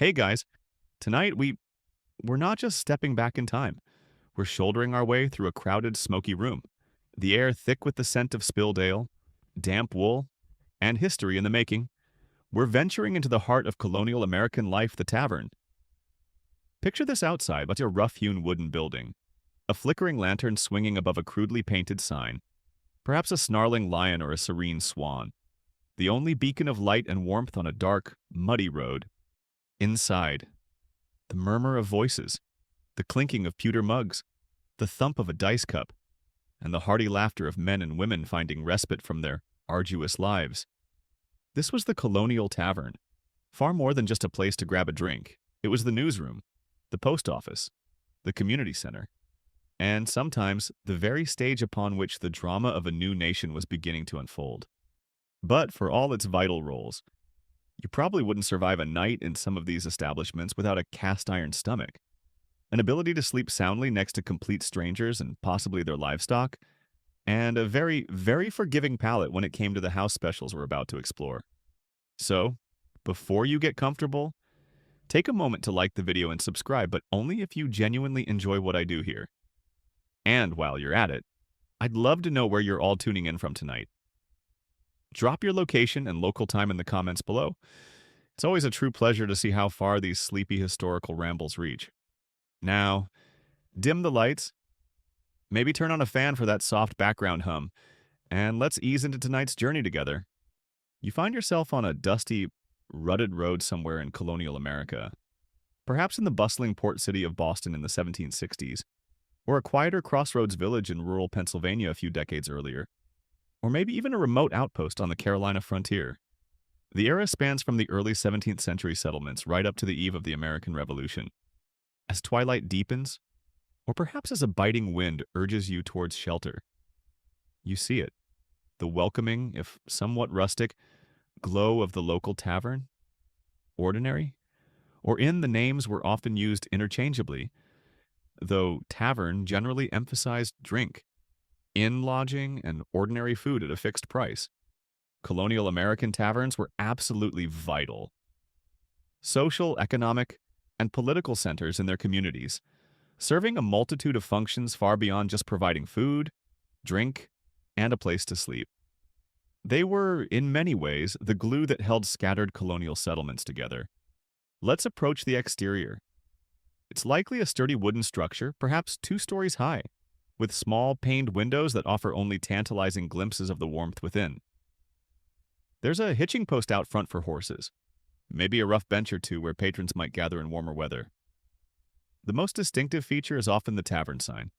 Hey guys, tonight we're not just stepping back in time. We're shouldering our way through a crowded, smoky room. The air thick with the scent of spilled ale, damp wool, and history in the making. We're venturing into the heart of colonial American life, the Tavern. Picture this outside, like a rough-hewn wooden building. A flickering lantern swinging above a crudely painted sign. Perhaps a snarling lion or a serene swan. The only beacon of light and warmth on a dark, muddy road. Inside, the murmur of voices, the clinking of pewter mugs, the thump of a dice cup, and the hearty laughter of men and women finding respite from their arduous lives. This was the Colonial Tavern. Far more than just a place to grab a drink. It was the newsroom, the post office, the community center, and sometimes the very stage upon which the drama of a new nation was beginning to unfold. But for all its vital roles, you probably wouldn't survive a night in some of these establishments without a cast-iron stomach, an ability to sleep soundly next to complete strangers and possibly their livestock, and a very, very forgiving palate when it came to the house specials we're about to explore. So, before you get comfortable, take a moment to like the video and subscribe, but only if you genuinely enjoy what I do here. And while you're at it, I'd love to know where you're all tuning in from tonight. Drop your location and local time in the comments below. It's always a true pleasure to see how far these sleepy historical rambles reach. Now, dim the lights, maybe turn on a fan for that soft background hum, and let's ease into tonight's journey together. You find yourself on a dusty, rutted road somewhere in colonial America, perhaps in the bustling port city of Boston in the 1760s, or a quieter crossroads village in rural Pennsylvania a few decades earlier, or maybe even a remote outpost on the Carolina frontier. The era spans from the early 17th century settlements right up to the eve of the American Revolution. As twilight deepens, or perhaps as a biting wind urges you towards shelter, you see it, the welcoming, if somewhat rustic, glow of the local tavern. Ordinary, or inn, the names were often used interchangeably, though tavern generally emphasized drink, inn lodging, and ordinary food at a fixed price. Colonial American taverns were absolutely vital. Social, economic, and political centers in their communities, serving a multitude of functions far beyond just providing food, drink, and a place to sleep. They were, in many ways, the glue that held scattered colonial settlements together. Let's approach the exterior. It's likely a sturdy wooden structure, perhaps 2 stories high, with small paned windows that offer only tantalizing glimpses of the warmth within. There's a hitching post out front for horses, maybe a rough bench or two where patrons might gather in warmer weather. The most distinctive feature is often the tavern sign.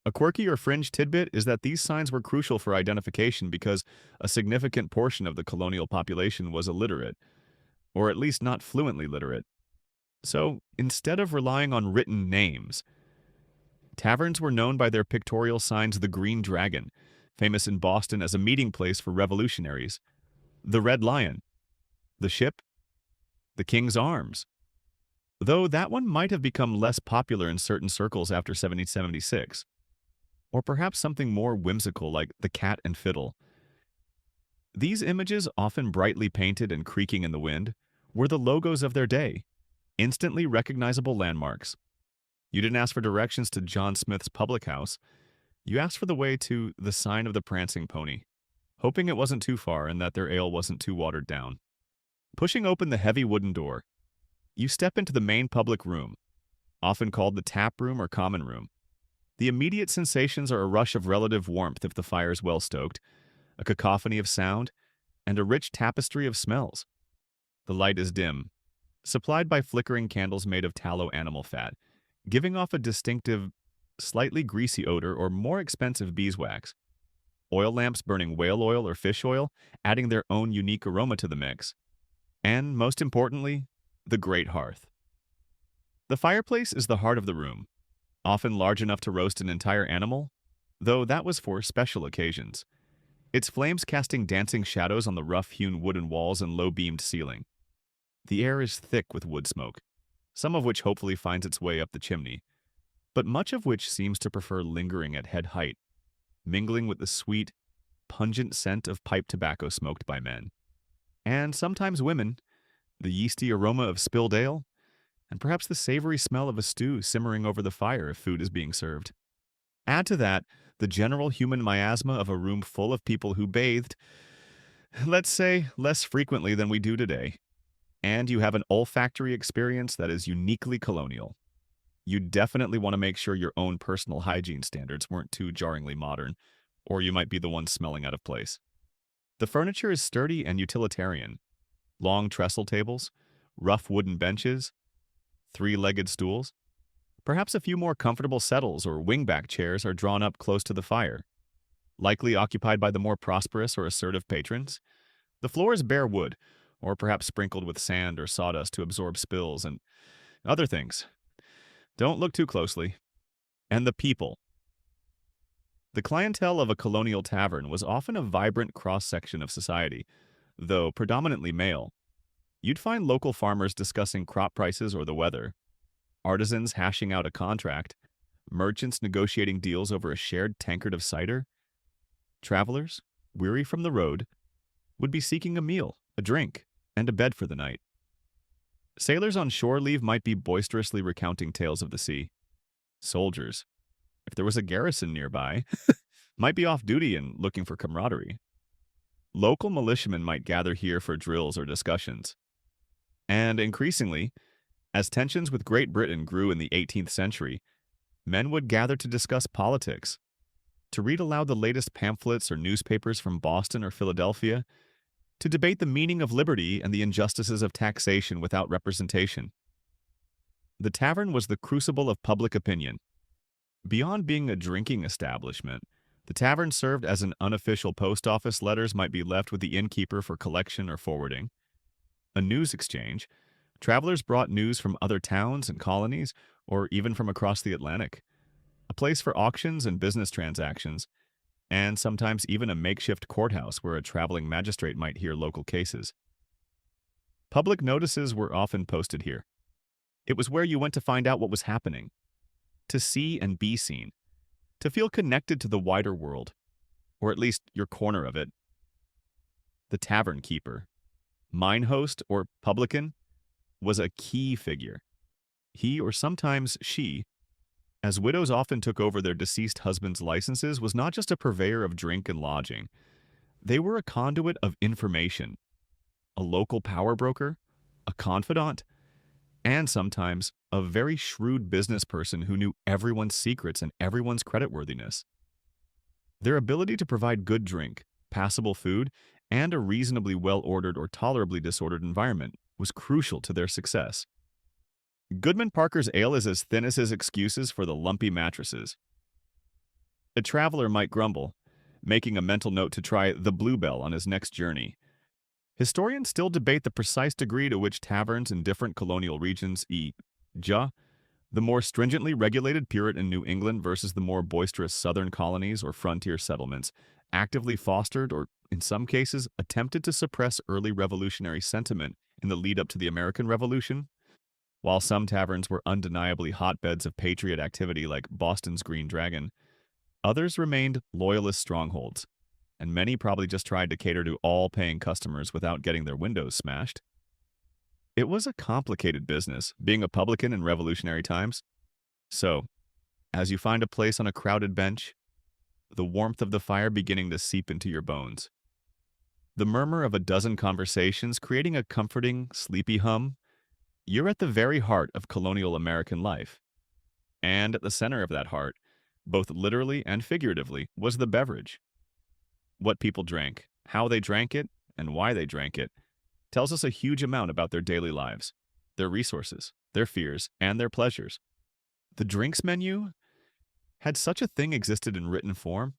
A quirky or fringe tidbit is that these signs were crucial for identification because a significant portion of the colonial population was illiterate, or at least not fluently literate. So, instead of relying on written names, taverns were known by their pictorial signs: the Green Dragon, famous in Boston as a meeting place for revolutionaries; the Red Lion; the Ship; the King's Arms. Though that one might have become less popular in certain circles after 1776. Or perhaps something more whimsical like the Cat and Fiddle. These images, often brightly painted and creaking in the wind, were the logos of their day, instantly recognizable landmarks. You didn't ask for directions to John Smith's public house. You asked for the way to the Sign of the Prancing Pony, hoping it wasn't too far and that their ale wasn't too watered down. Pushing open the heavy wooden door, you step into the main public room, often called the tap room or common room. The immediate sensations are a rush of relative warmth if the fire is well stoked, a cacophony of sound, and a rich tapestry of smells. The light is dim, supplied by flickering candles made of tallow animal fat, giving off a distinctive, slightly greasy odor or more expensive beeswax. Oil lamps burning whale oil or fish oil, adding their own unique aroma to the mix. And, most importantly, the great hearth. The fireplace is the heart of the room, often large enough to roast an entire animal, though that was for special occasions. Its flames casting dancing shadows on the rough-hewn wooden walls and low-beamed ceiling. The air is thick with wood smoke, some of which hopefully finds its way up the chimney, but much of which seems to prefer lingering at head height, mingling with the sweet, pungent scent of pipe tobacco smoked by men. And sometimes women, the yeasty aroma of spilled ale, and perhaps the savory smell of a stew simmering over the fire if food is being served. Add to that the general human miasma of a room full of people who bathed, let's say, less frequently than we do today, and you have an olfactory experience that is uniquely colonial. You definitely want to make sure your own personal hygiene standards weren't too jarringly modern, or you might be the one smelling out of place. The furniture is sturdy and utilitarian. Long trestle tables, rough wooden benches, three-legged stools. Perhaps a few more comfortable settles or wingback chairs are drawn up close to the fire, likely occupied by the more prosperous or assertive patrons. The floor is bare wood, or perhaps sprinkled with sand or sawdust to absorb spills and other things. Don't look too closely. And the people. The clientele of a colonial tavern was often a vibrant cross-section of society, though predominantly male. You'd find local farmers discussing crop prices or the weather, artisans hashing out a contract, merchants negotiating deals over a shared tankard of cider. Travelers, weary from the road, would be seeking a meal, a drink, and a bed for the night. Sailors on shore leave might be boisterously recounting tales of the sea. Soldiers, if there was a garrison nearby, might be off duty and looking for camaraderie. Local militiamen might gather here for drills or discussions. And increasingly, as tensions with Great Britain grew in the 18th century, men would gather to discuss politics, to read aloud the latest pamphlets or newspapers from Boston or Philadelphia, to debate the meaning of liberty and the injustices of taxation without representation. The tavern was the crucible of public opinion. Beyond being a drinking establishment, the tavern served as an unofficial post office. Letters might be left with the innkeeper for collection or forwarding. A news exchange. Travelers brought news from other towns and colonies, or even from across the Atlantic. A place for auctions and business transactions, and sometimes even a makeshift courthouse where a traveling magistrate might hear local cases. Public notices were often posted here. It was where you went to find out what was happening, to see and be seen, to feel connected to the wider world, or at least your corner of it. The tavern keeper, mine host or publican, was a key figure. He, or sometimes she, as widows often took over their deceased husband's licenses, was not just a purveyor of drink and lodging. They were a conduit of information, a local power broker, a confidant, and sometimes a very shrewd business person who knew everyone's secrets and everyone's creditworthiness. Their ability to provide good drink, passable food, and a reasonably well-ordered or tolerably disordered environment was crucial to their success. Goodman Parker's ale is as thin as his excuses for the lumpy mattresses. A traveler might grumble, making a mental note to try the Bluebell on his next journey. Historians still debate the precise degree to which taverns in different colonial regions the more stringently regulated Puritan New England versus the more boisterous southern colonies or frontier settlements, actively fostered or, in some cases, attempted to suppress early revolutionary sentiment in the lead-up to the American Revolution. While some taverns were undeniably hotbeds of patriot activity like Boston's Green Dragon, others remained loyalist strongholds, and many probably just tried to cater to all paying customers without getting their windows smashed. It was a complicated business, being a publican in revolutionary times. So, as you find a place on a crowded bench, the warmth of the fire beginning to seep into your bones, the murmur of a dozen conversations creating a comforting, sleepy hum, you're at the very heart of colonial American life. And at the center of that heart, both literally and figuratively, was the beverage. What people drank, how they drank it, and why they drank it, tells us a huge amount about their daily lives, their resources, their fears, and their pleasures. The drinks menu, had such a thing existed in written form,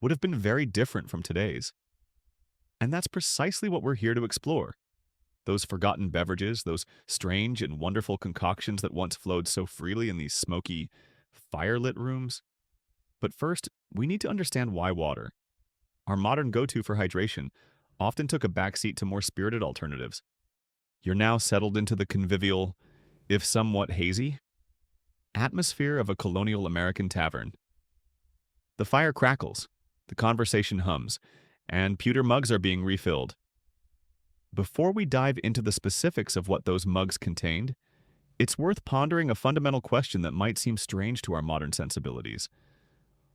would have been very different from today's. And that's precisely what we're here to explore. Those forgotten beverages, those strange and wonderful concoctions that once flowed so freely in these smoky, firelit rooms. But first, we need to understand why water, our modern go-to for hydration, often took a backseat to more spirited alternatives. You're now settled into the convivial, if somewhat hazy, atmosphere of a colonial American tavern. The fire crackles, the conversation hums, and pewter mugs are being refilled. Before we dive into the specifics of what those mugs contained, It's worth pondering a fundamental question that might seem strange to our modern sensibilities.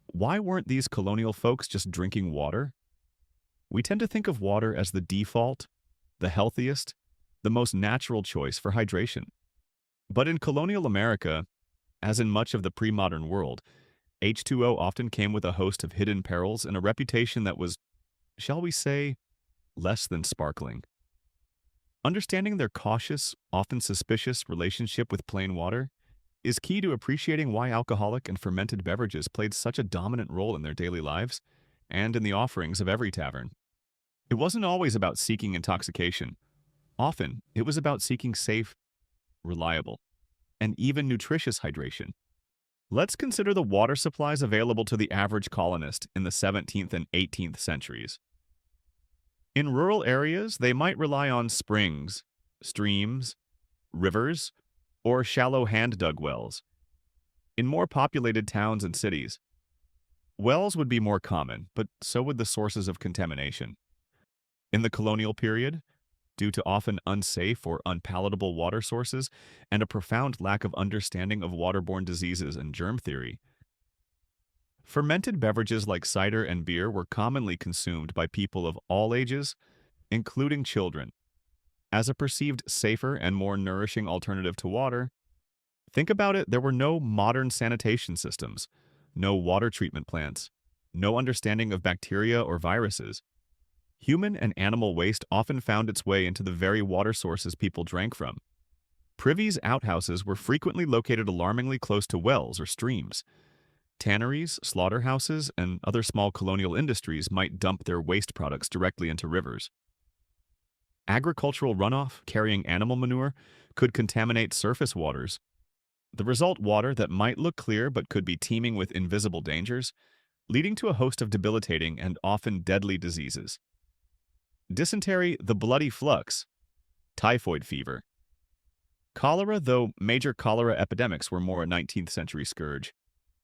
Why weren't these colonial folks just drinking water? We tend to think of water as the default, the healthiest, the most natural choice for hydration. But in colonial America, as in much of the pre-modern world, H2O often came with a host of hidden perils and a reputation that was, shall we say, less than sparkling. Understanding their cautious, often suspicious relationship with plain water is key to appreciating why alcoholic and fermented beverages played such a dominant role in their daily lives and in the offerings of every tavern. It wasn't always about seeking intoxication. Often, it was about seeking safe, reliable, and even nutritious hydration. Let's consider the water supplies available to the average colonist in the 17th and 18th centuries. In rural areas, they might rely on springs, streams, rivers, or shallow hand-dug wells. In more populated towns and cities, wells would be more common, but so would the sources of contamination. In the colonial period, due to often unsafe or unpalatable water sources and a profound lack of understanding of waterborne diseases and germ theory, fermented beverages like cider and beer were commonly consumed by people of all ages, including children. As a perceived safer and more nourishing alternative to water, think about it, there were no modern sanitation systems, no water treatment plants, no understanding of bacteria or viruses. Human and animal waste often found its way into the very water sources people drank from. Privies' outhouses were frequently located alarmingly close to wells or streams. Tanneries, slaughterhouses, and other small colonial industries might dump their waste products directly into rivers. Agricultural runoff carrying animal manure could contaminate surface waters. The result, water that might look clear but could be teeming with invisible dangers, leading to a host of debilitating and often deadly diseases. Dysentery, the bloody flux, typhoid fever. Cholera, though major cholera epidemics were more a 19th century scourge.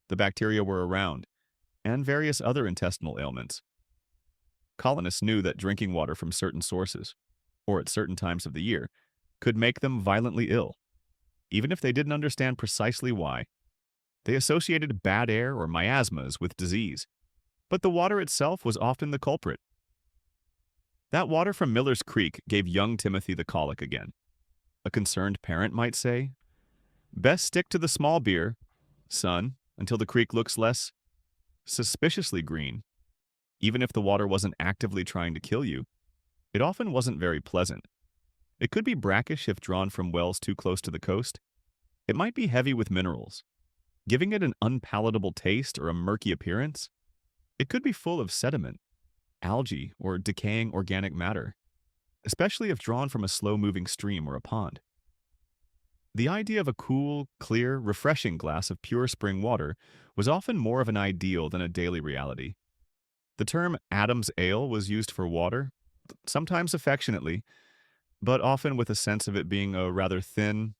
The bacteria were around, and various other intestinal ailments. Colonists knew that drinking water from certain sources, or at certain times of the year, could make them violently ill, even if they didn't understand precisely why. They associated bad air or miasmas with disease, but the water itself was often the culprit. That water from Miller's Creek gave young Timothy the colic again. A concerned parent might say, "Best stick to the small beer, son, until the creek looks less suspiciously green." Even if the water wasn't actively trying to kill you, it often wasn't very pleasant. It could be brackish if drawn from wells too close to the coast. It might be heavy with minerals, giving it an unpalatable taste or a murky appearance. It could be full of sediment, algae, or decaying organic matter, especially if drawn from a slow-moving stream or a pond. The idea of a cool, clear, refreshing glass of pure spring water was often more of an ideal than a daily reality. The term Adam's ale was used for water, sometimes affectionately, but often with a sense of it being a rather thin,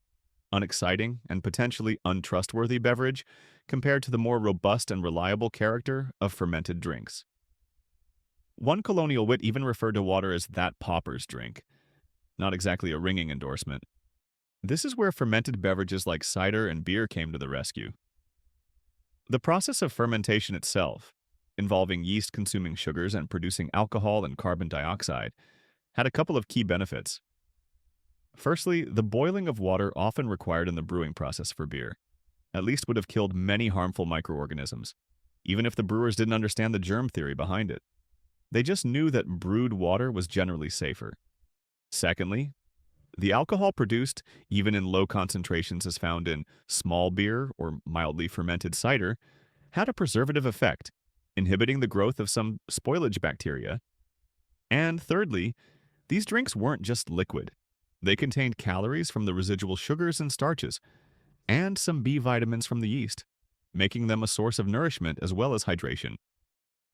unexciting, and potentially untrustworthy beverage compared to the more robust and reliable character of fermented drinks. One colonial wit even referred to water as that pauper's drink, not exactly a ringing endorsement. This is where fermented beverages like cider and beer came to the rescue. The process of fermentation itself, involving yeast consuming sugars and producing alcohol and carbon dioxide, had a couple of key benefits. Firstly, the boiling of water often required in the brewing process for beer at least would have killed many harmful microorganisms, even if the brewers didn't understand the germ theory behind it. They just knew that brewed water was generally safer. Secondly, the alcohol produced, even in low concentrations as found in small beer or mildly fermented cider, had a preservative effect, inhibiting the growth of some spoilage bacteria. And thirdly, these drinks weren't just liquid. They contained calories from the residual sugars and starches, and some B vitamins from the yeast, making them a source of nourishment as well as hydration.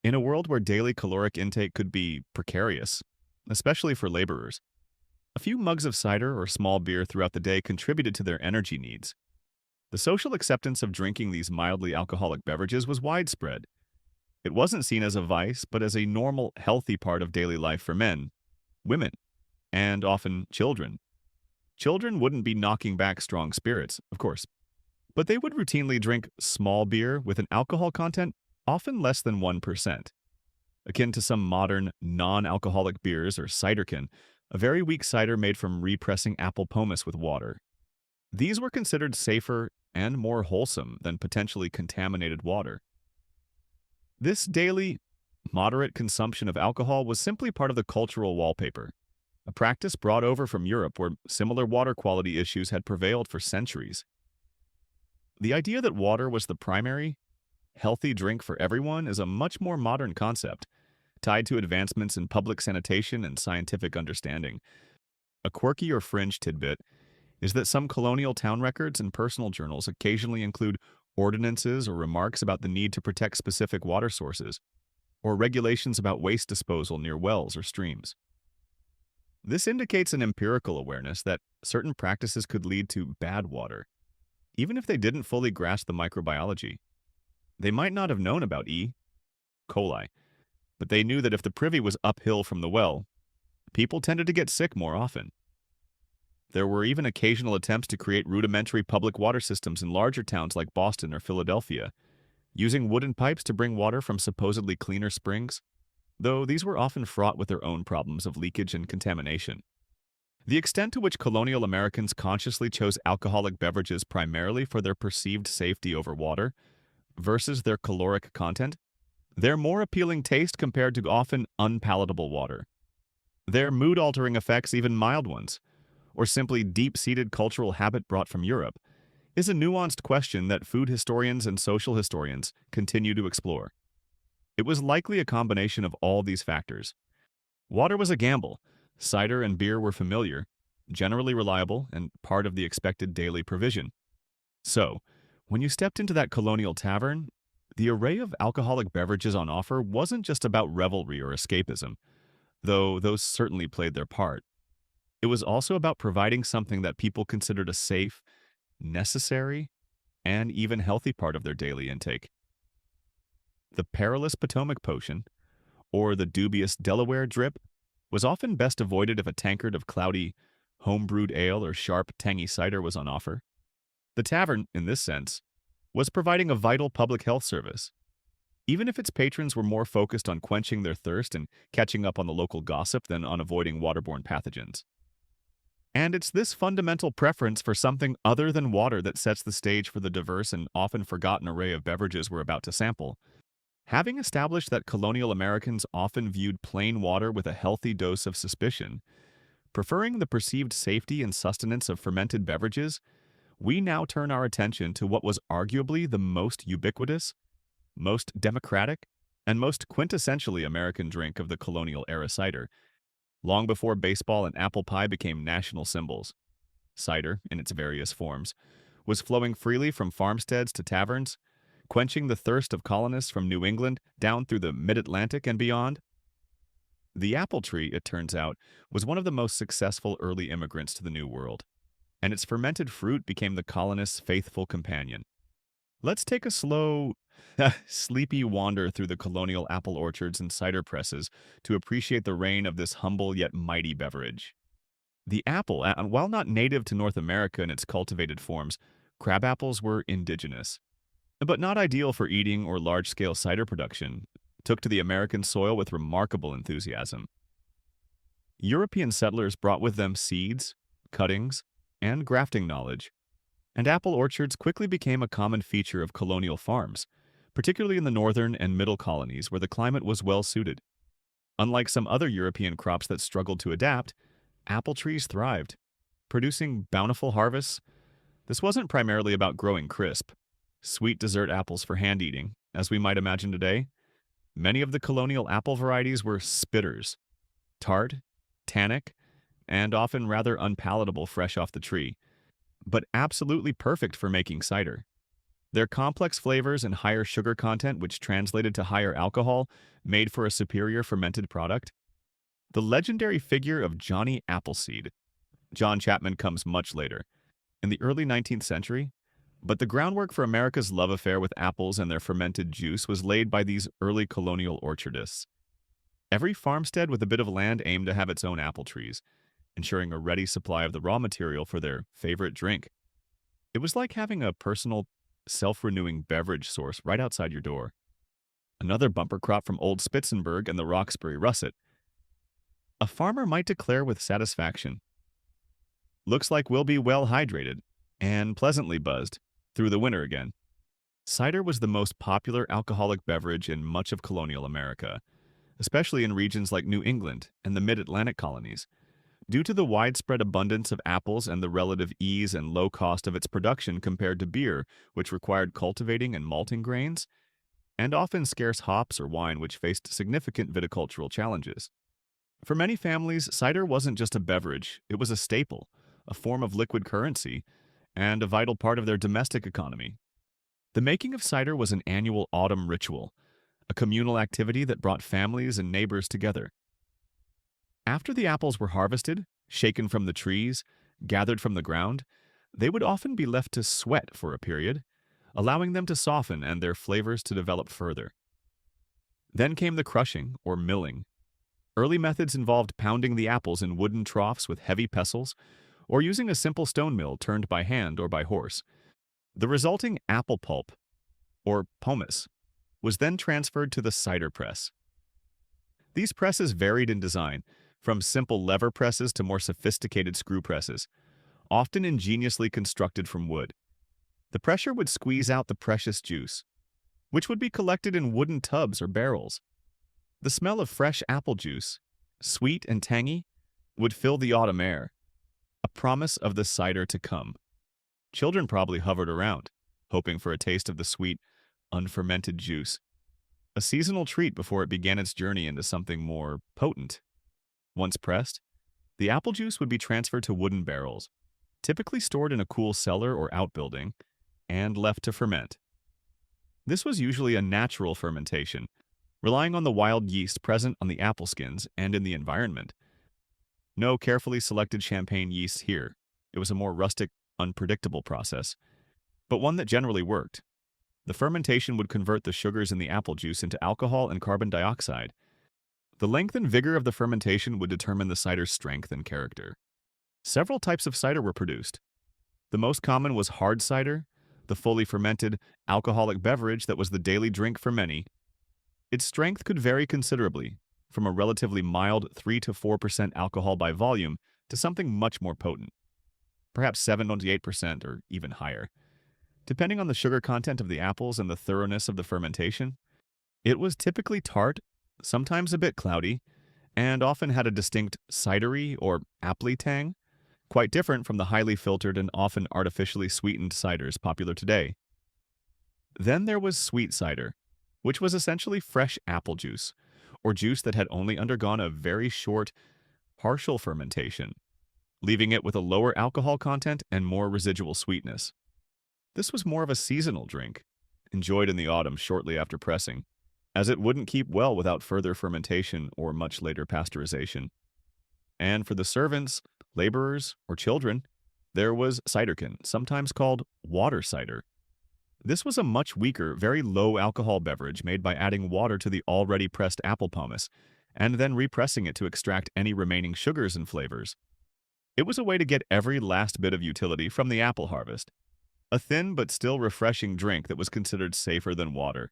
In a world where daily caloric intake could be precarious, especially for laborers, a few mugs of cider or small beer throughout the day contributed to their energy needs. The social acceptance of drinking these mildly alcoholic beverages was widespread. It wasn't seen as a vice, but as a normal, healthy part of daily life for men, women, and often children. Children wouldn't be knocking back strong spirits, of course, but they would routinely drink small beer with an alcohol content often less than 1%. Akin to some modern, non-alcoholic beers or ciderkin, a very weak cider made from repressing apple pomace with water. These were considered safer and more wholesome than potentially contaminated water. This daily, moderate consumption of alcohol was simply part of the cultural wallpaper, a practice brought over from Europe where similar water quality issues had prevailed for centuries. The idea that water was the primary, healthy drink for everyone is a much more modern concept, tied to advancements in public sanitation and scientific understanding. A quirky or fringe tidbit is that some colonial town records and personal journals occasionally include ordinances or remarks about the need to protect specific water sources, or regulations about waste disposal near wells or streams. This indicates an empirical awareness that certain practices could lead to bad water, even if they didn't fully grasp the microbiology. They might not have known about E. coli, but they knew that if the privy was uphill from the well, people tended to get sick more often. There were even occasional attempts to create rudimentary public water systems in larger towns like Boston or Philadelphia, using wooden pipes to bring water from supposedly cleaner springs, though these were often fraught with their own problems of leakage and contamination. The extent to which colonial Americans consciously chose alcoholic beverages primarily for their perceived safety over water versus their caloric content, their more appealing taste compared to often unpalatable water, their mood-altering effects, even mild ones, or simply deep-seated cultural habit brought from Europe, is a nuanced question that food historians and social historians continue to explore. It was likely a combination of all these factors. Water was a gamble. Cider and beer were familiar, generally reliable, and part of the expected daily provision. So, when you stepped into that colonial tavern, the array of alcoholic beverages on offer wasn't just about revelry or escapism, though those certainly played their part. It was also about providing something that people considered a safe, necessary, and even healthy part of their daily intake. The perilous Potomac potion, or the dubious Delaware drip, was often best avoided if a tankard of cloudy, home-brewed ale or sharp, tangy cider was on offer. The tavern, in this sense, was providing a vital public health service, even if its patrons were more focused on quenching their thirst and catching up on the local gossip than on avoiding waterborne pathogens. And it's this fundamental preference for something other than water that sets the stage for the diverse and often forgotten array of beverages we're about to sample. Having established that colonial Americans often viewed plain water with a healthy dose of suspicion, preferring the perceived safety and sustenance of fermented beverages, we now turn our attention to what was arguably the most ubiquitous, most democratic, and most quintessentially American drink of the colonial era cider, long before baseball and apple pie became national symbols. Cider, in its various forms, was flowing freely from farmsteads to taverns, quenching the thirst of colonists from New England down through the mid-Atlantic and beyond. The apple tree, it turns out, was one of the most successful early immigrants to the New World, and its fermented fruit became the colonists' faithful companion. Let's take a slow, sleepy wander through the colonial apple orchards and cider presses to appreciate the reign of this humble yet mighty beverage. The apple, while not native to North America in its cultivated forms, crabapples were indigenous, but not ideal for eating or large-scale cider production, took to the American soil with remarkable enthusiasm. European settlers brought with them seeds, cuttings, and grafting knowledge, and apple orchards quickly became a common feature of colonial farms, particularly in the northern and middle colonies where the climate was well suited. Unlike some other European crops that struggled to adapt, apple trees thrived, producing bountiful harvests. This wasn't primarily about growing crisp, sweet dessert apples for hand eating, as we might imagine today. Many of the colonial apple varieties were spitters, tart, tannic, and often rather unpalatable fresh off the tree, but absolutely perfect for making cider. Their complex flavors and higher sugar content, which translated to higher alcohol, made for a superior fermented product. The legendary figure of Johnny Appleseed. John Chapman comes much later, in the early 19th century, but the groundwork for America's love affair with apples and their fermented juice was laid by these early colonial orchardists. Every farmstead with a bit of land aimed to have its own apple trees, ensuring a ready supply of the raw material for their favorite drink. It was like having a personal, self-renewing beverage source right outside your door. Another bumper crop from Old Spitzenberg and the Roxbury Russet. A farmer might declare with satisfaction, "Looks like we'll be well hydrated and pleasantly buzzed through the winter again." Cider was the most popular alcoholic beverage in much of colonial America, especially in regions like New England and the mid-Atlantic colonies. Due to the widespread abundance of apples and the relative ease and low cost of its production compared to beer, which required cultivating and malting grains, and often scarce hops or wine, which faced significant viticultural challenges. For many families, cider wasn't just a beverage, it was a staple, a form of liquid currency, and a vital part of their domestic economy. The making of cider was an annual autumn ritual, a communal activity that brought families and neighbors together. After the apples were harvested, shaken from the trees, gathered from the ground, they would often be left to sweat for a period, allowing them to soften and their flavors to develop further. Then came the crushing, or milling. Early methods involved pounding the apples in wooden troughs with heavy pestles, or using a simple stone mill turned by hand or by horse. The resulting apple pulp, or pomace, was then transferred to the cider press. These presses varied in design, from simple lever presses to more sophisticated screw presses, often ingeniously constructed from wood. The pressure would squeeze out the precious juice, which would be collected in wooden tubs or barrels. The smell of fresh apple juice, sweet and tangy, would fill the autumn air, a promise of the cider to come. Children probably hovered around, hoping for a taste of the sweet, unfermented juice, a seasonal treat before it began its journey into something more potent. Once pressed, the apple juice would be transferred to wooden barrels, typically stored in a cool cellar or outbuilding, and left to ferment. This was usually a natural fermentation, relying on the wild yeast present on the apple skins and in the environment. No carefully selected champagne yeast here. It was a more rustic, unpredictable process, but one that generally worked. The fermentation would convert the sugars in the apple juice into alcohol and carbon dioxide. The length and vigor of the fermentation would determine the cider's strength and character. Several types of cider were produced. The most common was hard cider, the fully fermented, alcoholic beverage that was the daily drink for many. Its strength could vary considerably, from a relatively mild 3 to 4% alcohol by volume to something much more potent, perhaps 7 to 8% or even higher. Depending on the sugar content of the apples and the thoroughness of the fermentation, it was typically tart, sometimes a bit cloudy, and often had a distinct cidery or appley tang, quite different from the highly filtered and often artificially sweetened ciders popular today. Then there was sweet cider, which was essentially fresh apple juice, or juice that had only undergone a very short, partial fermentation, leaving it with a lower alcohol content and more residual sweetness. This was more of a seasonal drink, enjoyed in the autumn shortly after pressing, as it wouldn't keep well without further fermentation or much later pasteurization. And for the servants, laborers, or children, there was ciderkin, sometimes called water cider. This was a much weaker, very low alcohol beverage made by adding water to the already pressed apple pomace, and then repressing it to extract any remaining sugars and flavors. It was a way to get every last bit of utility from the apple harvest, a thin but still refreshing drink that was considered safer than water.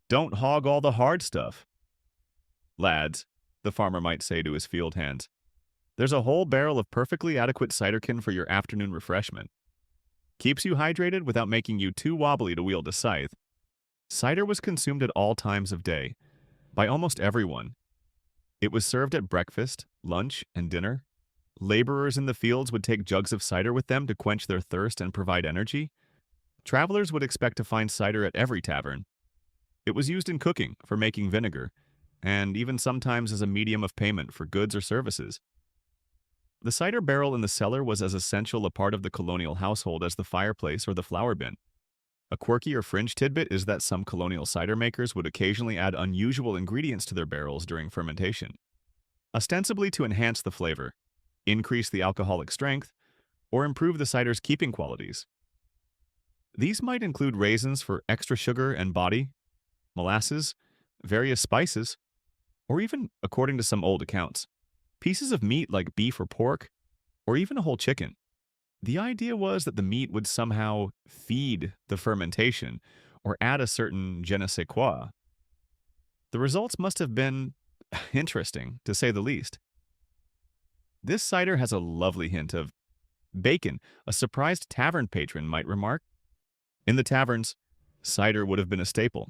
"Don't hog all the hard stuff, lads," the farmer might say to his field hands. "There's a whole barrel of perfectly adequate ciderkin for your afternoon refreshment. Keeps you hydrated without making you too wobbly to wield a scythe." Cider was consumed at all times of day, by almost everyone. It was served at breakfast, lunch, and dinner. Laborers in the fields would take jugs of cider with them to quench their thirst and provide energy. Travelers would expect to find cider at every tavern. It was used in cooking, for making vinegar, and even sometimes as a medium of payment for goods or services. The cider barrel in the cellar was as essential a part of the colonial household as the fireplace or the flour bin. A quirky or fringe tidbit is that some colonial cider makers would occasionally add unusual ingredients to their barrels during fermentation, ostensibly to enhance the flavor, increase the alcoholic strength, or improve the cider's keeping qualities. These might include raisins for extra sugar and body, molasses, various spices, or even, according to some old accounts, pieces of meat like beef or pork, or even a whole chicken. The idea was that the meat would somehow feed the fermentation or add a certain je ne sais quoi. The results must have been interesting, to say the least. This cider has a lovely hint of bacon, a surprised tavern patron might remark. In the taverns, cider would have been a staple,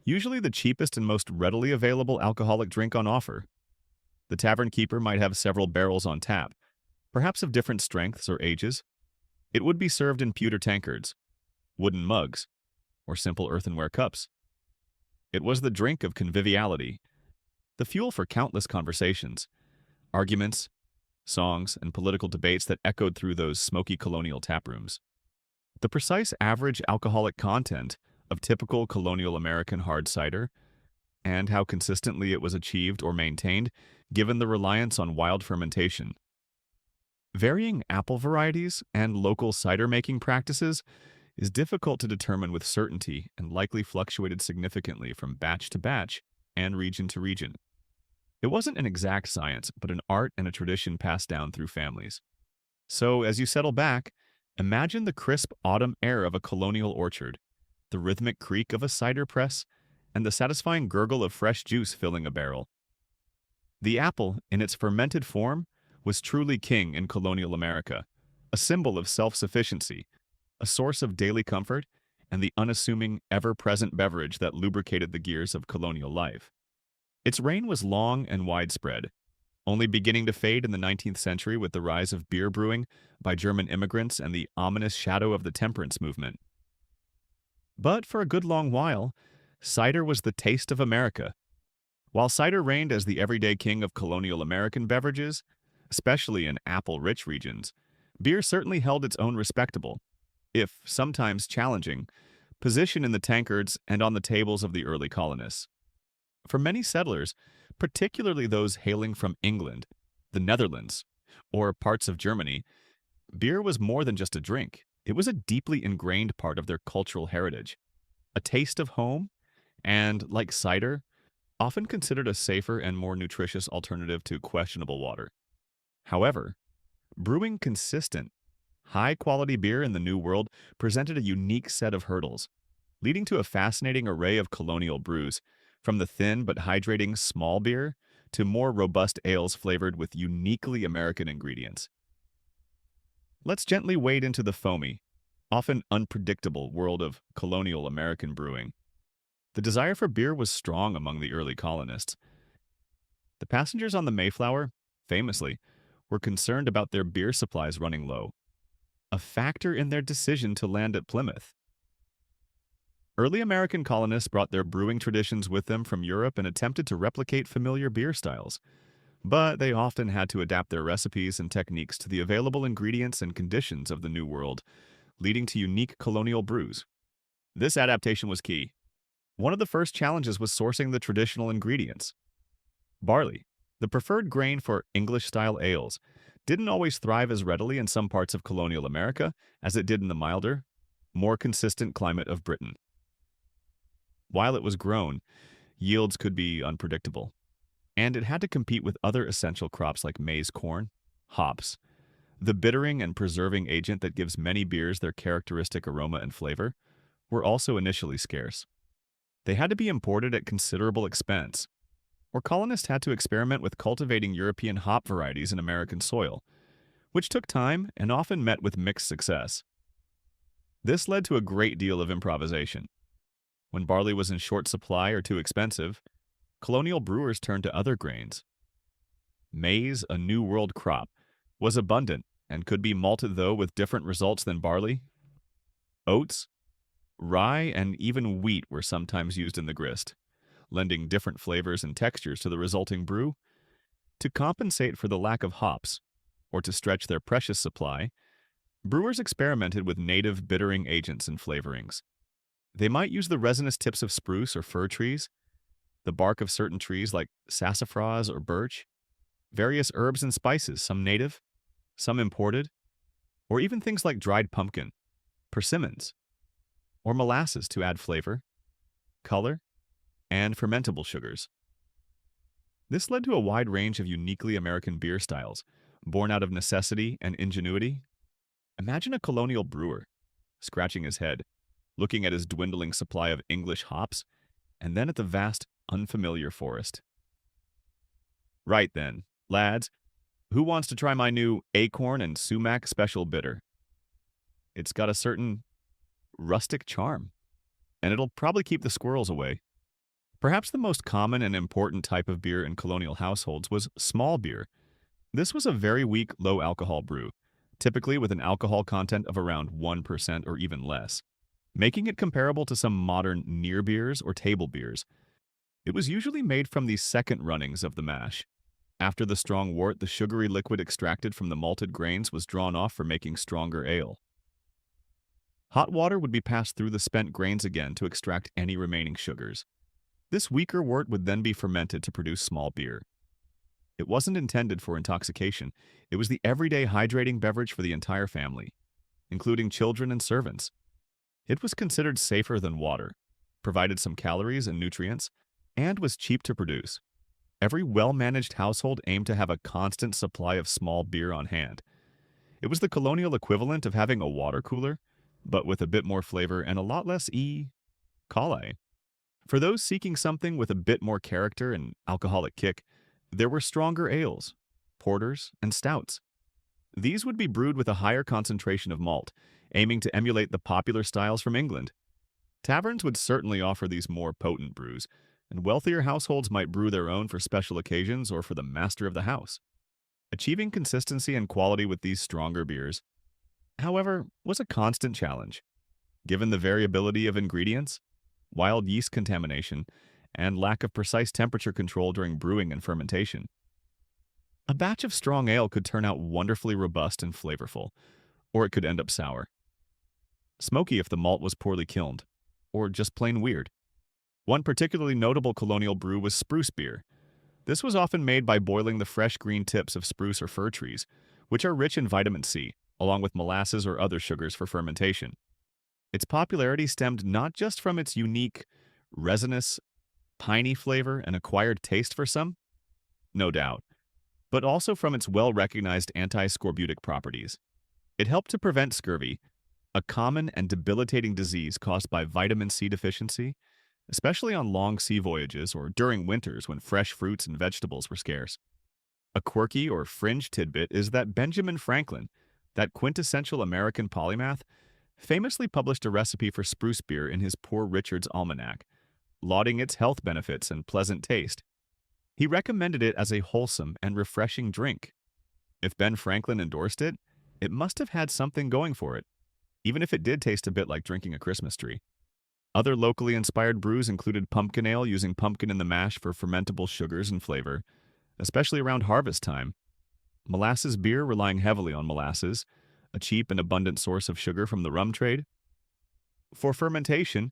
usually the cheapest and most readily available alcoholic drink on offer. The tavern keeper might have several barrels on tap, perhaps of different strengths or ages. It would be served in pewter tankards, wooden mugs, or simple earthenware cups. It was the drink of conviviality, the fuel for countless conversations, arguments, songs, and political debates that echoed through those smoky colonial taprooms. The precise average alcoholic content of typical colonial American hard cider, and how consistently it was achieved or maintained, given the reliance on wild fermentation. Varying apple varieties and local cider-making practices is difficult to determine with certainty and likely fluctuated significantly from batch to batch and region to region. It wasn't an exact science, but an art and a tradition passed down through families. So, as you settle back, imagine the crisp autumn air of a colonial orchard, the rhythmic creak of a cider press, and the satisfying gurgle of fresh juice filling a barrel. The apple, in its fermented form, was truly king in colonial America, a symbol of self-sufficiency, a source of daily comfort, and the unassuming, ever-present beverage that lubricated the gears of colonial life. Its reign was long and widespread, only beginning to fade in the 19th century with the rise of beer brewing by German immigrants and the ominous shadow of the temperance movement. But for a good long while, cider was the taste of America. While cider reigned as the everyday king of colonial American beverages, especially in apple-rich regions, beer certainly held its own respectable, if sometimes challenging, position in the tankards and on the tables of the early colonists. For many settlers, particularly those hailing from England, the Netherlands, or parts of Germany, beer was more than just a drink. It was a deeply ingrained part of their cultural heritage, a taste of home, and, like cider, often considered a safer and more nutritious alternative to questionable water. However, brewing consistent, high-quality beer in the New World presented a unique set of hurdles, leading to a fascinating array of colonial brews, from the thin but hydrating small beer to more robust ales flavored with uniquely American ingredients. Let's gently wade into the foamy, often unpredictable world of colonial American brewing. The desire for beer was strong among the early colonists. The passengers on the Mayflower, famously, were concerned about their beer supplies running low, a factor in their decision to land at Plymouth. Early American colonists brought their brewing traditions with them from Europe and attempted to replicate familiar beer styles, but they often had to adapt their recipes and techniques to the available ingredients and conditions of the New World, leading to unique colonial brews. This adaptation was key. One of the first challenges was sourcing the traditional ingredients. Barley, the preferred grain for English-style ales, didn't always thrive as readily in some parts of colonial America as it did in the milder, more consistent climate of Britain. While it was grown, yields could be unpredictable, and it had to compete with other essential crops like maize corn, hops, the bittering and preserving agent that gives many beers their characteristic aroma and flavor, were also initially scarce. They had to be imported at considerable expense, or colonists had to experiment with cultivating European hop varieties in American soil, which took time and often met with mixed success. This led to a great deal of improvisation. When barley was in short supply or too expensive, colonial brewers turned to other grains. Maize, a New World crop, was abundant and could be malted though with different results than barley. Oats, rye, and even wheat were sometimes used in the grist, lending different flavors and textures to the resulting brew. To compensate for the lack of hops, or to stretch their precious supply, brewers experimented with native bittering agents and flavorings. They might use the resinous tips of spruce or fir trees, the bark of certain trees like sassafras or birch, various herbs and spices, some native, some imported, or even things like dried pumpkin, persimmons, or molasses to add flavor, color, and fermentable sugars. This led to a wide range of uniquely American beer styles, born out of necessity and ingenuity. Imagine a colonial brewer, scratching his head, looking at his dwindling supply of English hops, and then at the vast, unfamiliar forest. Right then, lads, who wants to try my new acorn and sumac special bitter? It's got a certain rustic charm, and it'll probably keep the squirrels away. Perhaps the most common and important type of beer in colonial households was small beer. This was a very weak, low alcohol brew, typically with an alcohol content of around 1% or even less, making it comparable to some modern near beers or table beers. It was usually made from the second runnings of the mash. After the strong wort, the sugary liquid extracted from the malted grains was drawn off for making stronger ale. Hot water would be passed through the spent grains again to extract any remaining sugars. This weaker wort would then be fermented to produce small beer. It wasn't intended for intoxication. It was the everyday hydrating beverage for the entire family, including children and servants. It was considered safer than water, provided some calories and nutrients, and was cheap to produce. Every well-managed household aimed to have a constant supply of small beer on hand. It was the colonial equivalent of having a water cooler, but with a bit more flavor and a lot less coli. For those seeking something with a bit more character and alcoholic kick, there were stronger ales, porters, and stouts. These would be brewed with a higher concentration of malt, aiming to emulate the popular styles from England. Taverns would certainly offer these more potent brews, and wealthier households might brew their own for special occasions or for the master of the house. Achieving consistency and quality with these stronger beers, however, was a constant challenge, given the variability of ingredients, wild yeast contamination, and lack of precise temperature control during brewing and fermentation. A batch of strong ale could turn out wonderfully robust and flavorful, or it could end up sour. Smoky if the malt was poorly kilned, or just plain weird. One particularly notable colonial brew was spruce beer. This was often made by boiling the fresh green tips of spruce or fir trees, which are rich in vitamin C, along with molasses or other sugars for fermentation. Its popularity stemmed not just from its unique, resinous, piney flavor and acquired taste for some, no doubt, but also from its well-recognized anti-scorbutic properties. It helped to prevent scurvy, a common and debilitating disease caused by vitamin C deficiency, especially on long sea voyages or during winters when fresh fruits and vegetables were scarce. A quirky or fringe tidbit is that Benjamin Franklin, that quintessential American polymath, famously published a recipe for spruce beer in his Poor Richard's Almanac, lauding its health benefits and pleasant taste. He recommended it as a wholesome and refreshing drink. If Ben Franklin endorsed it, it must have had something going for it, even if it did taste a bit like drinking a Christmas tree. Other locally inspired brews included pumpkin ale using pumpkin in the mash for fermentable sugars and flavor, especially around harvest time. Molasses beer relying heavily on molasses, a cheap and abundant source of sugar from the rum trade. For fermentation,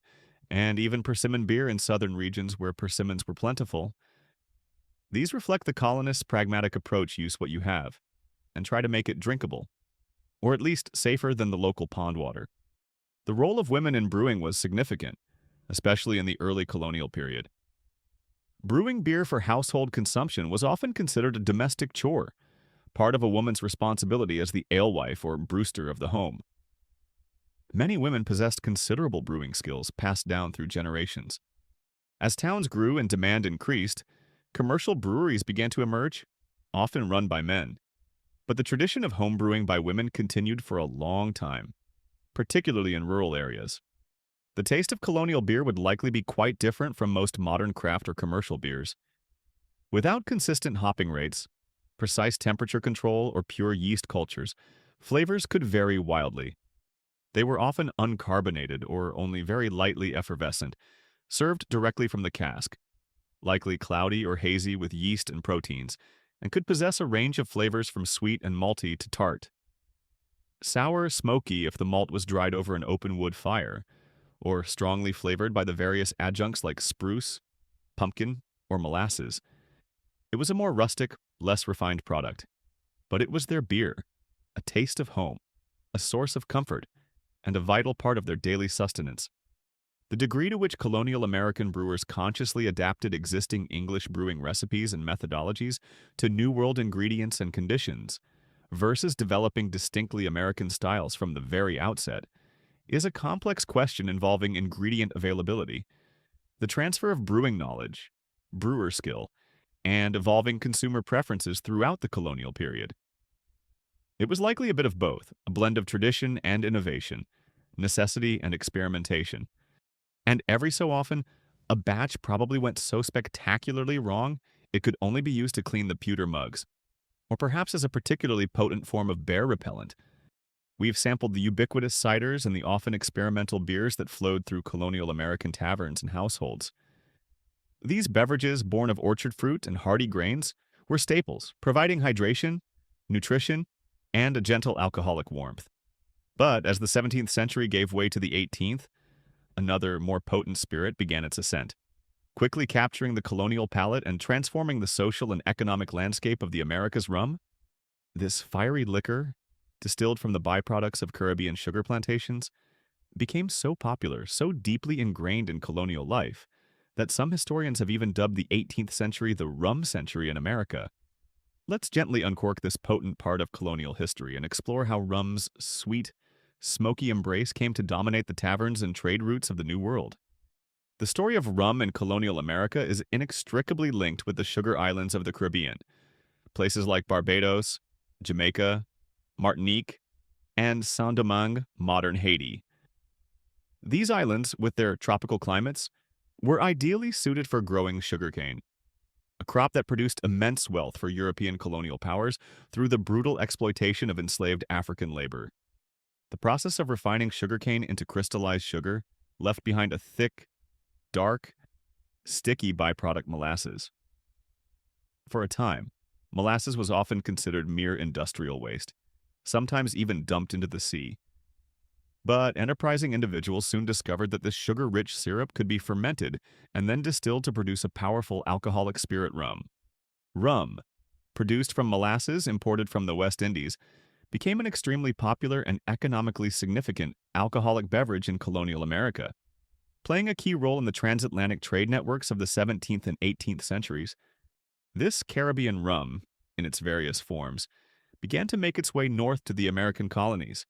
and even persimmon beer in southern regions where persimmons were plentiful, these reflect the colonists' pragmatic approach: use what you have, and try to make it drinkable, or at least safer than the local pond water. The role of women in brewing was significant, especially in the early colonial period. Brewing beer for household consumption was often considered a domestic chore, part of a woman's responsibility as the alewife or brewster of the home. Many women possessed considerable brewing skills passed down through generations. As towns grew and demand increased, commercial breweries began to emerge, often run by men. But the tradition of home brewing by women continued for a long time, particularly in rural areas. The taste of colonial beer would likely be quite different from most modern craft or commercial beers. Without consistent hopping rates, precise temperature control, or pure yeast cultures, flavors could vary wildly. They were often uncarbonated or only very lightly effervescent, served directly from the cask, likely cloudy or hazy with yeast and proteins, and could possess a range of flavors from sweet and malty to tart. Sour, smoky if the malt was dried over an open wood fire, or strongly flavored by the various adjuncts like spruce, pumpkin, or molasses. It was a more rustic, less refined product, but it was their beer, a taste of home, a source of comfort, and a vital part of their daily sustenance. The degree to which colonial American brewers consciously adapted existing English brewing recipes and methodologies to New World ingredients and conditions, versus developing distinctly American styles from the very outset, is a complex question involving ingredient availability, the transfer of brewing knowledge, brewer skill, and evolving consumer preferences throughout the colonial period. It was likely a bit of both, a blend of tradition and innovation, necessity and experimentation. And every so often, a batch probably went so spectacularly wrong it could only be used to clean the pewter mugs, or perhaps as a particularly potent form of bear repellent. We've sampled the ubiquitous ciders and the often experimental beers that flowed through colonial American taverns and households. These beverages, born of orchard fruit and hardy grains, were staples, providing hydration, nutrition, and a gentle alcoholic warmth. But as the 17th century gave way to the 18th, another, more potent spirit began its ascent, quickly capturing the colonial palate and transforming the social and economic landscape of the Americas. Rum. This fiery liquor, distilled from the byproducts of Caribbean sugar plantations, became so popular, so deeply ingrained in colonial life, that some historians have even dubbed the 18th century the rum century in America. Let's gently uncork this potent part of colonial history and explore how rum's sweet, smoky embrace came to dominate the taverns and trade routes of the New World. The story of rum in colonial America is inextricably linked with the sugar islands of the Caribbean, places like Barbados, Jamaica, Martinique, and Saint-Domingue, modern Haiti. These islands, with their tropical climates, were ideally suited for growing sugarcane, a crop that produced immense wealth for European colonial powers through the brutal exploitation of enslaved African labor. The process of refining sugarcane into crystallized sugar left behind a thick, dark, sticky byproduct molasses. For a time, molasses was often considered mere industrial waste, sometimes even dumped into the sea. But enterprising individuals soon discovered that this sugar-rich syrup could be fermented and then distilled to produce a powerful alcoholic spirit rum. Rum, produced from molasses imported from the West Indies, became an extremely popular and economically significant alcoholic beverage in colonial America. Playing a key role in the transatlantic trade networks of the 17th and 18th centuries, this Caribbean rum, in its various forms, began to make its way north to the American colonies.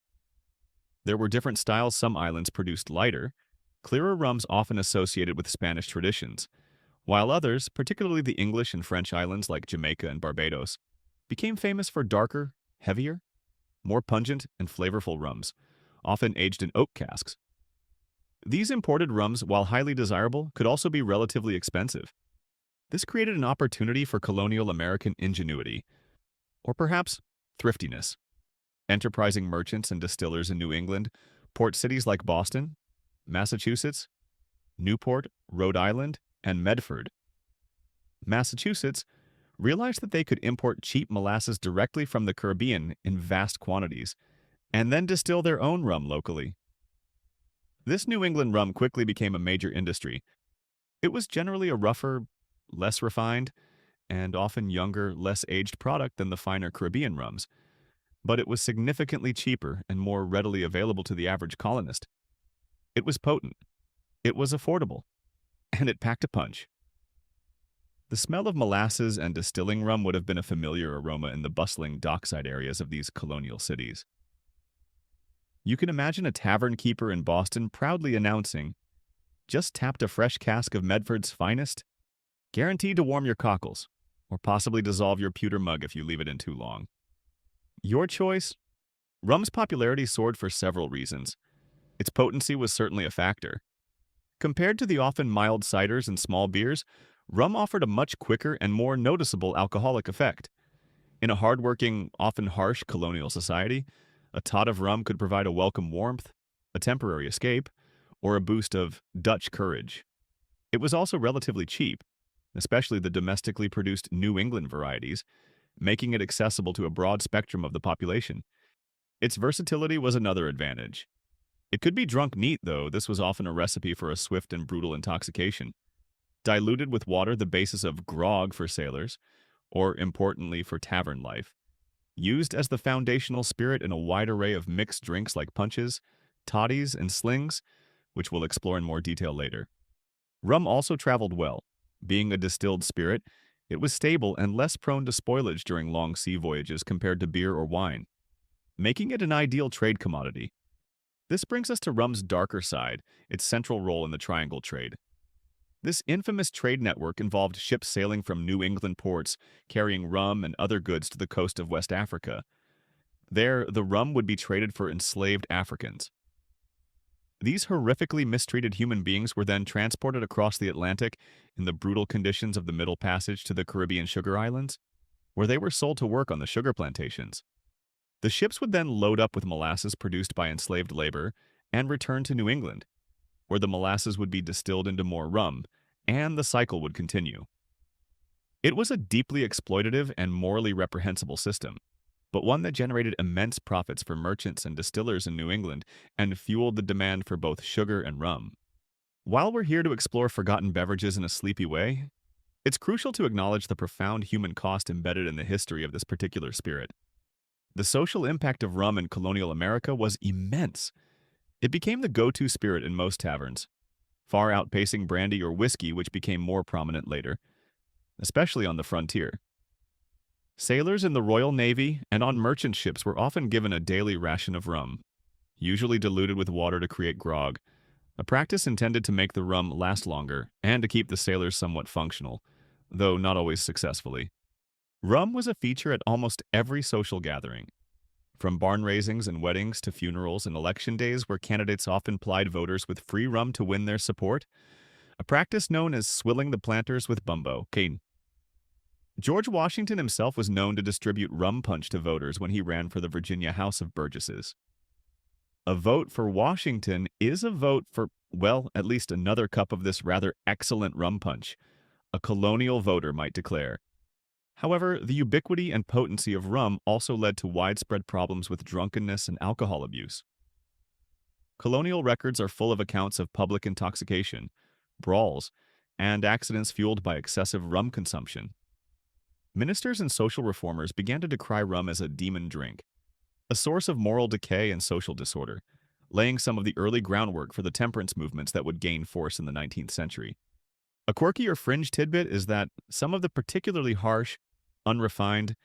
There were different styles. Some islands produced lighter, clearer rums often associated with Spanish traditions, while others, particularly the English and French islands like Jamaica and Barbados, became famous for darker, heavier, more pungent and flavorful rums, often aged in oak casks. These imported rums, while highly desirable, could also be relatively expensive. This created an opportunity for colonial American ingenuity, or perhaps thriftiness. Enterprising merchants and distillers in New England, port cities like Boston, Massachusetts, Newport, Rhode Island, and Medford, Massachusetts, realized that they could import cheap molasses directly from the Caribbean in vast quantities, and then distill their own rum locally. This New England rum quickly became a major industry. It was generally a rougher, less refined, and often younger, less aged product than the finer Caribbean rums, but it was significantly cheaper and more readily available to the average colonist. It was potent, it was affordable, and it packed a punch. The smell of molasses and distilling rum would have been a familiar aroma in the bustling dockside areas of these colonial cities. You can imagine a tavern keeper in Boston proudly announcing, "Just tapped a fresh cask of Medford's finest, guaranteed to warm your cockles, or possibly dissolve your pewter mug if you leave it in too long." Your choice? Rum's popularity soared for several reasons. Its potency was certainly a factor. Compared to the often mild ciders and small beers, rum offered a much quicker and more noticeable alcoholic effect. In a hardworking, often harsh colonial society, a tot of rum could provide a welcome warmth, a temporary escape, or a boost of Dutch courage. It was also relatively cheap, especially the domestically produced New England varieties, making it accessible to a broad spectrum of the population. Its versatility was another advantage. It could be drunk neat, though this was often a recipe for a swift and brutal intoxication. Diluted with water, the basis of grog for sailors, or importantly for tavern life. Used as the foundational spirit in a wide array of mixed drinks like punches, toddies, and slings, which we'll explore in more detail later. Rum also traveled well. Being a distilled spirit, it was stable and less prone to spoilage during long sea voyages compared to beer or wine, making it an ideal trade commodity. This brings us to rum's darker side, its central role in the triangle trade. This infamous trade network involved ships sailing from New England ports, carrying rum and other goods to the coast of West Africa. There, the rum would be traded for enslaved Africans. These horrifically mistreated human beings were then transported across the Atlantic in the brutal conditions of the Middle Passage to the Caribbean sugar islands, where they were sold to work on the sugar plantations. The ships would then load up with molasses produced by enslaved labor and return to New England, where the molasses would be distilled into more rum, and the cycle would continue. It was a deeply exploitative and morally reprehensible system, but one that generated immense profits for merchants and distillers in New England and fueled the demand for both sugar and rum. While we're here to explore forgotten beverages in a sleepy way, it's crucial to acknowledge the profound human cost embedded in the history of this particular spirit. The social impact of rum in colonial America was immense. It became the go-to spirit in most taverns, far outpacing brandy or whiskey, which became more prominent later, especially on the frontier. Sailors in the Royal Navy and on merchant ships were often given a daily ration of rum, usually diluted with water to create grog, a practice intended to make the rum last longer and to keep the sailors somewhat functional, though not always successfully. Rum was a feature at almost every social gathering, from barn raisings and weddings to funerals and election days where candidates often plied voters with free rum to win their support, a practice known as swilling the planters with bumbo, cane. George Washington himself was known to distribute rum punch to voters when he ran for the Virginia House of Burgesses. A vote for Washington is a vote for, well, at least another cup of this rather excellent rum punch, a colonial voter might declare. However, the ubiquity and potency of rum also led to widespread problems with drunkenness and alcohol abuse. Colonial records are full of accounts of public intoxication, brawls, and accidents fueled by excessive rum consumption. Ministers and social reformers began to decry rum as a demon drink, a source of moral decay and social disorder, laying some of the early groundwork for the temperance movements that would gain force in the 19th century. A quirky or fringe tidbit is that some of the particularly harsh, unrefined,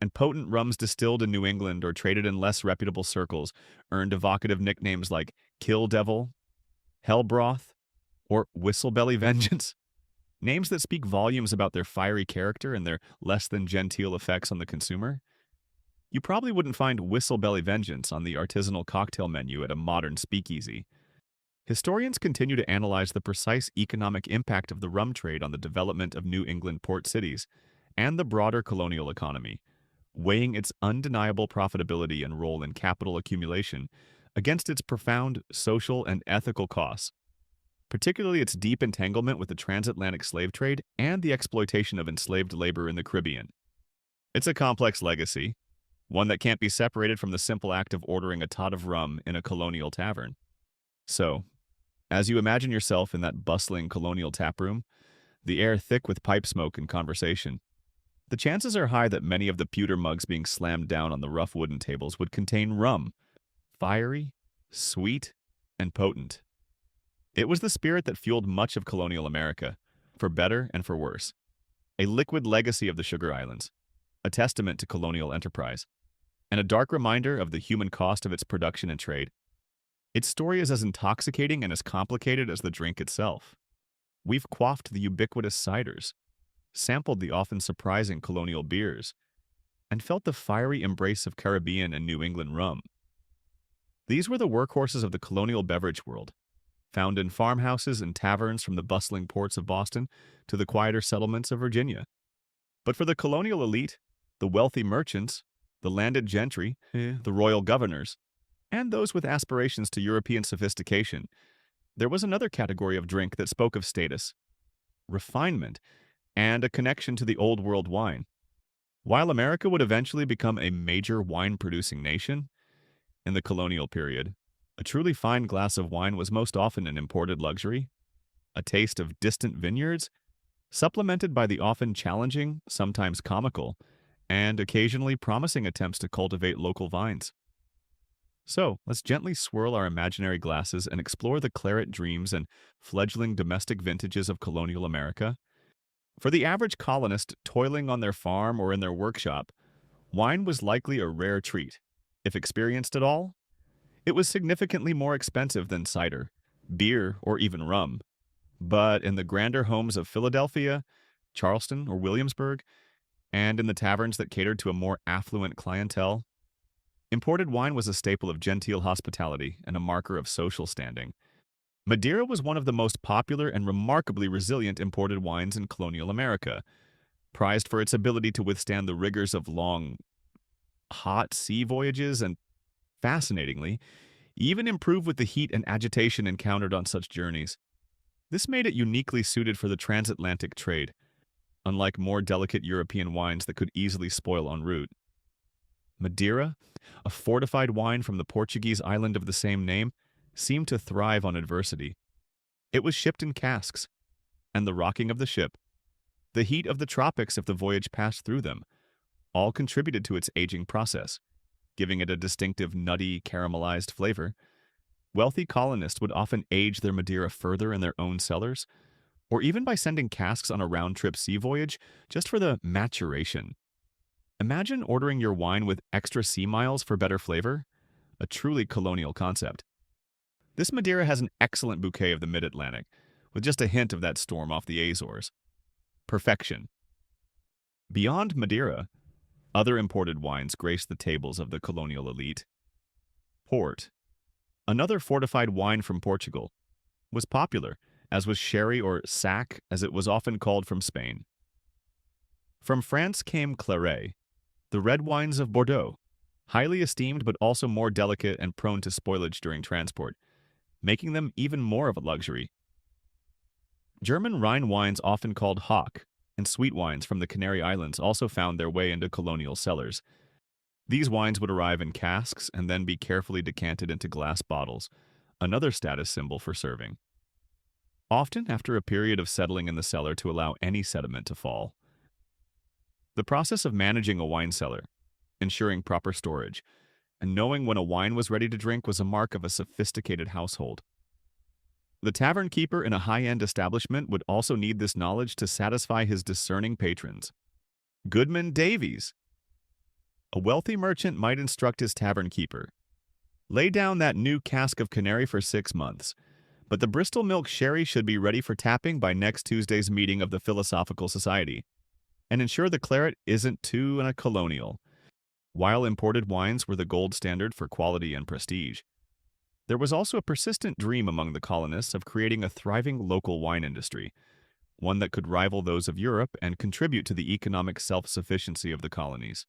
and potent rums distilled in New England or traded in less reputable circles earned evocative nicknames like Kill Devil, Hell Broth, or Whistlebelly Vengeance, names that speak volumes about their fiery character and their less-than-genteel effects on the consumer. You probably wouldn't find Whistlebelly Vengeance on the artisanal cocktail menu at a modern speakeasy. Historians continue to analyze the precise economic impact of the rum trade on the development of New England port cities and the broader colonial economy, weighing its undeniable profitability and role in capital accumulation against its profound social and ethical costs, particularly its deep entanglement with the transatlantic slave trade and the exploitation of enslaved labor in the Caribbean. It's a complex legacy, one that can't be separated from the simple act of ordering a tot of rum in a colonial tavern. So, as you imagine yourself in that bustling colonial taproom, the air thick with pipe smoke and conversation, the chances are high that many of the pewter mugs being slammed down on the rough wooden tables would contain rum, fiery, sweet, and potent. It was the spirit that fueled much of colonial America, for better and for worse, a liquid legacy of the Sugar Islands, a testament to colonial enterprise, and a dark reminder of the human cost of its production and trade. Its story is as intoxicating and as complicated as the drink itself. We've quaffed the ubiquitous ciders, sampled the often surprising colonial beers, and felt the fiery embrace of Caribbean and New England rum. These were the workhorses of the colonial beverage world, found in farmhouses and taverns from the bustling ports of Boston to the quieter settlements of Virginia. But for the colonial elite, the wealthy merchants, the landed gentry, the royal governors, and those with aspirations to European sophistication, there was another category of drink that spoke of status, refinement, and a connection to the old world wine. While America would eventually become a major wine-producing nation, in the colonial period, a truly fine glass of wine was most often an imported luxury, a taste of distant vineyards, supplemented by the often challenging, sometimes comical, and occasionally promising attempts to cultivate local vines. So, let's gently swirl our imaginary glasses and explore the claret dreams and fledgling domestic vintages of colonial America. For the average colonist toiling on their farm or in their workshop, wine was likely a rare treat. If experienced at all, it was significantly more expensive than cider, beer, or even rum. But in the grander homes of Philadelphia, Charleston, or Williamsburg, and in the taverns that catered to a more affluent clientele, imported wine was a staple of genteel hospitality and a marker of social standing. Madeira was one of the most popular and remarkably resilient imported wines in colonial America, prized for its ability to withstand the rigors of long, hot sea voyages and, fascinatingly, even improve with the heat and agitation encountered on such journeys. This made it uniquely suited for the transatlantic trade, unlike more delicate European wines that could easily spoil en route. Madeira, a fortified wine from the Portuguese island of the same name, seemed to thrive on adversity. It was shipped in casks, and the rocking of the ship, the heat of the tropics if the voyage passed through them, all contributed to its aging process, giving it a distinctive nutty, caramelized flavor. Wealthy colonists would often age their Madeira further in their own cellars, or even by sending casks on a round-trip sea voyage just for the maturation. Imagine ordering your wine with extra sea miles for better flavor, a truly colonial concept. This Madeira has an excellent bouquet of the mid-Atlantic, with just a hint of that storm off the Azores. Perfection. Beyond Madeira, other imported wines grace the tables of the colonial elite. Port, another fortified wine from Portugal, was popular, as was sherry or sack, as it was often called from Spain. From France came claret, the red wines of Bordeaux, highly esteemed but also more delicate and prone to spoilage during transport, making them even more of a luxury. German Rhine wines, often called Hock, and sweet wines from the Canary Islands also found their way into colonial cellars. These wines would arrive in casks and then be carefully decanted into glass bottles, another status symbol for serving. Often after a period of settling in the cellar to allow any sediment to fall. The process of managing a wine cellar, ensuring proper storage, and knowing when a wine was ready to drink was a mark of a sophisticated household. The tavern keeper in a high-end establishment would also need this knowledge to satisfy his discerning patrons. Goodman Davies. A wealthy merchant might instruct his tavern keeper, lay down that new cask of Canary for 6 months, but the Bristol milk sherry should be ready for tapping by next Tuesday's meeting of the Philosophical Society, and ensure the claret isn't too colonial. While imported wines were the gold standard for quality and prestige, there was also a persistent dream among the colonists of creating a thriving local wine industry, one that could rival those of Europe and contribute to the economic self-sufficiency of the colonies.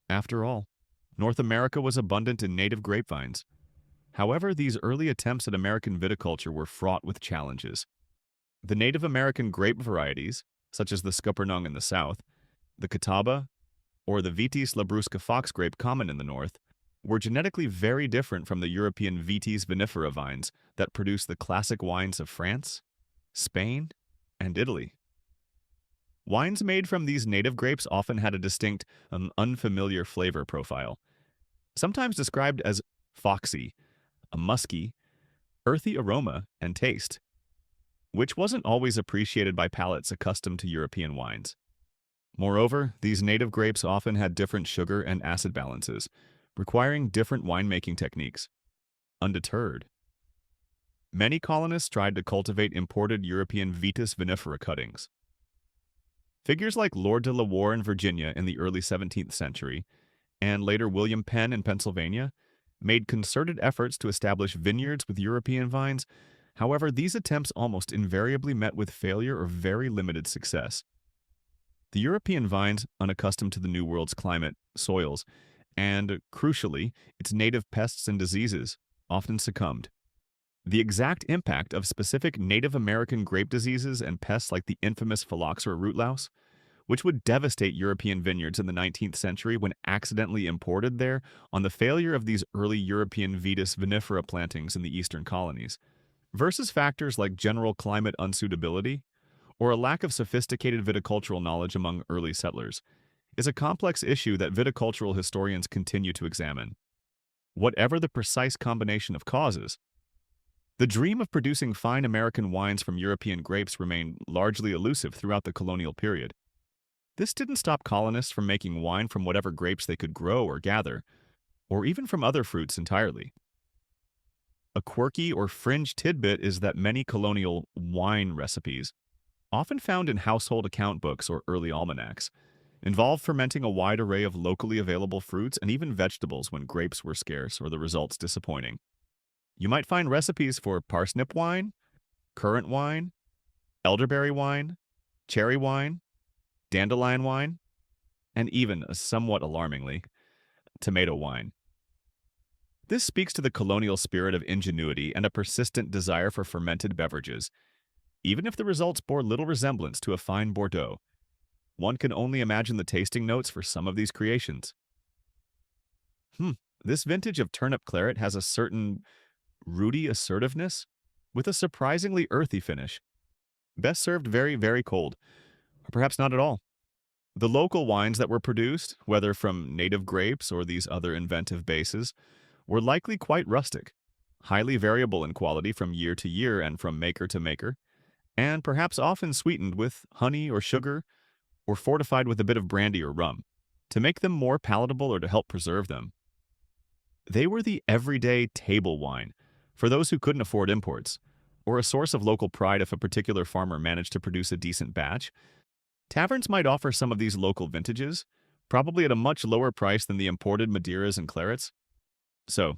After all, North America was abundant in native grapevines. However, these early attempts at American viticulture were fraught with challenges. The Native American grape varieties, such as the Scuppernong in the south, the Catawba, or the Vitis labrusca fox grape common in the north, were genetically very different from the European Vitis vinifera vines that produce the classic wines of France, Spain, and Italy. Wines made from these native grapes often had a distinct, unfamiliar flavor profile, sometimes described as foxy, a musky, earthy aroma and taste, which wasn't always appreciated by palates accustomed to European wines. Moreover, these native grapes often had different sugar and acid balances, requiring different winemaking techniques. Undeterred, many colonists tried to cultivate imported European Vitis vinifera cuttings. Figures like Lord de la Warr in Virginia in the early 17th century, and later William Penn in Pennsylvania, made concerted efforts to establish vineyards with European vines. However, these attempts almost invariably met with failure or very limited success. The European vines, unaccustomed to the New World's climate, soils, and, crucially, its native pests and diseases, often succumbed. The exact impact of specific Native American grape diseases and pests like the infamous phylloxera root louse, which would devastate European vineyards in the 19th century when accidentally imported there, on the failure of these early European Vitis vinifera plantings in the eastern colonies, versus factors like general climate unsuitability or a lack of sophisticated viticultural knowledge among early settlers, is a complex issue that viticultural historians continue to examine. whatever the precise combination of causes. The dream of producing fine American wines from European grapes remained largely elusive throughout the colonial period. This didn't stop colonists from making wine from whatever grapes they could grow or gather, or even from other fruits entirely. A quirky or fringe tidbit is that many colonial wine recipes, often found in household account books or early almanacs, involve fermenting a wide array of locally available fruits and even vegetables when grapes were scarce or the results disappointing. You might find recipes for parsnip wine, currant wine, elderberry wine, cherry wine, dandelion wine, and even, somewhat alarmingly, tomato wine. This speaks to the colonial spirit of ingenuity and a persistent desire for fermented beverages, even if the results bore little resemblance to a fine Bordeaux. One can only imagine the tasting notes for some of these creations. This vintage of turnip claret has a certain rooty assertiveness with a surprisingly earthy finish. Best served very, very cold, or perhaps not at all. The local wines that were produced, whether from native grapes or these other inventive bases, were likely quite rustic, highly variable in quality from year to year and from maker to maker, and perhaps often sweetened with honey or sugar or fortified with a bit of brandy or rum, to make them more palatable or to help preserve them. They were the everyday table wine for those who couldn't afford imports, or a source of local pride if a particular farmer managed to produce a decent batch. Taverns might offer some of these local vintages, probably at a much lower price than the imported Madeiras and clarets. So,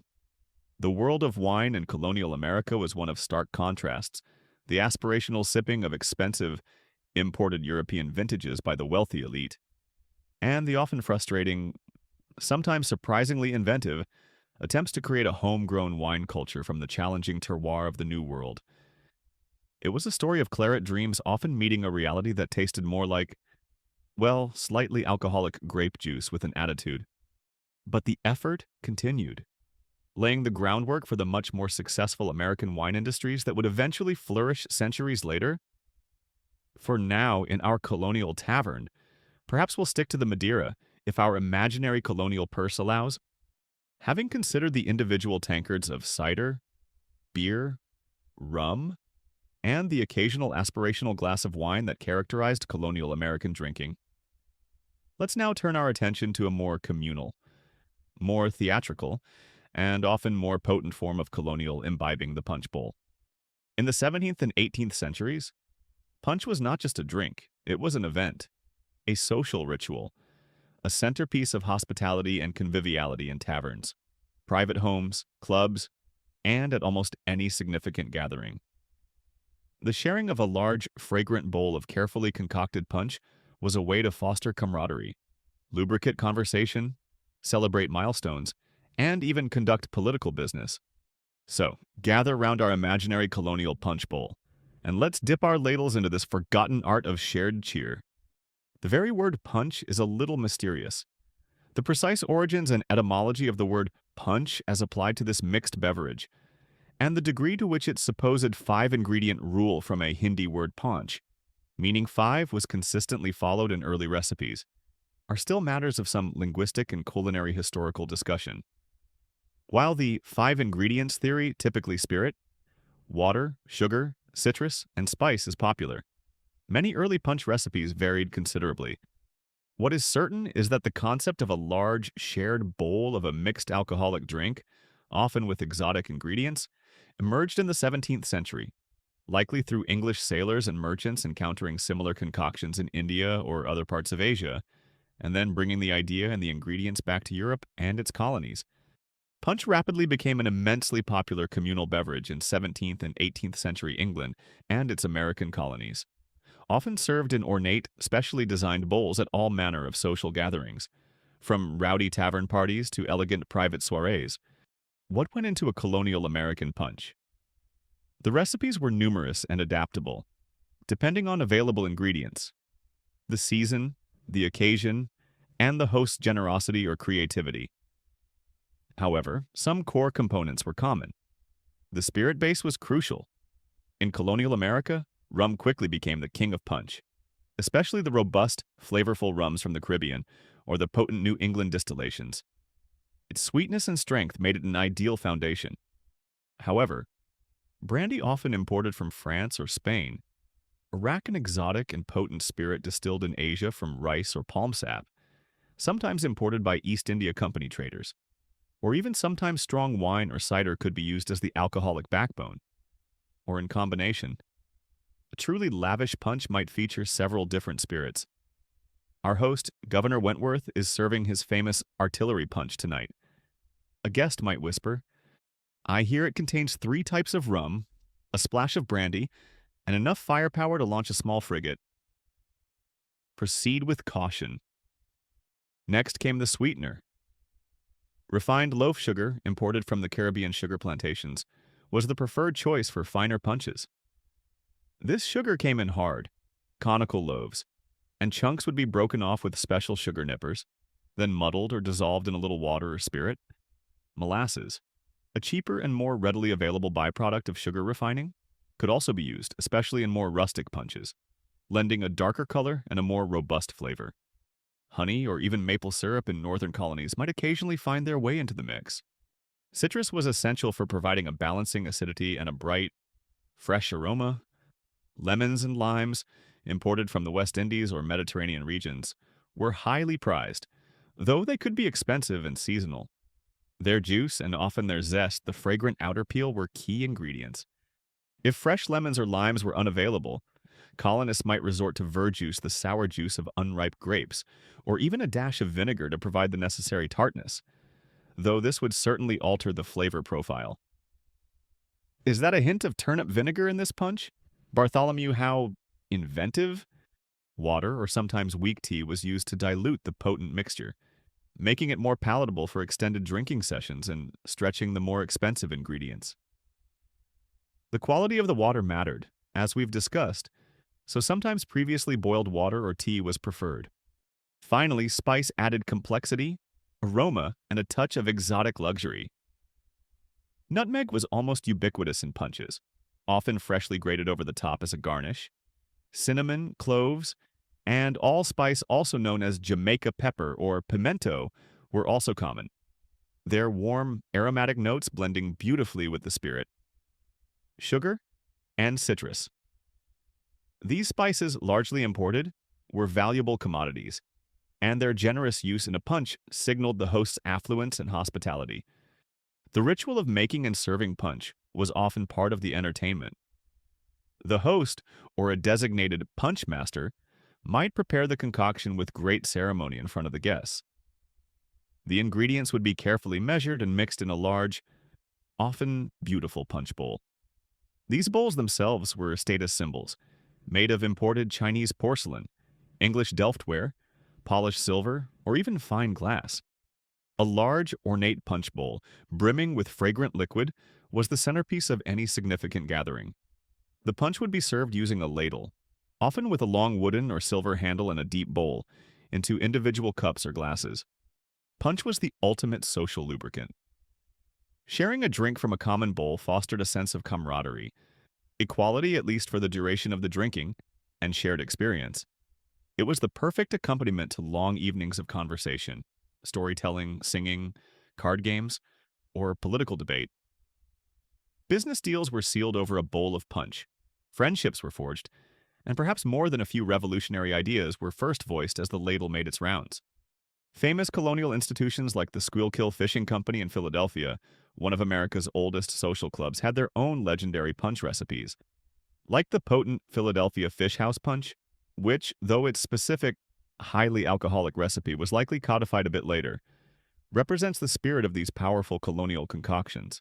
the world of wine in colonial America was one of stark contrasts, the aspirational sipping of expensive, imported European vintages by the wealthy elite, and the often frustrating, sometimes surprisingly inventive, attempts to create a homegrown wine culture from the challenging terroir of the New World. It was a story of claret dreams often meeting a reality that tasted more like, well, slightly alcoholic grape juice with an attitude. But the effort continued, laying the groundwork for the much more successful American wine industries that would eventually flourish centuries later. For now, in our colonial tavern, perhaps we'll stick to the Madeira if our imaginary colonial purse allows. Having considered the individual tankards of cider, beer, rum, and the occasional aspirational glass of wine that characterized colonial American drinking, let's now turn our attention to a more communal, more theatrical, and often more potent form of colonial imbibing, the punch bowl. In the 17th and 18th centuries, punch was not just a drink, it was an event, a social ritual, a centerpiece of hospitality and conviviality in taverns, private homes, clubs, and at almost any significant gathering. The sharing of a large, fragrant bowl of carefully concocted punch was a way to foster camaraderie, lubricate conversation, celebrate milestones, and even conduct political business. So, gather round our imaginary colonial punch bowl, and let's dip our ladles into this forgotten art of shared cheer. The very word punch is a little mysterious. The precise origins and etymology of the word punch as applied to this mixed beverage, and the degree to which its supposed 5-ingredient rule from a Hindi word paunch, meaning 5 was consistently followed in early recipes, are still matters of some linguistic and culinary historical discussion. While the 5 ingredients theory, typically spirit, water, sugar, citrus, and spice, is popular, many early punch recipes varied considerably. What is certain is that the concept of a large, shared bowl of a mixed alcoholic drink, often with exotic ingredients, emerged in the 17th century, likely through English sailors and merchants encountering similar concoctions in India or other parts of Asia, and then bringing the idea and the ingredients back to Europe and its colonies. Punch rapidly became an immensely popular communal beverage in 17th and 18th century England and its American colonies, often served in ornate, specially designed bowls at all manner of social gatherings, from rowdy tavern parties to elegant private soirees. What went into a colonial American punch? The recipes were numerous and adaptable, depending on available ingredients, the season, the occasion, and the host's generosity or creativity. However, some core components were common. The spirit base was crucial. In colonial America, rum quickly became the king of punch, especially the robust, flavorful rums from the Caribbean or the potent New England distillations. Its sweetness and strength made it an ideal foundation. However, brandy often imported from France or Spain, rack an exotic and potent spirit distilled in Asia from rice or palm sap, sometimes imported by East India Company traders, or even sometimes strong wine or cider could be used as the alcoholic backbone, or in combination. A truly lavish punch might feature several different spirits. Our host, Governor Wentworth, is serving his famous artillery punch tonight. A guest might whisper, "I hear it contains 3 types of rum, a splash of brandy, and enough firepower to launch a small frigate." Proceed with caution. Next came the sweetener. Refined loaf sugar, imported from the Caribbean sugar plantations, was the preferred choice for finer punches. This sugar came in hard, conical loaves, and chunks would be broken off with special sugar nippers, then muddled or dissolved in a little water or spirit. Molasses, a cheaper and more readily available byproduct of sugar refining, could also be used, especially in more rustic punches, lending a darker color and a more robust flavor. Honey or even maple syrup in northern colonies might occasionally find their way into the mix. Citrus was essential for providing a balancing acidity and a bright, fresh aroma. Lemons and limes, imported from the West Indies or Mediterranean regions, were highly prized, though they could be expensive and seasonal. Their juice and often their zest, the fragrant outer peel, were key ingredients. If fresh lemons or limes were unavailable, colonists might resort to verjuice, the sour juice of unripe grapes, or even a dash of vinegar to provide the necessary tartness, though this would certainly alter the flavor profile. Is that a hint of turnip vinegar in this punch? Bartholomew, how inventive? Water, or sometimes weak tea, was used to dilute the potent mixture, making it more palatable for extended drinking sessions and stretching the more expensive ingredients. The quality of the water mattered, as we've discussed, so sometimes previously boiled water or tea was preferred. Finally, spice added complexity, aroma, and a touch of exotic luxury. Nutmeg was almost ubiquitous in punches, often freshly grated over the top as a garnish. Cinnamon, cloves, and allspice, also known as Jamaica pepper or pimento, were also common, their warm, aromatic notes blending beautifully with the spirit. Sugar and citrus. These spices, largely imported, were valuable commodities, and their generous use in a punch signaled the host's affluence and hospitality. The ritual of making and serving punch was often part of the entertainment. The host, or a designated punch master, might prepare the concoction with great ceremony in front of the guests. The ingredients would be carefully measured and mixed in a large, often beautiful punch bowl. These bowls themselves were status symbols, made of imported Chinese porcelain, English Delftware, polished silver, or even fine glass. A large, ornate punch bowl, brimming with fragrant liquid, was the centerpiece of any significant gathering. The punch would be served using a ladle, often with a long wooden or silver handle and a deep bowl, into individual cups or glasses. Punch was the ultimate social lubricant. Sharing a drink from a common bowl fostered a sense of camaraderie, equality at least for the duration of the drinking, and shared experience. It was the perfect accompaniment to long evenings of conversation, storytelling, singing, card games, or political debate. Business deals were sealed over a bowl of punch. Friendships were forged, and perhaps more than a few revolutionary ideas were first voiced as the ladle made its rounds. Famous colonial institutions like the Schuylkill Fishing Company in Philadelphia, one of America's oldest social clubs, had their own legendary punch recipes. Like the potent Philadelphia Fish House Punch, which, though its specific, highly alcoholic recipe was likely codified a bit later, represents the spirit of these powerful colonial concoctions.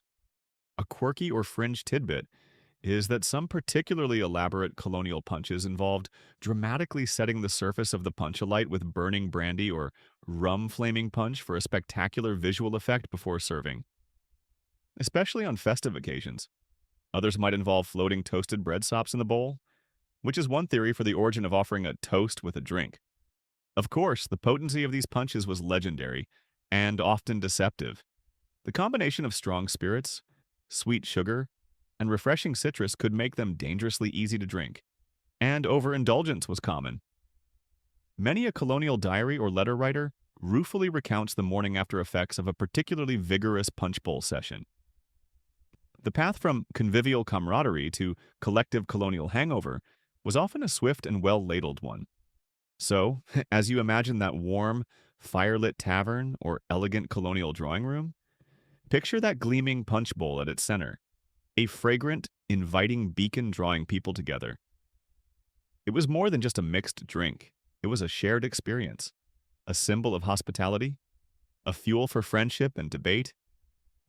A quirky or fringe tidbit is that some particularly elaborate colonial punches involved dramatically setting the surface of the punch alight with burning brandy or rum flaming punch for a spectacular visual effect before serving, especially on festive occasions. Others might involve floating toasted bread sops in the bowl, which is one theory for the origin of offering a toast with a drink. Of course, the potency of these punches was legendary and often deceptive. The combination of strong spirits, sweet sugar, and refreshing citrus could make them dangerously easy to drink, and overindulgence was common. Many a colonial diary or letter writer ruefully recounts the morning after effects of a particularly vigorous punch bowl session. The path from convivial camaraderie to collective colonial hangover was often a swift and well-ladled one. So, as you imagine that warm, firelit tavern or elegant colonial drawing room, picture that gleaming punch bowl at its center, a fragrant, inviting beacon drawing people together. It was more than just a mixed drink. It was a shared experience, a symbol of hospitality, a fuel for friendship and debate,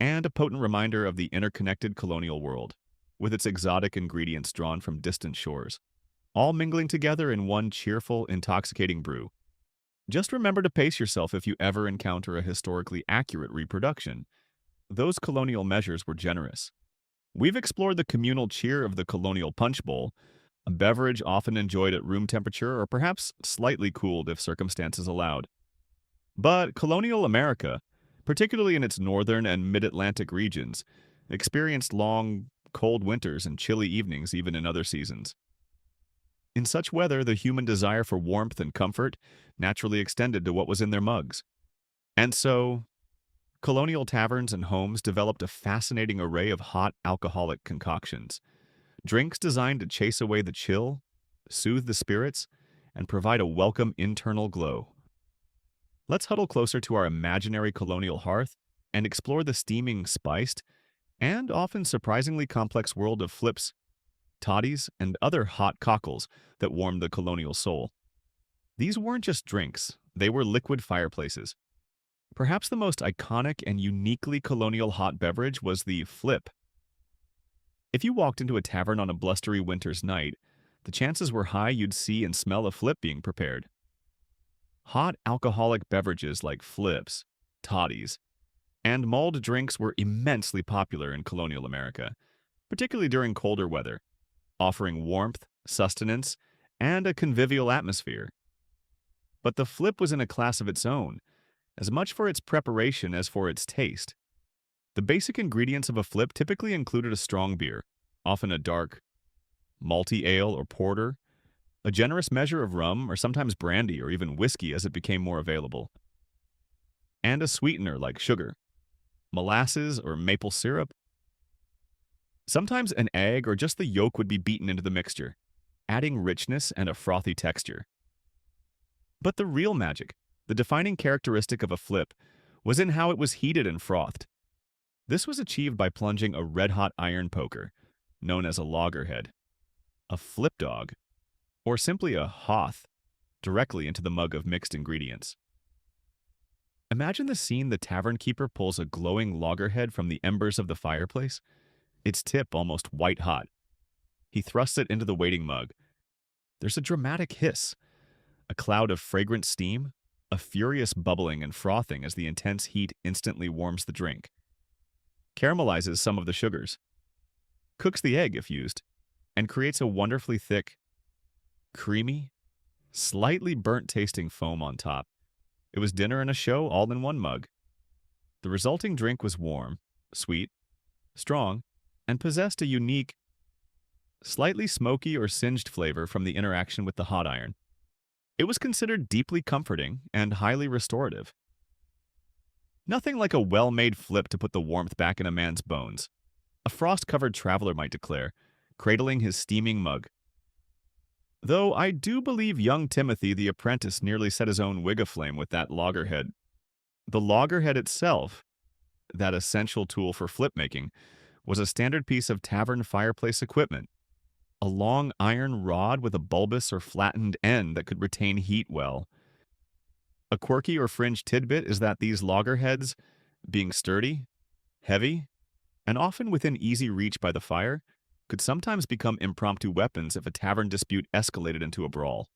and a potent reminder of the interconnected colonial world, with its exotic ingredients drawn from distant shores, all mingling together in one cheerful, intoxicating brew. Just remember to pace yourself if you ever encounter a historically accurate reproduction. Those colonial measures were generous. We've explored the communal cheer of the colonial punch bowl, a beverage often enjoyed at room temperature or perhaps slightly cooled if circumstances allowed. But colonial America, particularly in its northern and mid-Atlantic regions, experienced long, cold winters and chilly evenings even in other seasons. In such weather, the human desire for warmth and comfort naturally extended to what was in their mugs. And so, colonial taverns and homes developed a fascinating array of hot alcoholic concoctions, drinks designed to chase away the chill, soothe the spirits, and provide a welcome internal glow. Let's huddle closer to our imaginary colonial hearth and explore the steaming, spiced, and often surprisingly complex world of flips, toddies, and other hot cockles that warmed the colonial soul. These weren't just drinks, they were liquid fireplaces. Perhaps the most iconic and uniquely colonial hot beverage was the flip. If you walked into a tavern on a blustery winter's night, the chances were high you'd see and smell a flip being prepared. Hot alcoholic beverages like flips, toddies, and mulled drinks were immensely popular in colonial America, particularly during colder weather, offering warmth, sustenance, and a convivial atmosphere. But the flip was in a class of its own, as much for its preparation as for its taste. The basic ingredients of a flip typically included a strong beer, often a dark, malty ale or porter, a generous measure of rum or sometimes brandy or even whiskey as it became more available, and a sweetener like sugar, molasses or maple syrup. Sometimes an egg or just the yolk would be beaten into the mixture, adding richness and a frothy texture. But the real magic, the defining characteristic of a flip, was in how it was heated and frothed. This was achieved by plunging a red-hot iron poker, known as a loggerhead, a flip dog, or simply a hoth, directly into the mug of mixed ingredients. Imagine the scene: the tavern keeper pulls a glowing loggerhead from the embers of the fireplace, its tip almost white-hot. He thrusts it into the waiting mug. There's a dramatic hiss, a cloud of fragrant steam, a furious bubbling and frothing as the intense heat instantly warms the drink, caramelizes some of the sugars, cooks the egg if used, and creates a wonderfully thick, creamy, slightly burnt-tasting foam on top. It was dinner and a show all in one mug. The resulting drink was warm, sweet, strong, and possessed a unique, slightly smoky or singed flavor from the interaction with the hot iron. It was considered deeply comforting and highly restorative. Nothing like a well-made flip to put the warmth back in a man's bones, a frost-covered traveler might declare, cradling his steaming mug. Though I do believe young Timothy the apprentice nearly set his own wig aflame with that loggerhead. The loggerhead itself, that essential tool for flip making, was a standard piece of tavern fireplace equipment, a long iron rod with a bulbous or flattened end that could retain heat well. A quirky or fringe tidbit is that these loggerheads, being sturdy, heavy, and often within easy reach by the fire, could sometimes become impromptu weapons if a tavern dispute escalated into a brawl.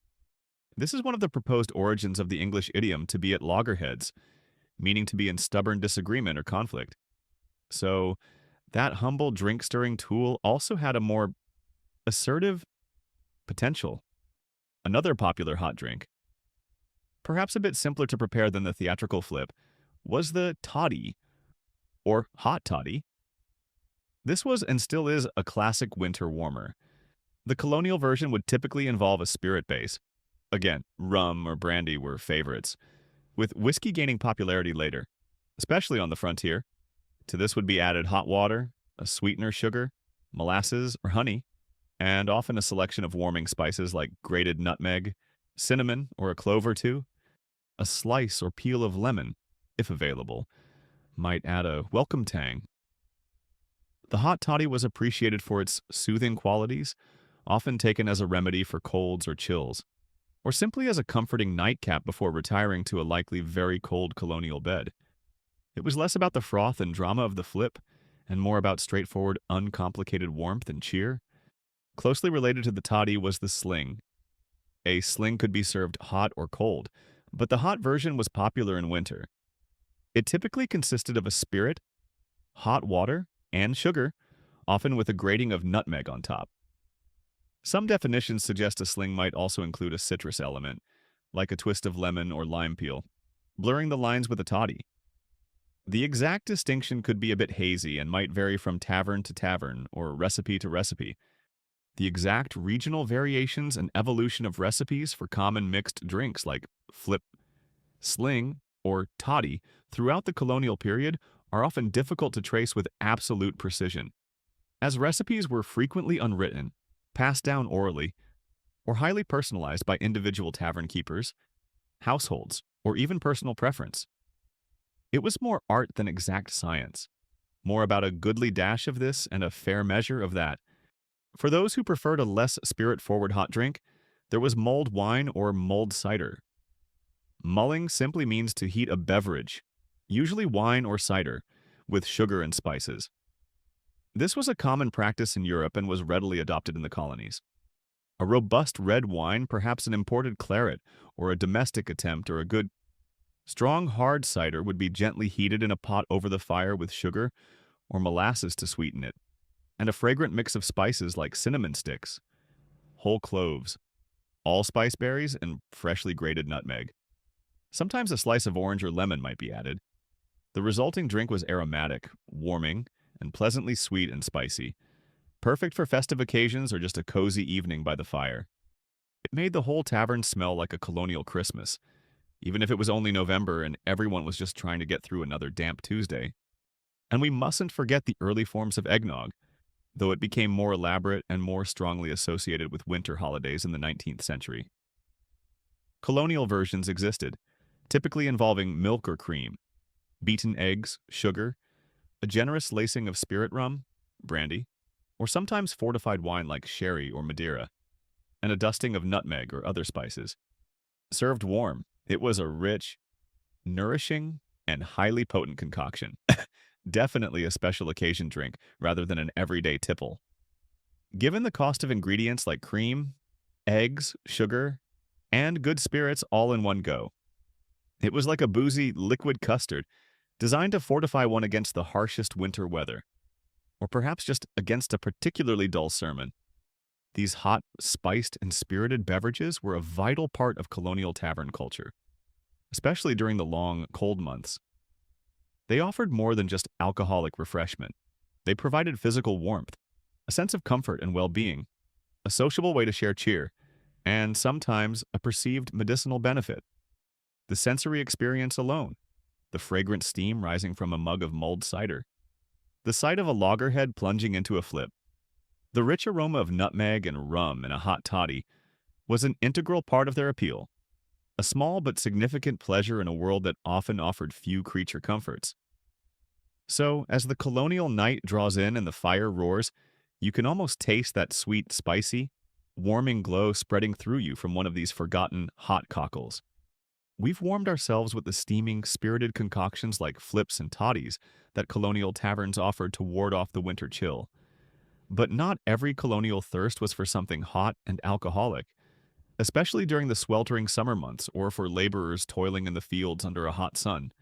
This is one of the proposed origins of the English idiom to be at loggerheads, meaning to be in stubborn disagreement or conflict. So, that humble drink-stirring tool also had a more assertive potential. Another popular hot drink, perhaps a bit simpler to prepare than the theatrical flip, was the toddy, or hot toddy. This was and still is a classic winter warmer. The colonial version would typically involve a spirit base. Again, rum or brandy were favorites, with whiskey gaining popularity later, especially on the frontier. To this would be added hot water, a sweetener sugar, molasses, or honey, and often a selection of warming spices like grated nutmeg, cinnamon, or a clove or two. A slice or peel of lemon, if available, might add a welcome tang. The hot toddy was appreciated for its soothing qualities, often taken as a remedy for colds or chills, or simply as a comforting nightcap before retiring to a likely very cold colonial bed. It was less about the froth and drama of the flip, and more about straightforward, uncomplicated warmth and cheer. Closely related to the toddy was the sling. A sling could be served hot or cold, but the hot version was popular in winter. It typically consisted of a spirit, hot water, and sugar, often with a grating of nutmeg on top. Some definitions suggest a sling might also include a citrus element, like a twist of lemon or lime peel, blurring the lines with a toddy. The exact distinction could be a bit hazy and might vary from tavern to tavern or recipe to recipe. The exact regional variations and evolution of recipes for common mixed drinks like flip, sling, or toddy throughout the colonial period are often difficult to trace with absolute precision, as recipes were frequently unwritten, passed down orally, or highly personalized by individual tavern keepers, households, or even personal preference. It was more art than exact science, more about a goodly dash of this and a fair measure of that. For those who preferred a less spirit-forward hot drink, there was mulled wine or mulled cider. Mulling simply means to heat a beverage, usually wine or cider, with sugar and spices. This was a common practice in Europe and was readily adopted in the colonies. A robust red wine, perhaps an imported claret, or a domestic attempt, or a good, strong hard cider would be gently heated in a pot over the fire with sugar or molasses to sweeten it, and a fragrant mix of spices like cinnamon sticks, whole cloves, allspice berries, and freshly grated nutmeg. Sometimes a slice of orange or lemon might be added. The resulting drink was aromatic, warming, and pleasantly sweet and spicy, perfect for festive occasions or just a cozy evening by the fire. It made the whole tavern smell like a colonial Christmas, even if it was only November and everyone was just trying to get through another damp Tuesday. And we mustn't forget the early forms of eggnog, though it became more elaborate and more strongly associated with winter holidays in the 19th century. Colonial versions existed, typically involving milk or cream, beaten eggs, sugar, a generous lacing of spirit rum, brandy, or sometimes fortified wine like sherry or Madeira, and a dusting of nutmeg or other spices. Served warm, it was a rich, nourishing, and highly potent concoction. Definitely a special occasion drink rather than an everyday tipple. Given the cost of ingredients like cream, eggs, sugar, and good spirits all in one go, it was like a boozy liquid custard designed to fortify one against the harshest winter weather, or perhaps just against a particularly dull sermon. These hot, spiced, and spirited beverages were a vital part of colonial tavern culture, especially during the long, cold months. They offered more than just alcoholic refreshment. They provided physical warmth, a sense of comfort and well-being, a sociable way to share cheer, and sometimes a perceived medicinal benefit. The sensory experience alone, the fragrant steam rising from a mug of mulled cider, the sight of a loggerhead plunging into a flip, the rich aroma of nutmeg and rum in a hot toddy was an integral part of their appeal, a small but significant pleasure in a world that often offered few creature comforts. So, as the colonial night draws in and the fire roars, you can almost taste that sweet, spicy, warming glow spreading through you from one of these forgotten hot cockles. We've warmed ourselves with the steaming, spirited concoctions like flips and toddies that colonial taverns offered to ward off the winter chill. But not every colonial thirst was for something hot and alcoholic, especially during the sweltering summer months or for laborers toiling in the fields under a hot sun.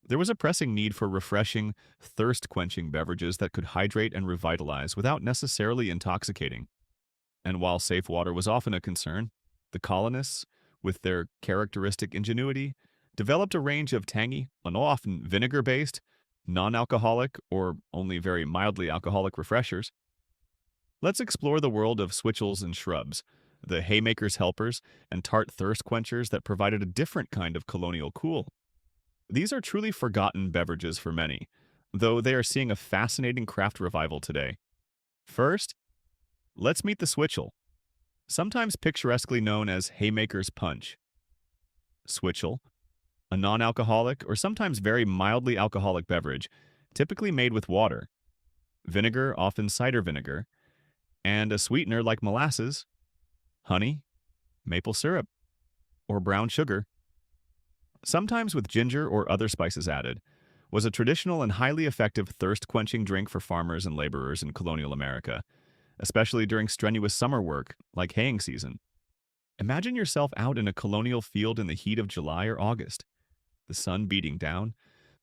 There was a pressing need for refreshing, thirst-quenching beverages that could hydrate and revitalize without necessarily intoxicating. And while safe water was often a concern, the colonists, with their characteristic ingenuity, developed a range of tangy, and often vinegar-based, non-alcoholic, or only very mildly alcoholic refreshers. Let's explore the world of switchels and shrubs, the haymaker's helpers, and tart thirst quenchers that provided a different kind of colonial cool. These are truly forgotten beverages for many, though they are seeing a fascinating craft revival today. First, let's meet the Switchel, sometimes picturesquely known as Haymaker's Punch. Switchel, a non-alcoholic or sometimes very mildly alcoholic beverage, typically made with water, vinegar, often cider vinegar, and a sweetener like molasses, honey, maple syrup, or brown sugar, sometimes with ginger or other spices added, was a traditional and highly effective thirst-quenching drink for farmers and laborers in colonial America, especially during strenuous summer work like haying season. Imagine yourself out in a colonial field in the heat of July or August, the sun beating down,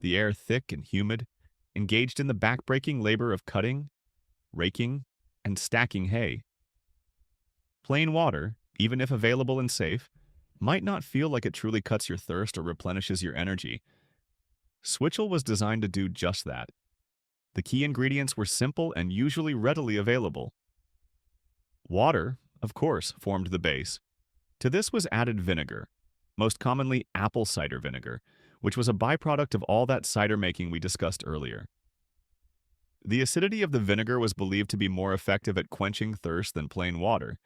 the air thick and humid, engaged in the back-breaking labor of cutting, raking, and stacking hay. Plain water, even if available and safe, might not feel like it truly cuts your thirst or replenishes your energy. Switchel was designed to do just that. The key ingredients were simple and usually readily available. Water, of course, formed the base. To this was added vinegar, most commonly apple cider vinegar, which was a byproduct of all that cider making we discussed earlier. The acidity of the vinegar was believed to be more effective at quenching thirst than plain water,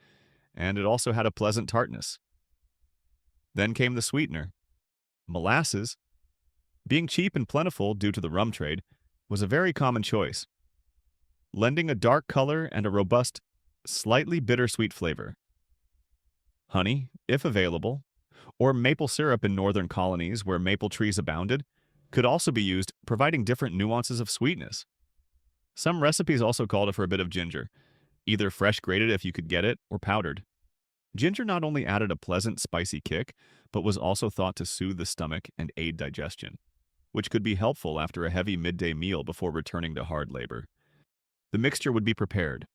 and it also had a pleasant tartness. Then came the sweetener. Molasses, being cheap and plentiful due to the rum trade, was a very common choice, lending a dark color and a robust, slightly bittersweet flavor. Honey, if available, or maple syrup in northern colonies where maple trees abounded, could also be used, providing different nuances of sweetness. Some recipes also called for a bit of ginger, either fresh grated if you could get it, or powdered. Ginger not only added a pleasant, spicy kick, but was also thought to soothe the stomach and aid digestion, which could be helpful after a heavy midday meal before returning to hard labor. The mixture would be prepared,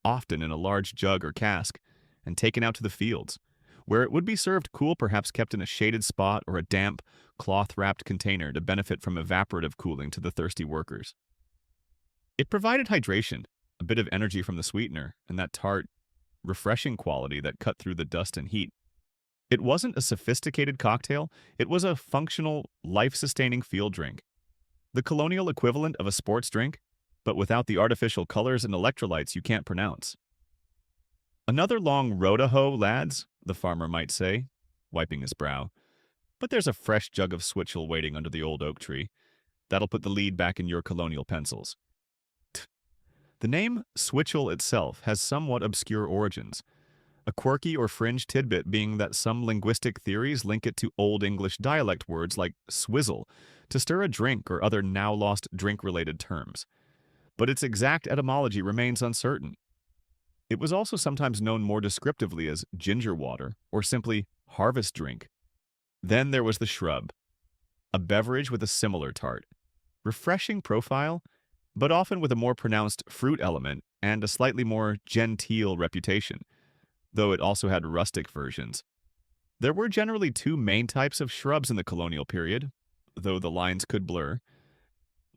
often in a large jug or cask, and taken out to the fields, where it would be served cool, perhaps kept in a shaded spot or a damp, cloth-wrapped container to benefit from evaporative cooling to the thirsty workers. It provided hydration, a bit of energy from the sweetener, and that tart, refreshing quality that cut through the dust and heat. It wasn't a sophisticated cocktail, it was a functional, life-sustaining field drink. The colonial equivalent of a sports drink, but without the artificial colors and electrolytes you can't pronounce. Another long road-a-hoe, lads, the farmer might say, wiping his brow. But there's a fresh jug of Switchel waiting under the old oak tree. That'll put the lead back in your colonial pencils. The name Switchel itself has somewhat obscure origins, a quirky or fringe tidbit being that some linguistic theories link it to Old English dialect words like swizzle to stir a drink or other now-lost drink-related terms. But its exact etymology remains uncertain. It was also sometimes known more descriptively as ginger water or simply harvest drink. Then there was the shrub, a beverage with a similar tart, refreshing profile, but often with a more pronounced fruit element and a slightly more genteel reputation, though it also had rustic versions. There were generally two main types of shrubs in the colonial period, though the lines could blur.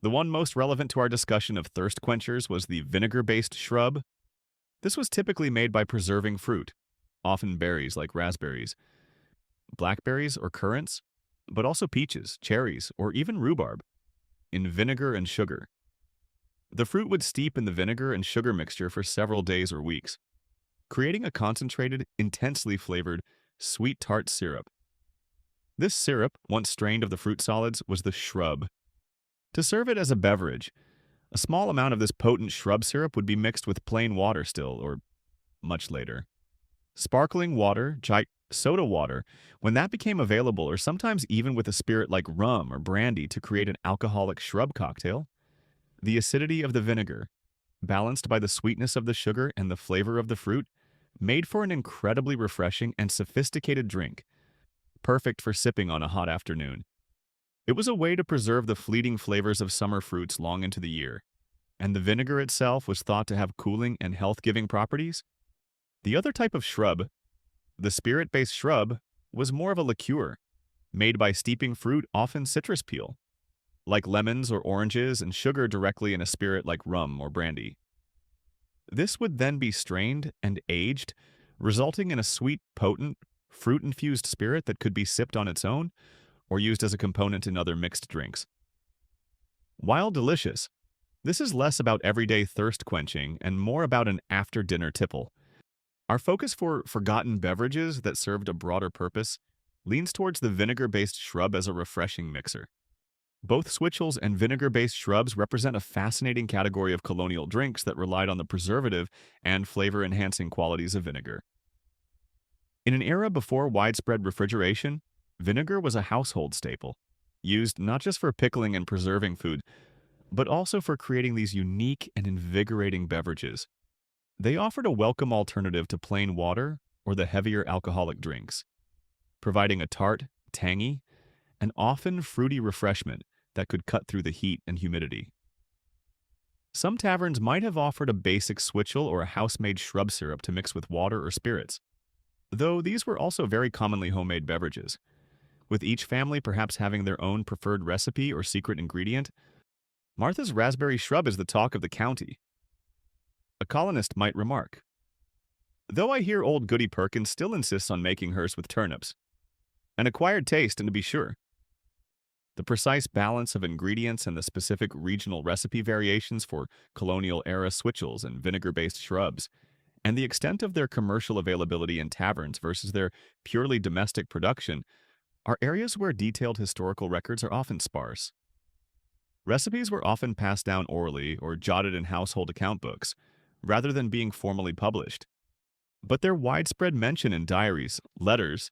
The one most relevant to our discussion of thirst quenchers was the vinegar-based shrub. This was typically made by preserving fruit, often berries like raspberries, blackberries or currants, but also peaches, cherries, or even rhubarb, in vinegar and sugar. The fruit would steep in the vinegar and sugar mixture for several days or weeks, creating a concentrated, intensely flavored, sweet tart syrup. This syrup, once strained of the fruit solids, was the shrub. To serve it as a beverage, a small amount of this potent shrub syrup would be mixed with plain water still, or much later. Sparkling water, soda water, when that became available, or sometimes even with a spirit like rum or brandy to create an alcoholic shrub cocktail, the acidity of the vinegar, balanced by the sweetness of the sugar and the flavor of the fruit, made for an incredibly refreshing and sophisticated drink, perfect for sipping on a hot afternoon. It was a way to preserve the fleeting flavors of summer fruits long into the year, and the vinegar itself was thought to have cooling and health-giving properties. The other type of shrub, the spirit-based shrub, was more of a liqueur, made by steeping fruit, often citrus peel, like lemons or oranges, and sugar directly in a spirit like rum or brandy. This would then be strained and aged, resulting in a sweet, potent, fruit-infused spirit that could be sipped on its own or used as a component in other mixed drinks. While delicious, this is less about everyday thirst quenching and more about an after-dinner tipple. Our focus for forgotten beverages that served a broader purpose leans towards the vinegar-based shrub as a refreshing mixer. Both switchels and vinegar-based shrubs represent a fascinating category of colonial drinks that relied on the preservative and flavor-enhancing qualities of vinegar. In an era before widespread refrigeration, vinegar was a household staple, used not just for pickling and preserving food, but also for creating these unique and invigorating beverages. They offered a welcome alternative to plain water or the heavier alcoholic drinks, providing a tart, tangy, and often fruity refreshment that could cut through the heat and humidity. Some taverns might have offered a basic switchel or a house-made shrub syrup to mix with water or spirits, though these were also very commonly homemade beverages, with each family perhaps having their own preferred recipe or secret ingredient. Martha's raspberry shrub is the talk of the county. A colonist might remark, though I hear old Goody Perkins still insists on making hers with turnips. An acquired taste, and to be sure. The precise balance of ingredients and the specific regional recipe variations for colonial-era switchels and vinegar-based shrubs, and the extent of their commercial availability in taverns versus their purely domestic production, are areas where detailed historical records are often sparse. Recipes were often passed down orally or jotted in household account books, rather than being formally published. But their widespread mention in diaries, letters,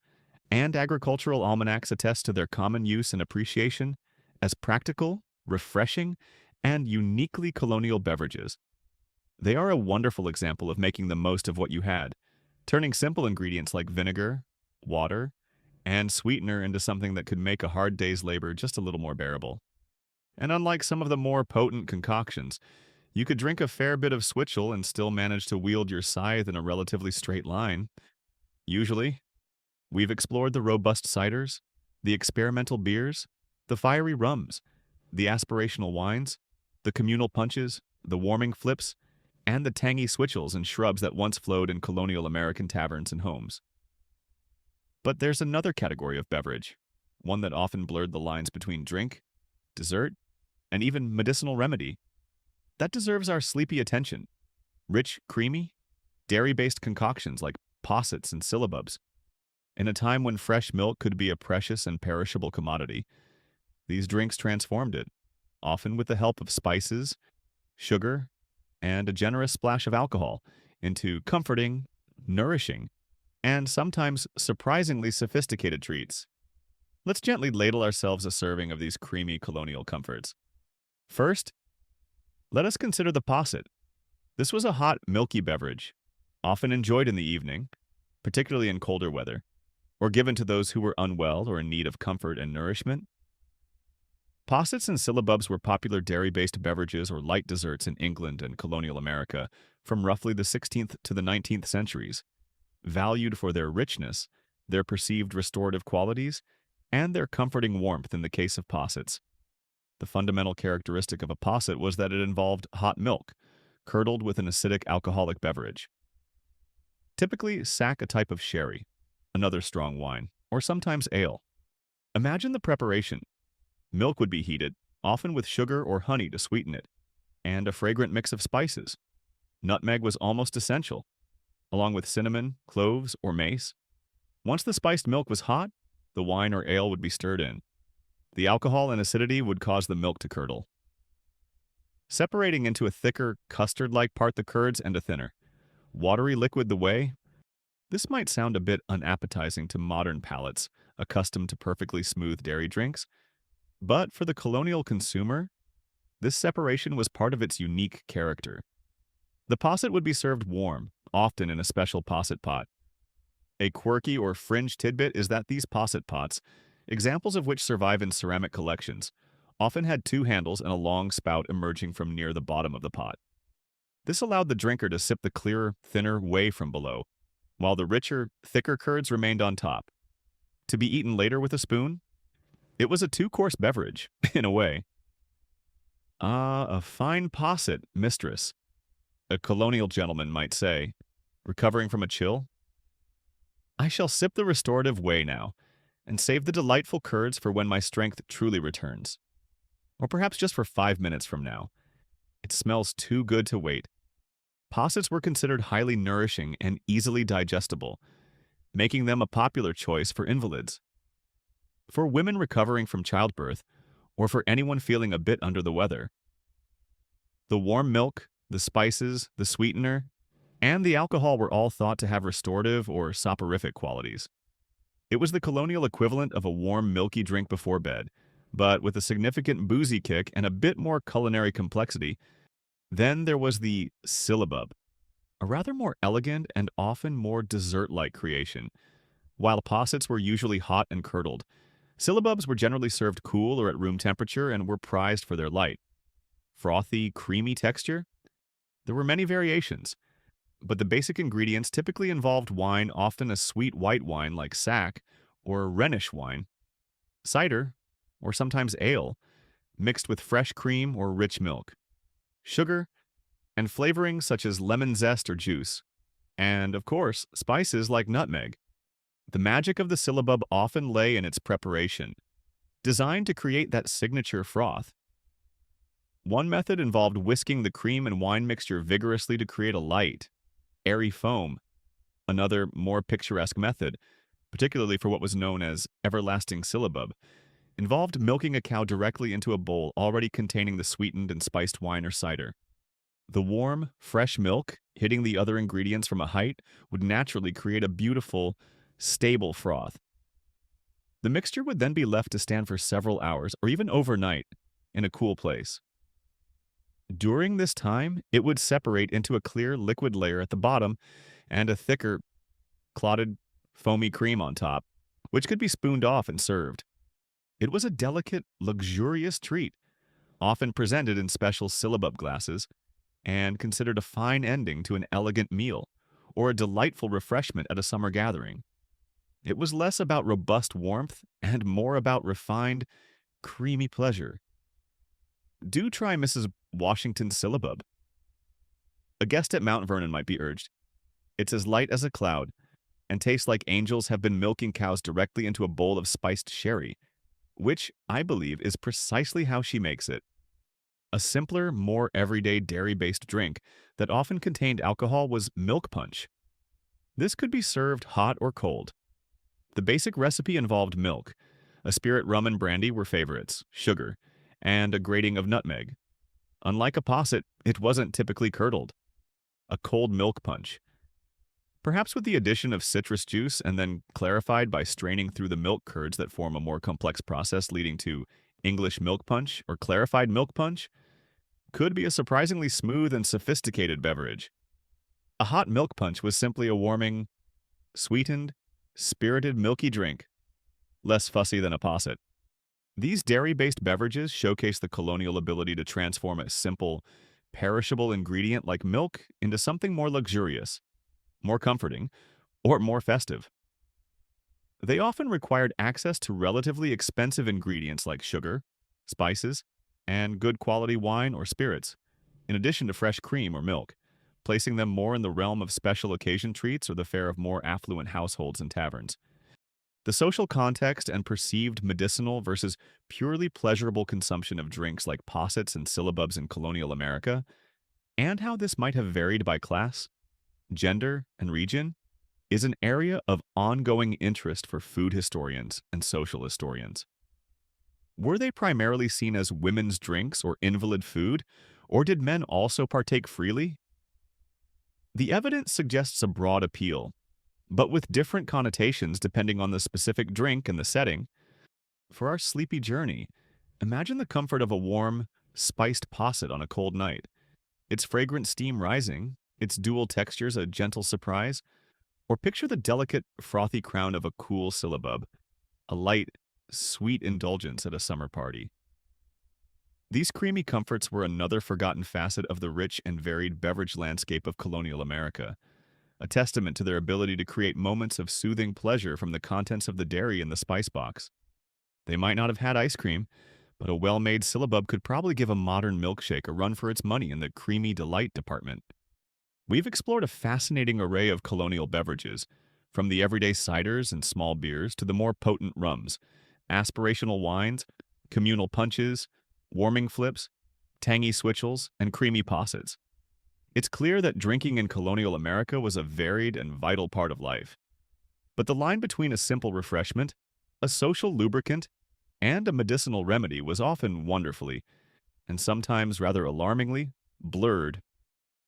and agricultural almanacs attest to their common use and appreciation as practical, refreshing, and uniquely colonial beverages. They are a wonderful example of making the most of what you had, turning simple ingredients like vinegar, water, and sweetener into something that could make a hard day's labor just a little more bearable. And unlike some of the more potent concoctions, you could drink a fair bit of switchel and still manage to wield your scythe in a relatively straight line. Usually, we've explored the robust ciders, the experimental beers, the fiery rums, the aspirational wines, the communal punches, the warming flips, and the tangy switchels and shrubs that once flowed in colonial American taverns and homes. But there's another category of beverage, one that often blurred the lines between drink, dessert, and even medicinal remedy. That deserves our sleepy attention. Rich, creamy, dairy-based concoctions like possets and syllabubs. In a time when fresh milk could be a precious and perishable commodity, these drinks transformed it, often with the help of spices, sugar, and a generous splash of alcohol, into comforting, nourishing, and sometimes surprisingly sophisticated treats. Let's gently ladle ourselves a serving of these creamy colonial comforts. First, let us consider the posset. This was a hot, milky beverage, often enjoyed in the evening, particularly in colder weather, or given to those who were unwell or in need of comfort and nourishment. Possets and syllabubs were popular dairy-based beverages or light desserts in England and colonial America from roughly the 16th to the 19th centuries, valued for their richness, their perceived restorative qualities, and their comforting warmth in the case of possets. The fundamental characteristic of a posset was that it involved hot milk, curdled with an acidic alcoholic beverage. Typically, sack a type of sherry, another strong wine, or sometimes ale. Imagine the preparation. Milk would be heated, often with sugar or honey to sweeten it, and a fragrant mix of spices. Nutmeg was almost essential, along with cinnamon, cloves, or mace. Once the spiced milk was hot, the wine or ale would be stirred in. The alcohol and acidity would cause the milk to curdle, separating into a thicker, custard-like part the curds and a thinner, watery liquid the whey. This might sound a bit unappetizing to modern palates accustomed to perfectly smooth dairy drinks, but for the colonial consumer, this separation was part of its unique character. The posset would be served warm, often in a special posset pot. A quirky or fringe tidbit is that these posset pots, examples of which survive in ceramic collections, often had two handles and a long spout emerging from near the bottom of the pot. This allowed the drinker to sip the clearer, thinner whey from below, while the richer, thicker curds remained on top. To be eaten later with a spoon, it was a two-course beverage, in a way. A fine posset, mistress, a colonial gentleman might say, recovering from a chill. I shall sip the restorative whey now, and save the delightful curds for when my strength truly returns. Or perhaps just for 5 minutes from now. It smells too good to wait. Possets were considered highly nourishing and easily digestible, making them a popular choice for invalids. For women recovering from childbirth, or for anyone feeling a bit under the weather. The warm milk, the spices, the sweetener, and the alcohol were all thought to have restorative or soporific qualities. It was the colonial equivalent of a warm, milky drink before bed, but with a significant boozy kick and a bit more culinary complexity. Then there was the Syllabub, a rather more elegant and often more dessert-like creation. While possets were usually hot and curdled, syllabubs were generally served cool or at room temperature and were prized for their light, frothy, creamy texture. There were many variations, but the basic ingredients typically involved wine, often a sweet white wine like sack or Rhenish wine, cider, or sometimes ale, mixed with fresh cream or rich milk, sugar, and flavorings such as lemon zest or juice, and, of course, spices like nutmeg. The magic of the syllabub often lay in its preparation, designed to create that signature froth. One method involved whisking the cream and wine mixture vigorously to create a light, airy foam. Another, more picturesque method, particularly for what was known as everlasting syllabub, involved milking a cow directly into a bowl already containing the sweetened and spiced wine or cider. The warm, fresh milk, hitting the other ingredients from a height, would naturally create a beautiful, stable froth. The mixture would then be left to stand for several hours or even overnight in a cool place. During this time, it would separate into a clear liquid layer at the bottom and a thicker, clotted, foamy cream on top, which could be spooned off and served. It was a delicate, luxurious treat, often presented in special syllabub glasses, and considered a fine ending to an elegant meal or a delightful refreshment at a summer gathering. It was less about robust warmth and more about refined, creamy pleasure. Do try Mrs. Washington's syllabub. A guest at Mount Vernon might be urged. It's as light as a cloud and tastes like angels have been milking cows directly into a bowl of spiced sherry, which, I believe, is precisely how she makes it. A simpler, more everyday dairy-based drink that often contained alcohol was milk punch. This could be served hot or cold. The basic recipe involved milk. A spirit rum and brandy were favorites, sugar, and a grating of nutmeg. Unlike a posset, it wasn't typically curdled. A cold milk punch. Perhaps with the addition of citrus juice and then clarified by straining through the milk curds that form a more complex process leading to English milk punch or clarified milk punch, could be a surprisingly smooth and sophisticated beverage. A hot milk punch was simply a warming, sweetened, spirited milky drink, less fussy than a posset. These dairy-based beverages showcase the colonial ability to transform a simple, perishable ingredient like milk into something more luxurious, more comforting, or more festive. They often required access to relatively expensive ingredients like sugar, spices, and good quality wine or spirits, in addition to fresh cream or milk, placing them more in the realm of special occasion treats or the fare of more affluent households and taverns. The social context and perceived medicinal versus purely pleasurable consumption of drinks like possets and syllabubs in colonial America, and how this might have varied by class, gender, and region, is an area of ongoing interest for food historians and social historians. Were they primarily seen as women's drinks or invalid food, or did men also partake freely? The evidence suggests a broad appeal, but with different connotations depending on the specific drink and the setting. For our sleepy journey, imagine the comfort of a warm, spiced posset on a cold night, its fragrant steam rising, its dual textures a gentle surprise, or picture the delicate, frothy crown of a cool syllabub, a light, sweet indulgence at a summer party. These creamy comforts were another forgotten facet of the rich and varied beverage landscape of colonial America, a testament to their ability to create moments of soothing pleasure from the contents of the dairy in the spice box. They might not have had ice cream, but a well-made syllabub could probably give a modern milkshake a run for its money in the creamy delight department. We've explored a fascinating array of colonial beverages, from the everyday ciders and small beers to the more potent rums, aspirational wines, communal punches, warming flips, tangy switchels, and creamy possets. It's clear that drinking in colonial America was a varied and vital part of life. But the line between a simple refreshment, a social lubricant, and a medicinal remedy was often wonderfully, and sometimes rather alarmingly, blurred.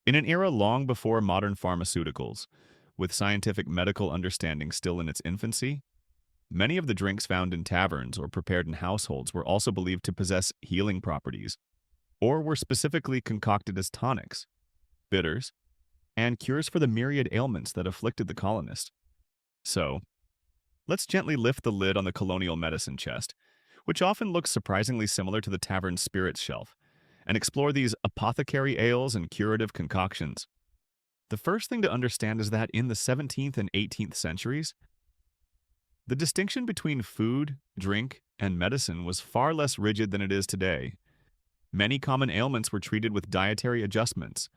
In an era long before modern pharmaceuticals, with scientific medical understanding still in its infancy, many of the drinks found in taverns or prepared in households were also believed to possess healing properties, or were specifically concocted as tonics, bitters, and cures for the myriad ailments that afflicted the colonists. So, let's gently lift the lid on the colonial medicine chest, which often looks surprisingly similar to the tavern's spirits shelf, and explore these apothecary ales and curative concoctions. The first thing to understand is that in the 17th and 18th centuries, the distinction between food, drink, and medicine was far less rigid than it is today. Many common ailments were treated with dietary adjustments,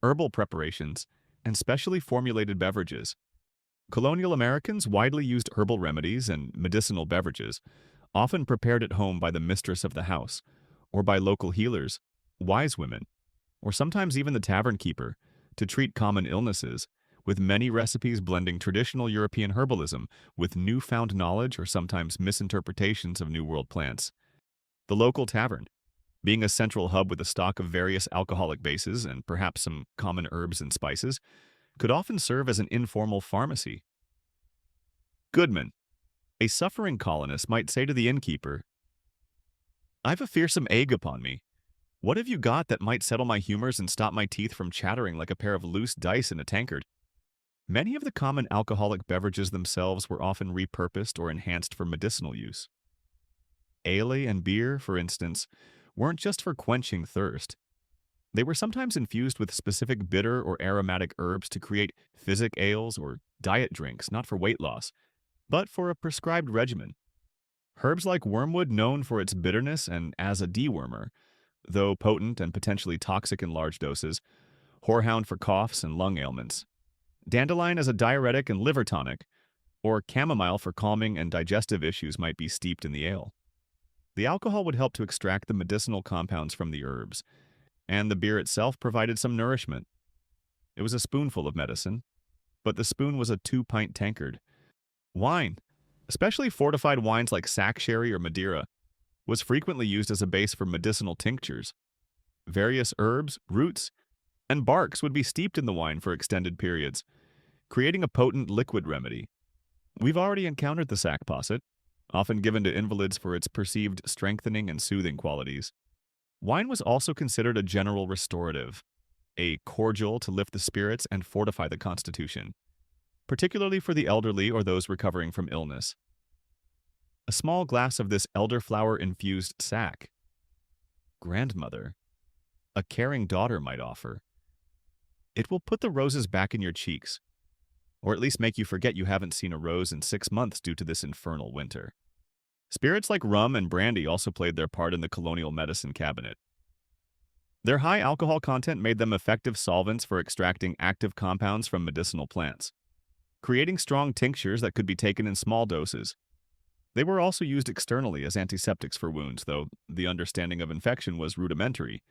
herbal preparations, and specially formulated beverages. Colonial Americans widely used herbal remedies and medicinal beverages, often prepared at home by the mistress of the house, or by local healers, wise women, or sometimes even the tavern keeper, to treat common illnesses, with many recipes blending traditional European herbalism with newfound knowledge or sometimes misinterpretations of New World plants. The local tavern, being a central hub with a stock of various alcoholic bases and perhaps some common herbs and spices, could often serve as an informal pharmacy. Goodman, a suffering colonist, might say to the innkeeper, "I've a fearsome ague upon me. What have you got that might settle my humors and stop my teeth from chattering like a pair of loose dice in a tankard?" Many of the common alcoholic beverages themselves were often repurposed or enhanced for medicinal use. Ale and beer, for instance, weren't just for quenching thirst. They were sometimes infused with specific bitter or aromatic herbs to create physic ales or diet drinks, not for weight loss, but for a prescribed regimen. Herbs like wormwood, known for its bitterness and as a dewormer, though potent and potentially toxic in large doses, horehound for coughs and lung ailments, dandelion as a diuretic and liver tonic, or chamomile for calming and digestive issues might be steeped in the ale. The alcohol would help to extract the medicinal compounds from the herbs, and the beer itself provided some nourishment. It was a spoonful of medicine, but the spoon was a 2-pint tankard. Wine, especially fortified wines like sack sherry or Madeira, was frequently used as a base for medicinal tinctures. Various herbs, roots, and barks would be steeped in the wine for extended periods, creating a potent liquid remedy. We've already encountered the sack posset, often given to invalids for its perceived strengthening and soothing qualities. Wine was also considered a general restorative, a cordial to lift the spirits and fortify the constitution, particularly for the elderly or those recovering from illness. A small glass of this elderflower-infused sack, grandmother, a caring daughter might offer. It will put the roses back in your cheeks, or at least make you forget you haven't seen a rose in 6 months due to this infernal winter. Spirits like rum and brandy also played their part in the colonial medicine cabinet. Their high alcohol content made them effective solvents for extracting active compounds from medicinal plants, creating strong tinctures that could be taken in small doses. They were also used externally as antiseptics for wounds, though the understanding of infection was rudimentary.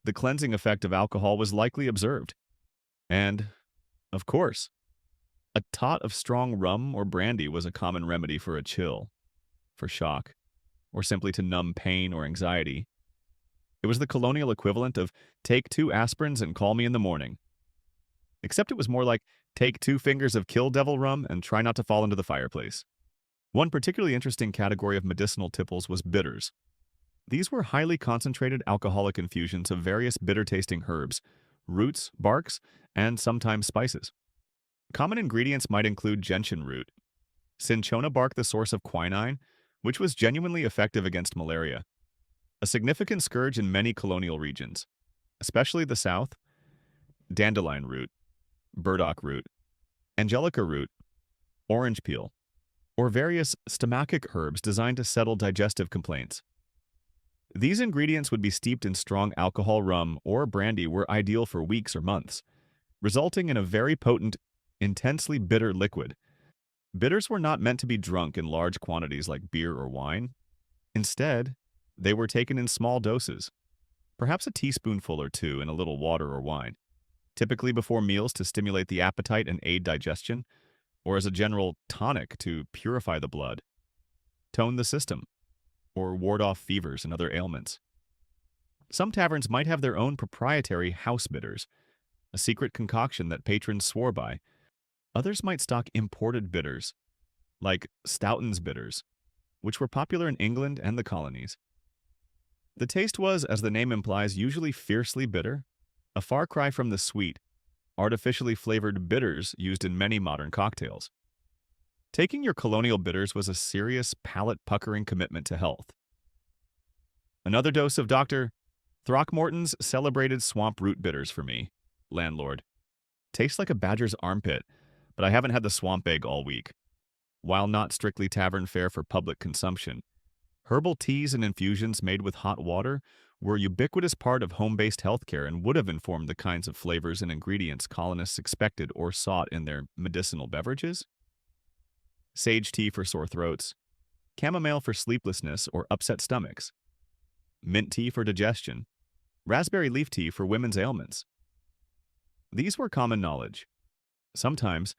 The cleansing effect of alcohol was likely observed. And, of course, a tot of strong rum or brandy was a common remedy for a chill, for shock, or simply to numb pain or anxiety. It was the colonial equivalent of take 2 aspirins and call me in the morning. Except it was more like take 2 fingers of kill devil rum and try not to fall into the fireplace. One particularly interesting category of medicinal tipples was bitters. These were highly concentrated alcoholic infusions of various bitter-tasting herbs, roots, barks, and sometimes spices. Common ingredients might include gentian root, cinchona bark, the source of quinine, which was genuinely effective against malaria, a significant scourge in many colonial regions, especially the South, dandelion root, burdock root, angelica root, orange peel, or various stomachic herbs designed to settle digestive complaints. These ingredients would be steeped in strong alcohol rum or brandy were ideal for weeks or months, resulting in a very potent, intensely bitter liquid. Bitters were not meant to be drunk in large quantities like beer or wine. Instead, they were taken in small doses, perhaps a teaspoonful or two in a little water or wine, typically before meals to stimulate the appetite and aid digestion, or as a general tonic to purify the blood, tone the system, or ward off fevers and other ailments. Some taverns might have their own proprietary house bitters, a secret concoction that patrons swore by. Others might stock imported bitters, like Stoughton's bitters, which were popular in England and the colonies. The taste was, as the name implies, usually fiercely bitter, a far cry from the sweet, artificially flavored bitters used in many modern cocktails. Taking your colonial bitters was a serious, palate-puckering commitment to health. Another dose of Dr. Throckmorton's celebrated swamp root bitters for me, landlord. Tastes like a badger's armpit, but I haven't had the swamp egg all week. While not strictly tavern fare for public consumption, herbal teas and infusions made with hot water were a ubiquitous part of home-based healthcare and would have informed the kinds of flavors and ingredients colonists expected or sought in their medicinal beverages. Sage tea for sore throats, chamomile for sleeplessness or upset stomachs, mint tea for digestion, raspberry leaf tea for women's ailments. These were common knowledge. Sometimes,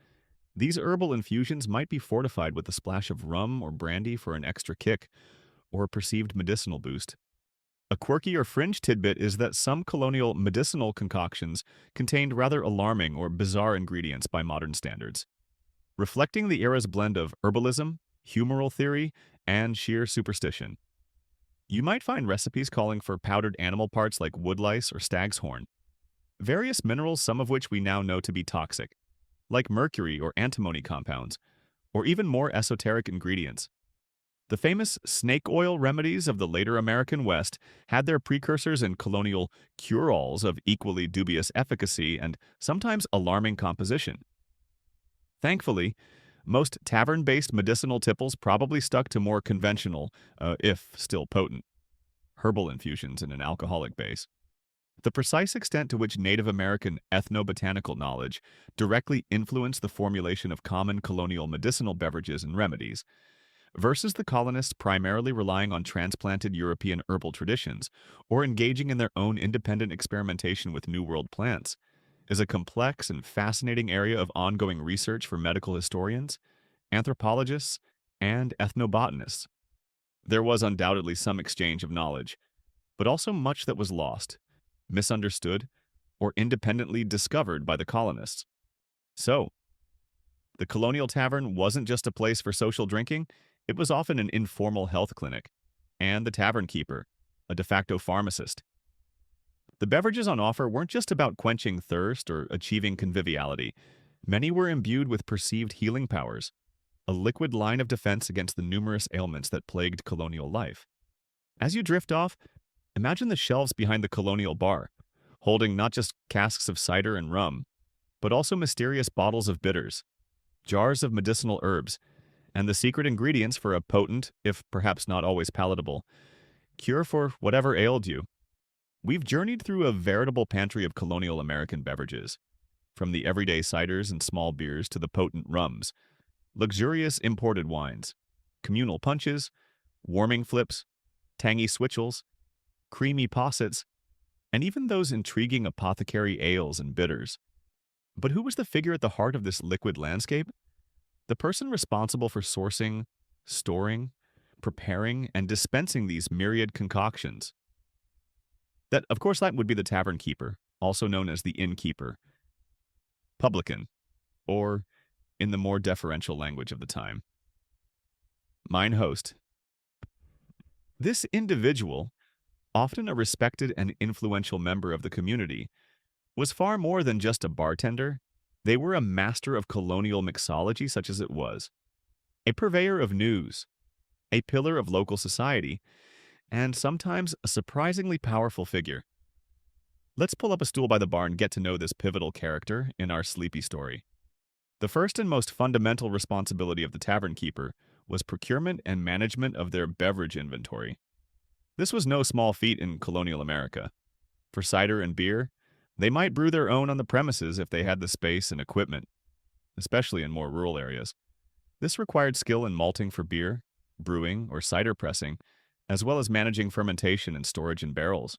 these herbal infusions might be fortified with a splash of rum or brandy for an extra kick or a perceived medicinal boost. A quirky or fringe tidbit is that some colonial medicinal concoctions contained rather alarming or bizarre ingredients by modern standards, reflecting the era's blend of herbalism, humoral theory, and sheer superstition. You might find recipes calling for powdered animal parts like woodlice or stag's horn, various minerals, some of which we now know to be toxic, like mercury or antimony compounds, or even more esoteric ingredients. The famous snake oil remedies of the later American West had their precursors in colonial cure-alls of equally dubious efficacy and sometimes alarming composition. Thankfully, most tavern-based medicinal tipples probably stuck to more conventional, if still potent, herbal infusions in an alcoholic base. The precise extent to which Native American ethnobotanical knowledge directly influenced the formulation of common colonial medicinal beverages and remedies, versus the colonists primarily relying on transplanted European herbal traditions or engaging in their own independent experimentation with New World plants, is a complex and fascinating area of ongoing research for medical historians, anthropologists, and ethnobotanists. There was undoubtedly some exchange of knowledge, but also much that was lost, misunderstood, or independently discovered by the colonists. So, the colonial tavern wasn't just a place for social drinking, it was often an informal health clinic, and the tavern keeper, a de facto pharmacist. The beverages on offer weren't just about quenching thirst or achieving conviviality. Many were imbued with perceived healing powers, a liquid line of defense against the numerous ailments that plagued colonial life. As you drift off, imagine the shelves behind the colonial bar, holding not just casks of cider and rum, but also mysterious bottles of bitters, jars of medicinal herbs, and the secret ingredients for a potent, if perhaps not always palatable, cure for whatever ailed you. We've journeyed through a veritable pantry of colonial American beverages, from the everyday ciders and small beers to the potent rums, luxurious imported wines, communal punches, warming flips, tangy switchels, creamy possets, and even those intriguing apothecary ales and bitters. But who was the figure at the heart of this liquid landscape? The person responsible for sourcing, storing, preparing, and dispensing these myriad concoctions. That would be the tavern keeper, also known as the innkeeper, publican, or, in the more deferential language of the time, mine host. This individual, often a respected and influential member of the community, was far more than just a bartender. They were a master of colonial mixology such as it was, a purveyor of news, a pillar of local society, and sometimes a surprisingly powerful figure. Let's pull up a stool by the bar and get to know this pivotal character in our sleepy story. The first and most fundamental responsibility of the tavern keeper was procurement and management of their beverage inventory. This was no small feat in colonial America. For cider and beer, they might brew their own on the premises if they had the space and equipment. especially in more rural areas. This required skill in malting for beer, brewing, or cider pressing, as well as managing fermentation and storage in barrels,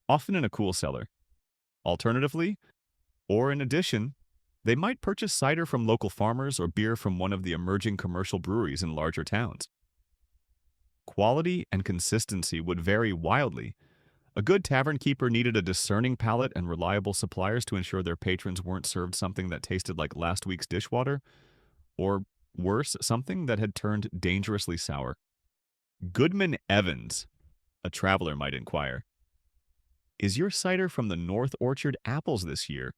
often in a cool cellar. Alternatively, or in addition, they might purchase cider from local farmers or beer from one of the emerging commercial breweries in larger towns. Quality and consistency would vary wildly. A good tavern keeper needed a discerning palate and reliable suppliers to ensure their patrons weren't served something that tasted like last week's dishwater, or worse, something that had turned dangerously sour. Goodman Evans, a traveler might inquire, is your cider from the North Orchard apples this year,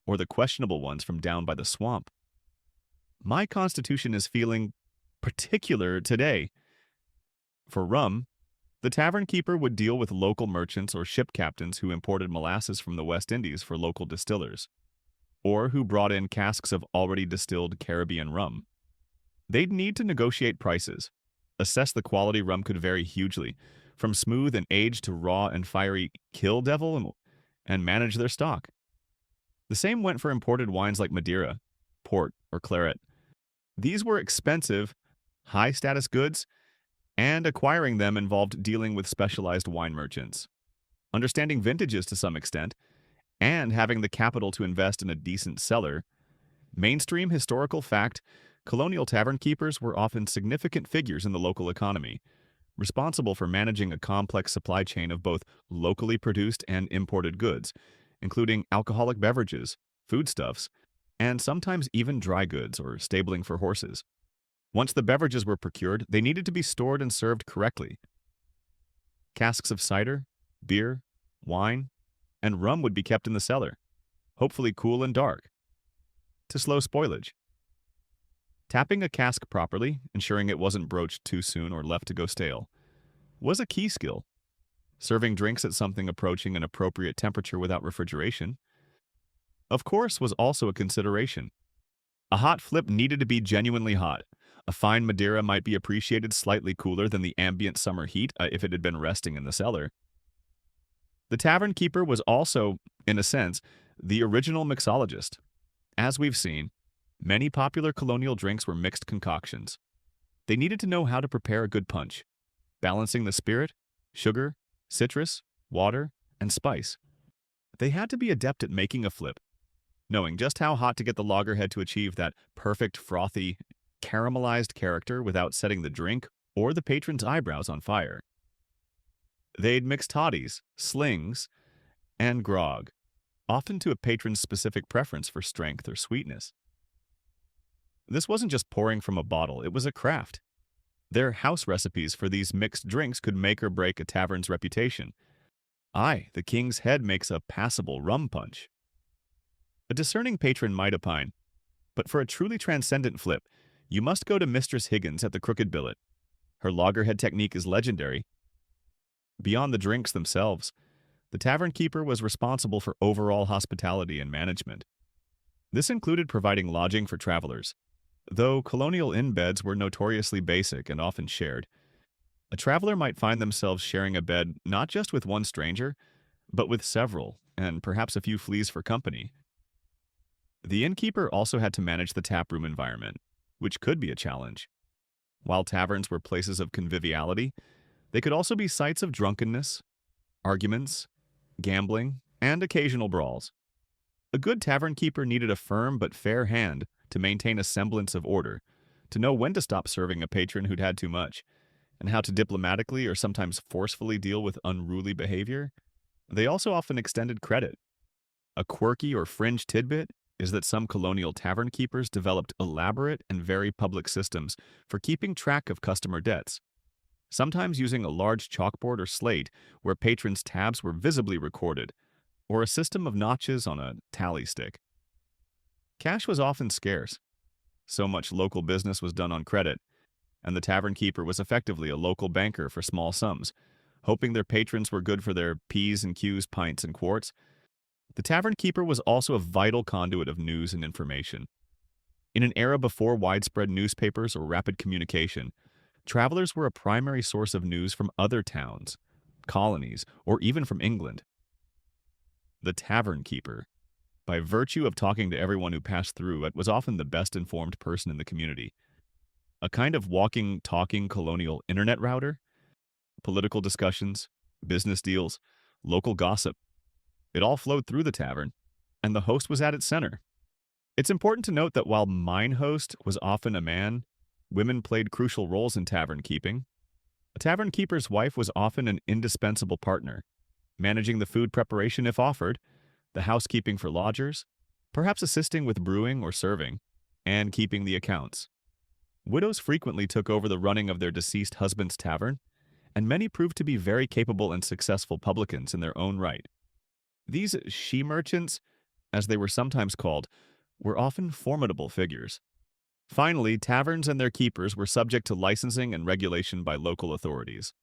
or the questionable ones from down by the swamp? My constitution is feeling particular today. For rum, the tavern keeper would deal with local merchants or ship captains who imported molasses from the West Indies for local distillers, or who brought in casks of already distilled Caribbean rum. They'd need to negotiate prices. Assess the quality. Rum could vary hugely, from smooth and aged to raw and fiery Kill Devil, and manage their stock. The same went for imported wines like Madeira, port, or claret. These were expensive, high-status goods, and acquiring them involved dealing with specialized wine merchants, understanding vintages to some extent, and having the capital to invest in a decent cellar. Mainstream historical fact, colonial tavern keepers were often significant figures in the local economy, responsible for managing a complex supply chain of both locally produced and imported goods, including alcoholic beverages, foodstuffs, and sometimes even dry goods or stabling for horses. Once the beverages were procured, they needed to be stored and served correctly. Casks of cider, beer, wine, and rum would be kept in the cellar, hopefully cool and dark, to slow spoilage. Tapping a cask properly, ensuring it wasn't broached too soon or left to go stale, was a key skill. Serving drinks at something approaching an appropriate temperature without refrigeration, of course, was also a consideration. A hot flip needed to be genuinely hot. A fine Madeira might be appreciated slightly cooler than the ambient summer heat if it had been resting in the cellar. The tavern keeper was also, in a sense, the original mixologist. As we've seen, many popular colonial drinks were mixed concoctions. They needed to know how to prepare a good punch, balancing the spirit, sugar, citrus, water, and spice. They had to be adept at making a flip, knowing just how hot to get the loggerhead to achieve that perfect, frothy, caramelized character without setting the drink or the patron's eyebrows on fire. They'd mix toddies, slings, and grog, often to a patron's specific preference for strength or sweetness. This wasn't just pouring from a bottle, it was a craft. Their house recipes for these mixed drinks could make or break a tavern's reputation. Aye, the king's head makes a passable rum punch. A discerning patron might opine, but for a truly transcendent flip, you must go to Mistress Higgins at the Crooked Billet. Her loggerhead technique is legendary. Beyond the drinks themselves, the tavern keeper was responsible for overall hospitality and management. This included providing lodging for travelers. Though colonial inn beds were notoriously basic and often shared, a traveler might find themselves sharing a bed not just with one stranger, but with several, and perhaps a few fleas for company. The innkeeper also had to manage the taproom environment, which could be a challenge. While taverns were places of conviviality, they could also be sites of drunkenness, arguments, gambling, and occasional brawls. A good tavern keeper needed a firm but fair hand to maintain a semblance of order, to know when to stop serving a patron who'd had too much, and how to diplomatically or sometimes forcefully deal with unruly behavior. They also often extended credit. A quirky or fringe tidbit is that some colonial tavern keepers developed elaborate and very public systems for keeping track of customer debts, sometimes using a large chalkboard or slate where patrons' tabs were visibly recorded, or a system of notches on a tally stick. Cash was often scarce. So much local business was done on credit, and the tavern keeper was effectively a local banker for small sums, hoping their patrons were good for their P's and Q's, pints and quarts. The tavern keeper was also a vital conduit of news and information. In an era before widespread newspapers or rapid communication, travelers were a primary source of news from other towns, colonies, or even from England. The tavern keeper, By virtue of talking to everyone who passed through, it was often the best informed person in the community. A kind of walking, talking colonial internet router, political discussions, business deals, local gossip. It all flowed through the tavern, and the host was at its center. It's important to note that while mine host was often a man, women played crucial roles in tavern keeping. A tavern keeper's wife was often an indispensable partner, managing the food preparation if offered, the housekeeping for lodgers, perhaps assisting with brewing or serving, and keeping the accounts. Widows frequently took over the running of their deceased husband's tavern, and many proved to be very capable and successful publicans in their own right. These she-merchants, as they were sometimes called, were often formidable figures. Finally, taverns and their keepers were subject to licensing and regulation by local authorities.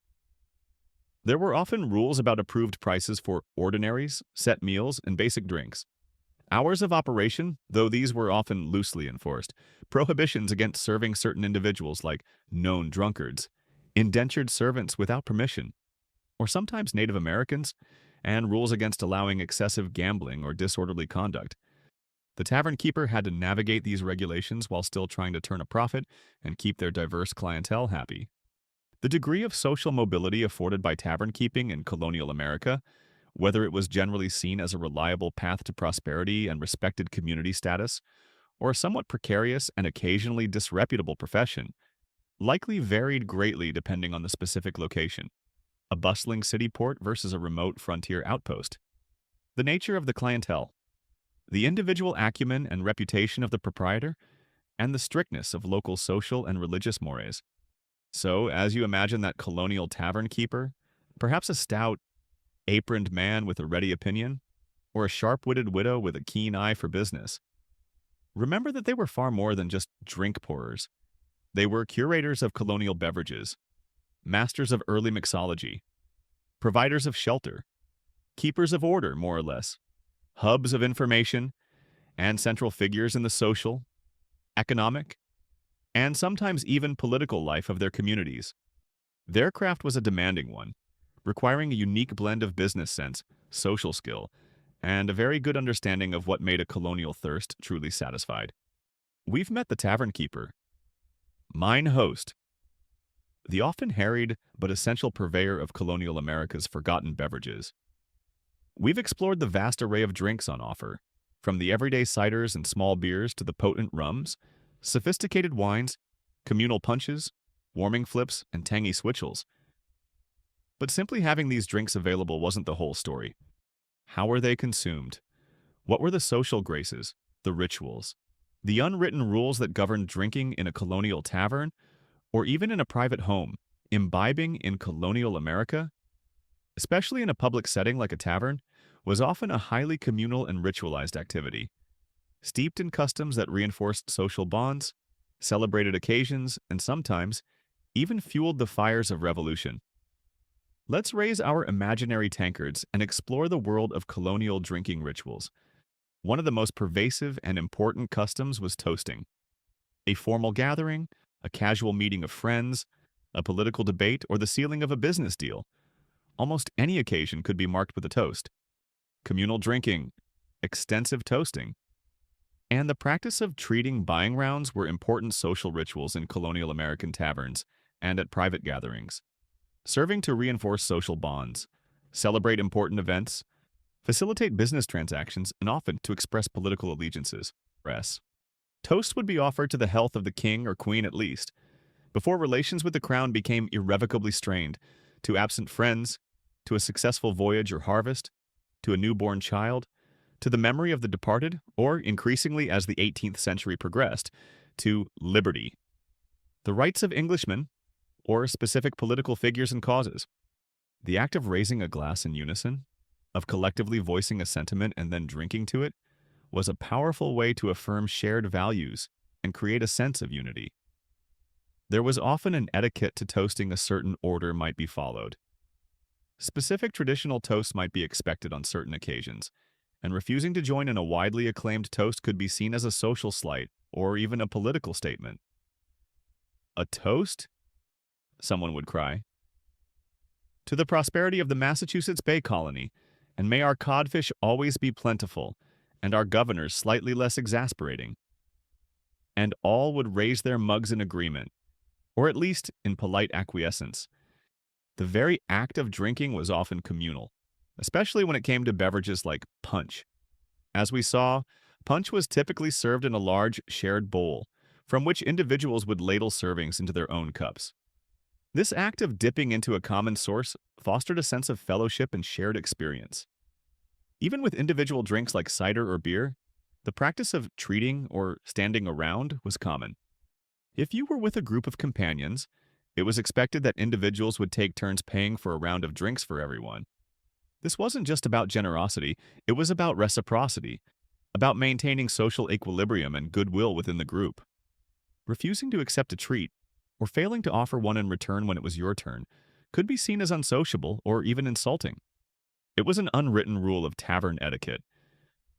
There were often rules about approved prices for ordinaries, set meals, and basic drinks. Hours of operation, though these were often loosely enforced, prohibitions against serving certain individuals like known drunkards, indentured servants without permission, or sometimes Native Americans, and rules against allowing excessive gambling or disorderly conduct. The tavern keeper had to navigate these regulations while still trying to turn a profit and keep their diverse clientele happy. The degree of social mobility afforded by tavern keeping in colonial America, whether it was generally seen as a reliable path to prosperity and respected community status, or a somewhat precarious and occasionally disreputable profession, likely varied greatly depending on the specific location. A bustling city port versus a remote frontier outpost. The nature of the clientele. The individual acumen and reputation of the proprietor, and the strictness of local social and religious mores. So, as you imagine that colonial tavern keeper, perhaps a stout, aproned man with a ready opinion, or a sharp-witted widow with a keen eye for business, remember that they were far more than just drink pourers. They were curators of colonial beverages, masters of early mixology, providers of shelter, keepers of order, more or less, hubs of information, and central figures in the social, economic, and sometimes even political life of their communities. Their craft was a demanding one, requiring a unique blend of business sense, social skill, and a very good understanding of what made a colonial thirst truly satisfied. We've met the tavern keeper, mine host, the often harried but essential purveyor of colonial America's forgotten beverages. We've explored the vast array of drinks on offer, from the everyday ciders and small beers to the potent rums, sophisticated wines, communal punches, warming flips, and tangy switchels. But simply having these drinks available wasn't the whole story. How were they consumed? What were the social graces, the rituals, the unwritten rules that governed drinking in a colonial tavern, or even in a private home, imbibing in colonial America? Especially in a public setting like a tavern, was often a highly communal and ritualized activity, steeped in customs that reinforced social bonds, celebrated occasions, and sometimes even fueled the fires of revolution. Let's raise our imaginary tankards and explore the world of colonial drinking rituals. One of the most pervasive and important customs was toasting. A formal gathering, a casual meeting of friends, a political debate, or the sealing of a business deal. Almost any occasion could be marked with a toast. Communal drinking, extensive toasting, and the practice of treating buying rounds were important social rituals in colonial American taverns and at private gatherings, serving to reinforce social bonds, celebrate important events, facilitate business transactions, and often to express political allegiances. Toasts would be offered to the health of the king or queen at least, before relations with the crown became irrevocably strained, to absent friends, to a successful voyage or harvest, to a newborn child, to the memory of the departed, or, increasingly as the 18th century progressed, to liberty, the rights of Englishmen, or specific political figures and causes. The act of raising a glass in unison, of collectively voicing a sentiment and then drinking to it, was a powerful way to affirm shared values and create a sense of unity. There was often an etiquette to toasting. A certain order might be followed. Specific traditional toasts might be expected on certain occasions, and refusing to join in a widely acclaimed toast could be seen as a social slight or even a political statement. "A toast?" someone would cry. "To the prosperity of the Massachusetts Bay Colony, and may our codfish always be plentiful, and our governors slightly less exasperating, and all would raise their mugs in agreement, or at least in polite acquiescence. The very act of drinking was often communal, especially when it came to beverages like punch. As we saw, punch was typically served in a large, shared bowl, from which individuals would ladle servings into their own cups. This act of dipping into a common source fostered a sense of fellowship and shared experience. Even with individual drinks like cider or beer, the practice of treating or standing around was common. If you were with a group of companions, it was expected that individuals would take turns paying for a round of drinks for everyone. This wasn't just about generosity, it was about reciprocity, about maintaining social equilibrium and goodwill within the group. Refusing to accept a treat, or failing to offer one in return when it was your turn, could be seen as unsociable or even insulting. It was an unwritten rule of tavern etiquette,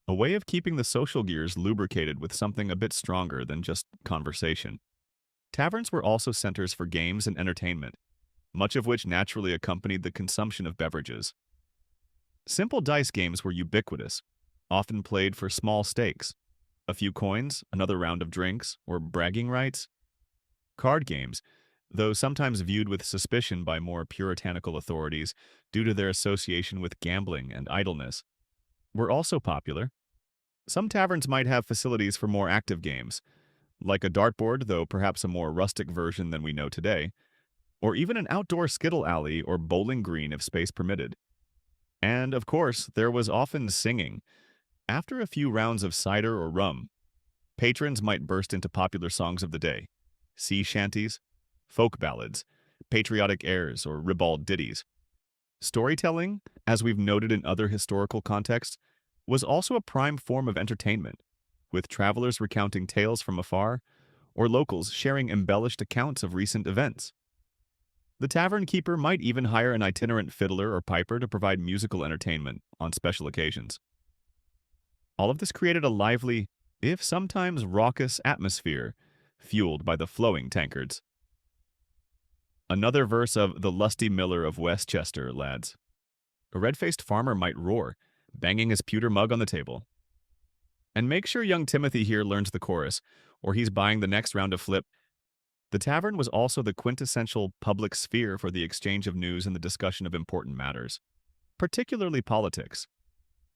a way of keeping the social gears lubricated with something a bit stronger than just conversation. Taverns were also centers for games and entertainment, much of which naturally accompanied the consumption of beverages. Simple dice games were ubiquitous, often played for small stakes. A few coins, another round of drinks, or bragging rights. Card games, though sometimes viewed with suspicion by more puritanical authorities due to their association with gambling and idleness, were also popular. Some taverns might have facilities for more active games, like a dartboard, though perhaps a more rustic version than we know today, or even an outdoor skittle alley or bowling green if space permitted. And, of course, there was often singing. After a few rounds of cider or rum, patrons might burst into popular songs of the day, sea shanties, folk ballads, patriotic airs, or ribald ditties. Storytelling, as we've noted in other historical contexts, was also a prime form of entertainment, with travelers recounting tales from afar, or locals sharing embellished accounts of recent events. The tavern keeper might even hire an itinerant fiddler or piper to provide musical entertainment on special occasions. All of this created a lively, if sometimes raucous, atmosphere, fueled by the flowing tankards. Another verse of The Lusty Miller of Westchester, lads. A red-faced farmer might roar, banging his pewter mug on the table. And make sure young Timothy here learns the chorus, or he's buying the next round of flip. The tavern was also the quintessential public sphere for the exchange of news and the discussion of important matters, particularly politics.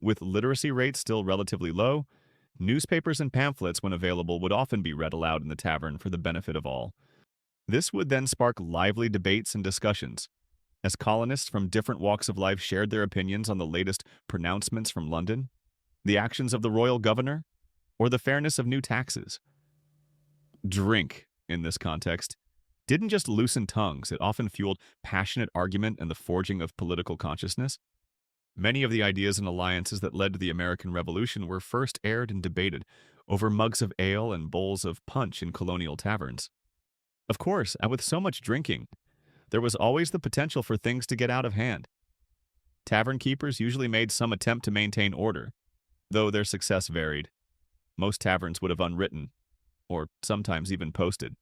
With literacy rates still relatively low, newspapers and pamphlets, when available, would often be read aloud in the tavern for the benefit of all. This would then spark lively debates and discussions, as colonists from different walks of life shared their opinions on the latest pronouncements from London, the actions of the royal governor, or the fairness of new taxes. Drink, in this context, didn't just loosen tongues, it often fueled passionate argument and the forging of political consciousness. Many of the ideas and alliances that led to the American Revolution were first aired and debated over mugs of ale and bowls of punch in colonial taverns. Of course, and with so much drinking, there was always the potential for things to get out of hand. Tavern keepers usually made some attempt to maintain order, though their success varied. Most taverns would have unwritten, or sometimes even posted.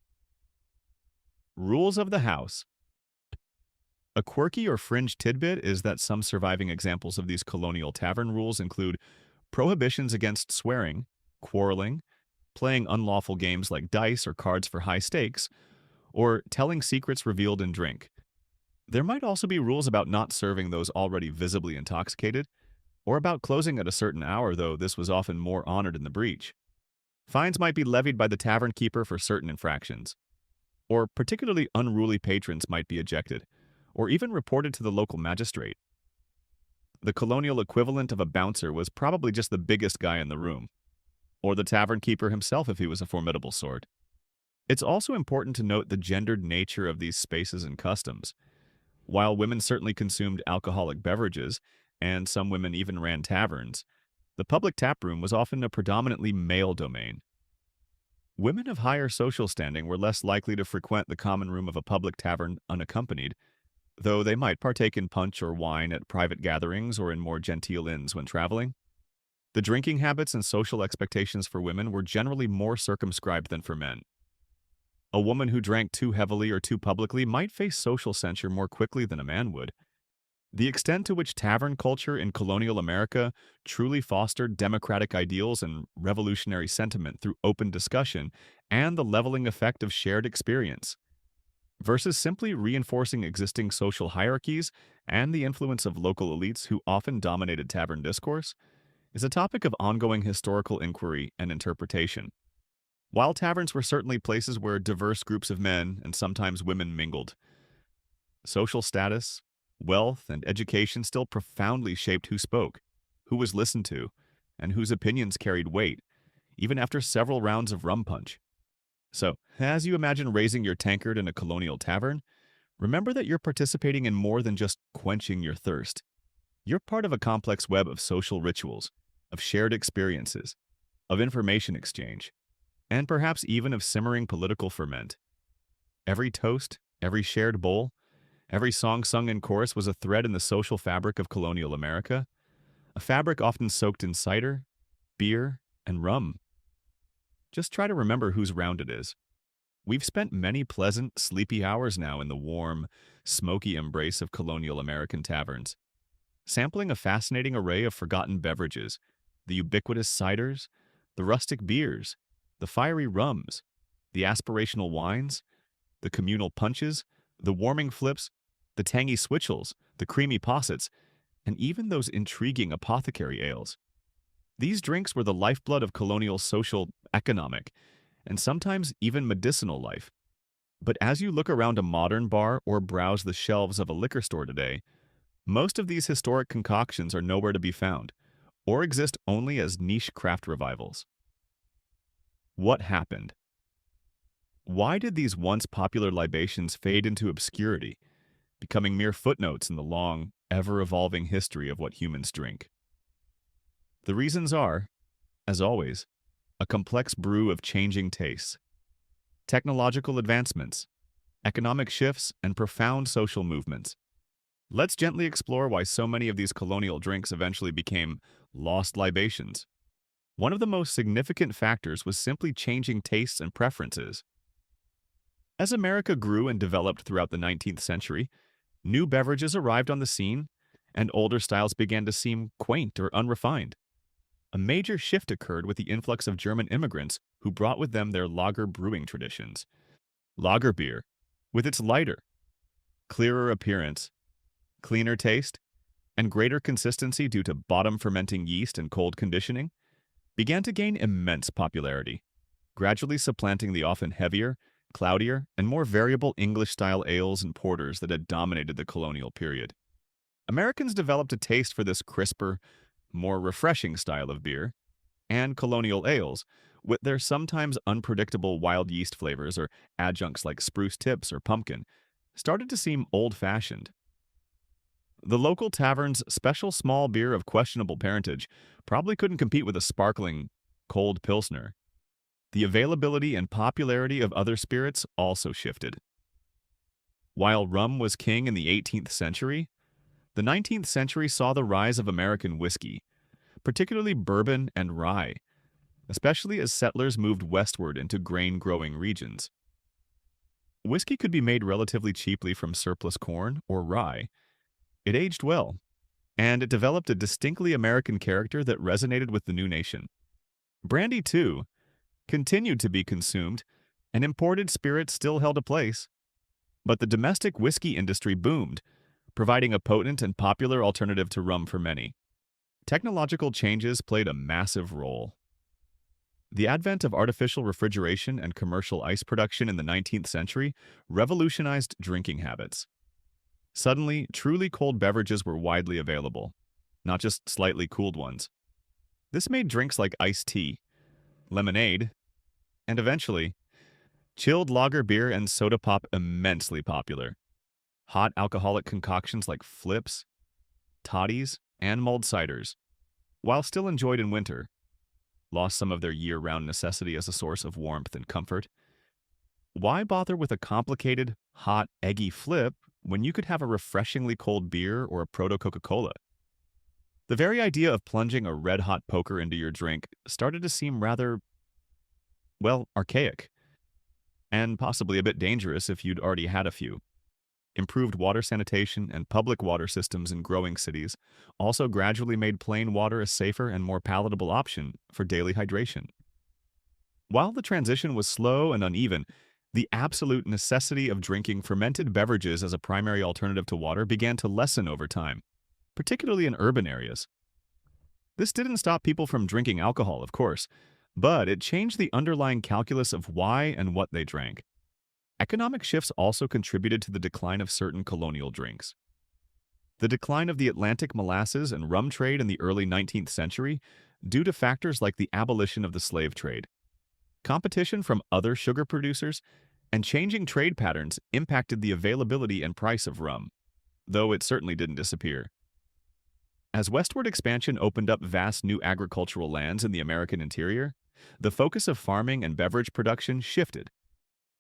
Rules of the house. A quirky or fringe tidbit is that some surviving examples of these colonial tavern rules include prohibitions against swearing, quarreling, playing unlawful games like dice or cards for high stakes, or telling secrets revealed in drink. There might also be rules about not serving those already visibly intoxicated, or about closing at a certain hour, though this was often more honored in the breach. Fines might be levied by the tavern keeper for certain infractions, or particularly unruly patrons might be ejected, or even reported to the local magistrate. The colonial equivalent of a bouncer was probably just the biggest guy in the room, or the tavern keeper himself if he was a formidable sort. It's also important to note the gendered nature of these spaces and customs. While women certainly consumed alcoholic beverages, and some women even ran taverns, the public taproom was often a predominantly male domain. Women of higher social standing were less likely to frequent the common room of a public tavern unaccompanied, though they might partake in punch or wine at private gatherings or in more genteel inns when traveling. The drinking habits and social expectations for women were generally more circumscribed than for men. A woman who drank too heavily or too publicly might face social censure more quickly than a man would. The extent to which tavern culture in colonial America truly fostered democratic ideals and revolutionary sentiment through open discussion and the leveling effect of shared experience, versus simply reinforcing existing social hierarchies and the influence of local elites who often dominated tavern discourse, is a topic of ongoing historical inquiry and interpretation. While taverns were certainly places where diverse groups of men and sometimes women mingled, social status, wealth, and education still profoundly shaped who spoke, who was listened to, and whose opinions carried weight, even after several rounds of rum punch. So, as you imagine raising your tankard in a colonial tavern, remember that you're participating in more than just quenching your thirst. You're part of a complex web of social rituals, of shared experiences, of information exchange, and perhaps even of simmering political ferment. Every toast, every shared bowl, every song sung in chorus was a thread in the social fabric of colonial America, a fabric often soaked in cider, beer, and rum. Just try to remember whose round it is. We've spent many pleasant, sleepy hours now in the warm, smoky embrace of colonial American taverns, sampling a fascinating array of forgotten beverages, the ubiquitous ciders, the rustic beers, the fiery rums, the aspirational wines, the communal punches, the warming flips, the tangy switchels, the creamy possets, and even those intriguing apothecary ales. These drinks were the lifeblood of colonial social, economic, and sometimes even medicinal life. But as you look around a modern bar or browse the shelves of a liquor store today, most of these historic concoctions are nowhere to be found, or exist only as niche craft revivals. What happened? Why did these once popular libations fade into obscurity, becoming mere footnotes in the long, ever-evolving history of what humans drink? The reasons are, as always, a complex brew of changing tastes, technological advancements, economic shifts, and profound social movements. Let's gently explore why so many of these colonial drinks eventually became lost libations. One of the most significant factors was simply changing tastes and preferences. As America grew and developed throughout the 19th century, new beverages arrived on the scene, and older styles began to seem quaint or unrefined. A major shift occurred with the influx of German immigrants who brought with them their lager brewing traditions. Lager beer, with its lighter, clearer appearance, cleaner taste, and greater consistency due to bottom fermenting yeast and cold conditioning, began to gain immense popularity, gradually supplanting the often heavier, cloudier, and more variable English-style ales and porters that had dominated the colonial period. Americans developed a taste for this crisper, more refreshing style of beer, and colonial ales, with their sometimes unpredictable wild yeast flavors or adjuncts like spruce tips or pumpkin, started to seem old-fashioned. The local tavern's special small beer of questionable parentage probably couldn't compete with a sparkling, cold pilsner. The availability and popularity of other spirits also shifted. While rum was king in the 18th century, the 19th century saw the rise of American whiskey, particularly bourbon and rye, especially as settlers moved westward into grain-growing regions. Whiskey could be made relatively cheaply from surplus corn or rye. It aged well, and it developed a distinctly American character that resonated with the new nation. Brandy, too, continued to be consumed, and imported spirits still held a place. But the domestic whiskey industry boomed, providing a potent and popular alternative to rum for many. Technological changes played a massive role. The advent of artificial refrigeration and commercial ice production in the 19th century revolutionized drinking habits. Suddenly, truly cold beverages were widely available, not just slightly cooled ones. This made drinks like iced tea, lemonade, and eventually, chilled lager beer and soda pop immensely popular. Hot alcoholic concoctions like flips, toddies, and mulled ciders, while still enjoyed in winter, lost some of their year-round necessity as a source of warmth and comfort. Why bother with a complicated, hot, eggy flip when you could have a refreshingly cold beer or a proto-Coca-Cola? The very idea of plunging a red-hot poker into your drink started to seem rather, well, archaic, and possibly a bit dangerous if you'd already had a few. Improved water sanitation and public water systems in growing cities also gradually made plain water a safer and more palatable option for daily hydration. While the transition was slow and uneven, the absolute necessity of drinking fermented beverages as a primary alternative to water began to lessen over time, particularly in urban areas. This didn't stop people from drinking alcohol, of course, but it changed the underlying calculus of why and what they drank. Economic shifts also contributed to the decline of certain colonial drinks. The decline of the Atlantic molasses and rum trade in the early 19th century due to factors like the abolition of the slave trade. Competition from other sugar producers and changing trade patterns impacted the availability and price of rum, though it certainly didn't disappear. As westward expansion opened up vast new agricultural lands in the American interior, the focus of farming and beverage production shifted.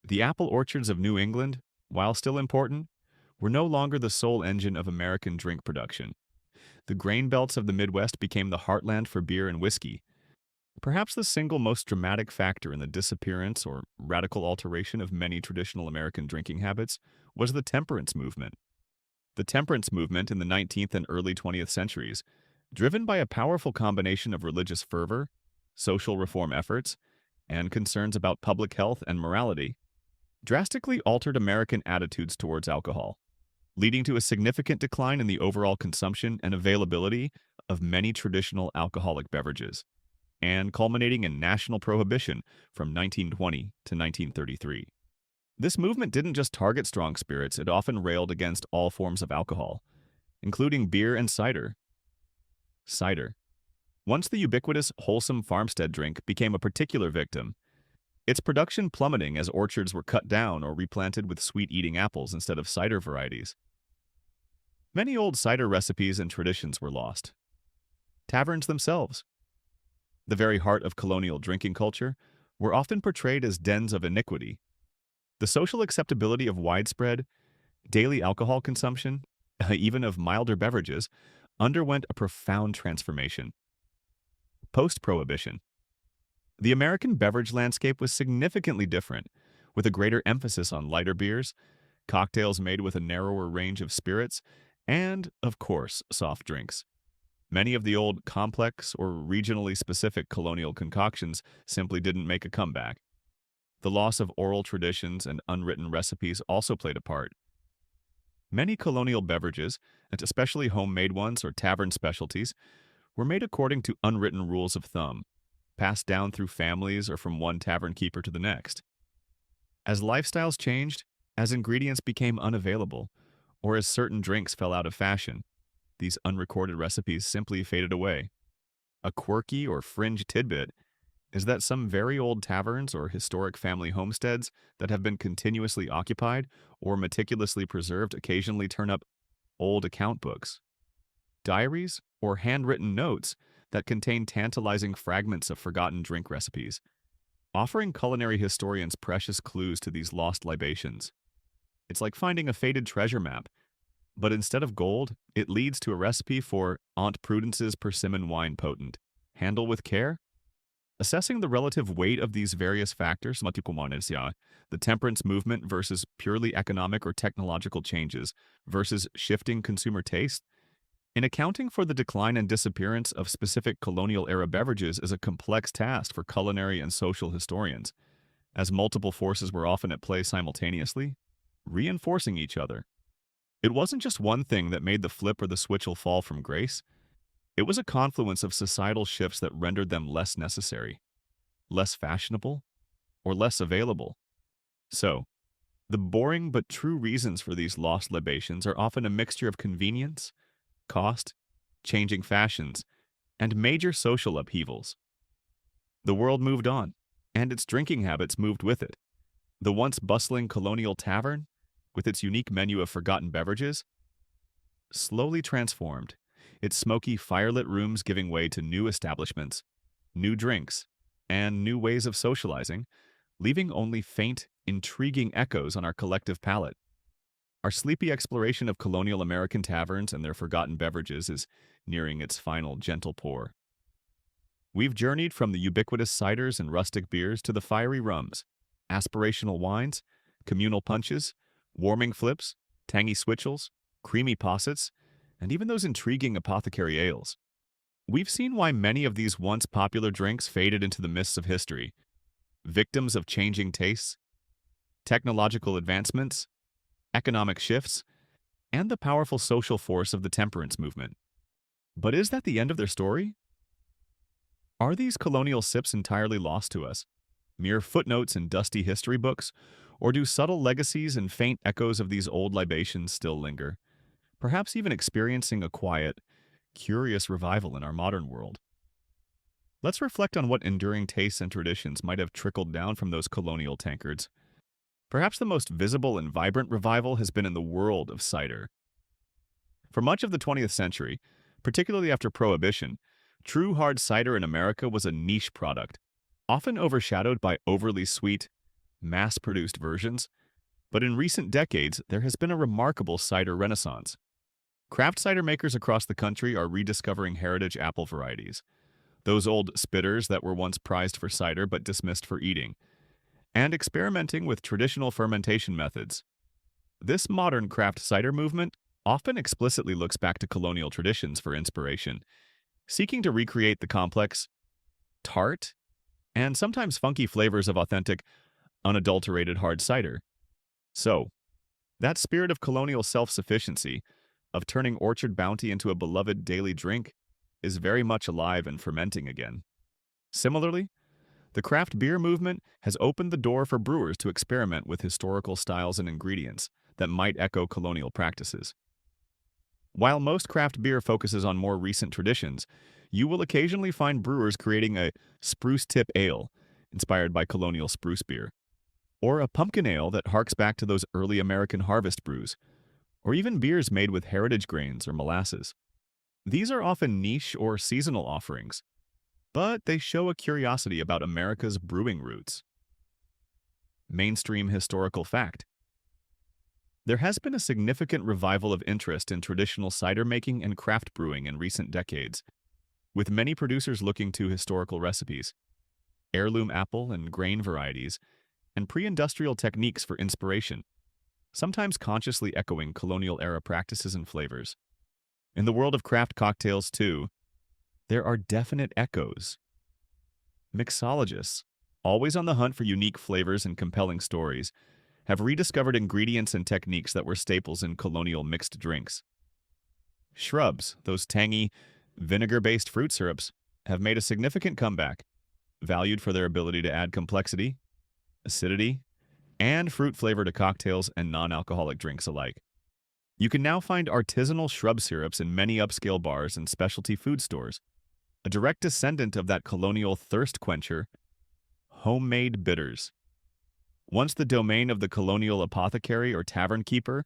The apple orchards of New England, while still important, were no longer the sole engine of American drink production. The grain belts of the Midwest became the heartland for beer and whiskey. Perhaps the single most dramatic factor in the disappearance or radical alteration of many traditional American drinking habits was the temperance movement. The temperance movement in the 19th and early 20th centuries, driven by a powerful combination of religious fervor, social reform efforts, and concerns about public health and morality, drastically altered American attitudes towards alcohol, leading to a significant decline in the overall consumption and availability of many traditional alcoholic beverages, and culminating in national prohibition from 1920 to 1933. This movement didn't just target strong spirits, it often railed against all forms of alcohol, including beer and cider. Cider. Once the ubiquitous, wholesome farmstead drink became a particular victim, its production plummeting as orchards were cut down or replanted with sweet-eating apples instead of cider varieties. Many old cider recipes and traditions were lost. Taverns themselves, the very heart of colonial drinking culture, were often portrayed as dens of iniquity. The social acceptability of widespread, daily alcohol consumption, even of milder beverages, underwent a profound transformation. Post-Prohibition. The American beverage landscape was significantly different, with a greater emphasis on lighter beers, cocktails made with a narrower range of spirits, and, of course, soft drinks. Many of the old complex or regionally specific colonial concoctions simply didn't make a comeback. The loss of oral traditions and unwritten recipes also played a part. Many colonial beverages, and especially homemade ones or tavern specialties, were made according to unwritten rules of thumb, passed down through families or from one tavern keeper to the next. As lifestyles changed, as ingredients became unavailable, or as certain drinks fell out of fashion, these unrecorded recipes simply faded away. A quirky or fringe tidbit is that some very old taverns or historic family homesteads that have been continuously occupied or meticulously preserved occasionally turn up old account books, diaries, or handwritten notes that contain tantalizing fragments of forgotten drink recipes, offering culinary historians precious clues to these lost libations. It's like finding a faded treasure map, but instead of gold, it leads to a recipe for Aunt Prudence's persimmon wine potent. Handle with care? Assessing the relative weight of these various factors, the temperance movement versus purely economic or technological changes versus shifting consumer taste, in accounting for the decline and disappearance of specific colonial-era beverages is a complex task for culinary and social historians, as multiple forces were often at play simultaneously, reinforcing each other. It wasn't just one thing that made the flip or the switchel fall from grace. It was a confluence of societal shifts that rendered them less necessary, less fashionable, or less available. So, the boring but true reasons for these lost libations are often a mixture of convenience, cost, changing fashions, and major social upheavals. The world moved on, and its drinking habits moved with it. The once bustling colonial tavern, with its unique menu of forgotten beverages, slowly transformed, its smoky, firelit rooms giving way to new establishments, new drinks, and new ways of socializing, leaving only faint, intriguing echoes on our collective palate. Our sleepy exploration of colonial American taverns and their forgotten beverages is nearing its final gentle pour. We've journeyed from the ubiquitous ciders and rustic beers to the fiery rums, aspirational wines, communal punches, warming flips, tangy switchels, creamy possets, and even those intriguing apothecary ales. We've seen why many of these once popular drinks faded into the mists of history, victims of changing tastes, technological advancements, economic shifts, and the powerful social force of the temperance movement. But is that the end of their story? Are these colonial sips entirely lost to us, mere footnotes in dusty history books, or do subtle legacies and faint echoes of these old libations still linger, perhaps even experiencing a quiet, curious revival in our modern world? Let's reflect on what enduring tastes and traditions might have trickled down from those colonial tankards. Perhaps the most visible and vibrant revival has been in the world of cider. For much of the 20th century, particularly after Prohibition, true hard cider in America was a niche product, often overshadowed by overly sweet, mass-produced versions. But in recent decades, there has been a remarkable cider renaissance. Craft cider makers across the country are rediscovering heritage apple varieties, those old spitters that were once prized for cider but dismissed for eating, and experimenting with traditional fermentation methods. This modern craft cider movement often explicitly looks back to colonial traditions for inspiration, seeking to recreate the complex, tart, and sometimes funky flavors of authentic, unadulterated hard cider. So, that spirit of colonial self-sufficiency, of turning orchard bounty into a beloved daily drink, is very much alive and fermenting again. Similarly, the craft beer movement has opened the door for brewers to experiment with historical styles and ingredients that might echo colonial practices. While most craft beer focuses on more recent traditions, you will occasionally find brewers creating a spruce tip ale, inspired by colonial spruce beer, or a pumpkin ale that harks back to those early American harvest brews, or even beers made with heritage grains or molasses. These are often niche or seasonal offerings, but they show a curiosity about America's brewing roots. Mainstream historical fact: there has been a significant revival of interest in traditional cider making and craft brewing in recent decades, with many producers looking to historical recipes, heirloom apple and grain varieties, and pre-industrial techniques for inspiration, sometimes consciously echoing colonial-era practices and flavors. In the world of craft cocktails, too, there are definite echoes. Mixologists, always on the hunt for unique flavors and compelling stories, have rediscovered ingredients and techniques that were staples in colonial mixed drinks. Shrubs, those tangy, vinegar-based fruit syrups, have made a significant comeback, valued for their ability to add complexity, acidity, and fruit flavor to cocktails and non-alcoholic drinks alike. You can now find artisanal shrub syrups in many upscale bars and specialty food stores, a direct descendant of that colonial thirst quencher, homemade bitters. Once the domain of the colonial apothecary or tavern keeper,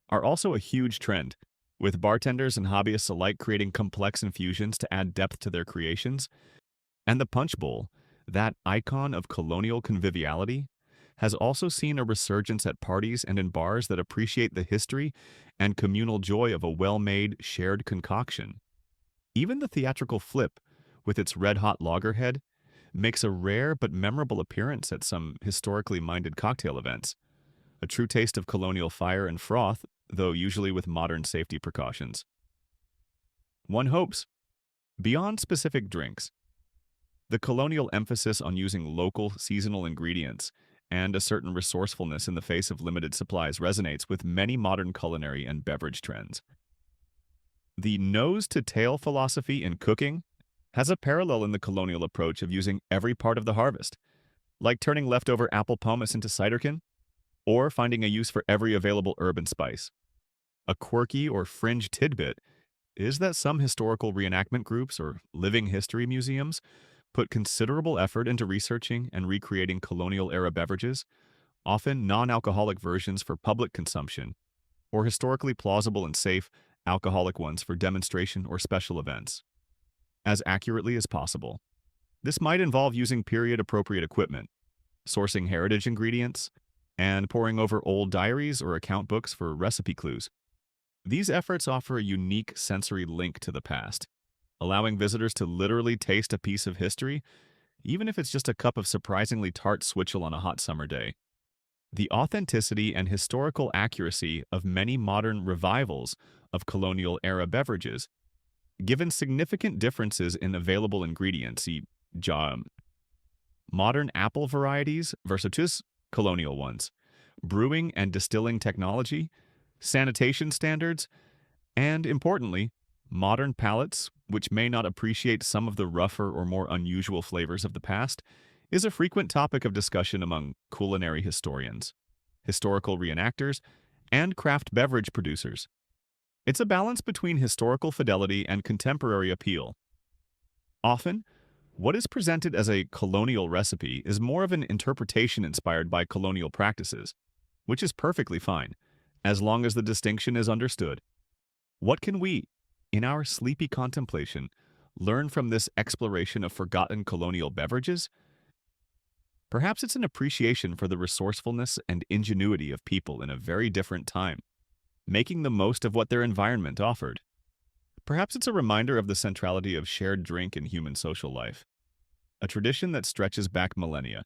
are also a huge trend, with bartenders and hobbyists alike creating complex infusions to add depth to their creations. And the punch bowl, that icon of colonial conviviality, has also seen a resurgence at parties and in bars that appreciate the history and communal joy of a well-made, shared concoction. Even the theatrical flip, with its red-hot lagerhead, makes a rare but memorable appearance at some historically minded cocktail events. A true taste of colonial fire and froth, though usually with modern safety precautions. One hopes, beyond specific drinks, the colonial emphasis on using local, seasonal ingredients and a certain resourcefulness in the face of limited supplies resonates with many modern culinary and beverage trends. The nose-to-tail philosophy in cooking has a parallel in the colonial approach of using every part of the harvest, like turning leftover apple pomace into ciderkin, or finding a use for every available herb and spice. A quirky or fringe tidbit is that some historical reenactment groups or living history museums put considerable effort into researching and recreating colonial-era beverages, often non-alcoholic versions for public consumption, or historically plausible and safe alcoholic ones for demonstration or special events, as accurately as possible. This might involve using period-appropriate equipment, sourcing heritage ingredients, and poring over old diaries or account books for recipe clues. These efforts offer a unique sensory link to the past, allowing visitors to literally taste a piece of history, even if it's just a cup of surprisingly tart switchel on a hot summer day. The authenticity and historical accuracy of many modern revivals of colonial-era beverages, given significant differences in available ingredients, modern apple varieties versus colonial ones, brewing and distilling technology, sanitation standards, and, importantly, modern palates, which may not appreciate some of the rougher or more unusual flavors of the past, is a frequent topic of discussion among culinary historians, historical reenactors, and craft beverage producers. It's a balance between historical fidelity and contemporary appeal. Often, what is presented as a colonial recipe is more of an interpretation inspired by colonial practices, which is perfectly fine, as long as the distinction is understood. What can we, in our sleepy contemplation, learn from this exploration of forgotten colonial beverages? Perhaps it's an appreciation for the resourcefulness and ingenuity of people in a very different time, making the most of what their environment offered. Perhaps it's a reminder of the centrality of shared drink in human social life, a tradition that stretches back millennia.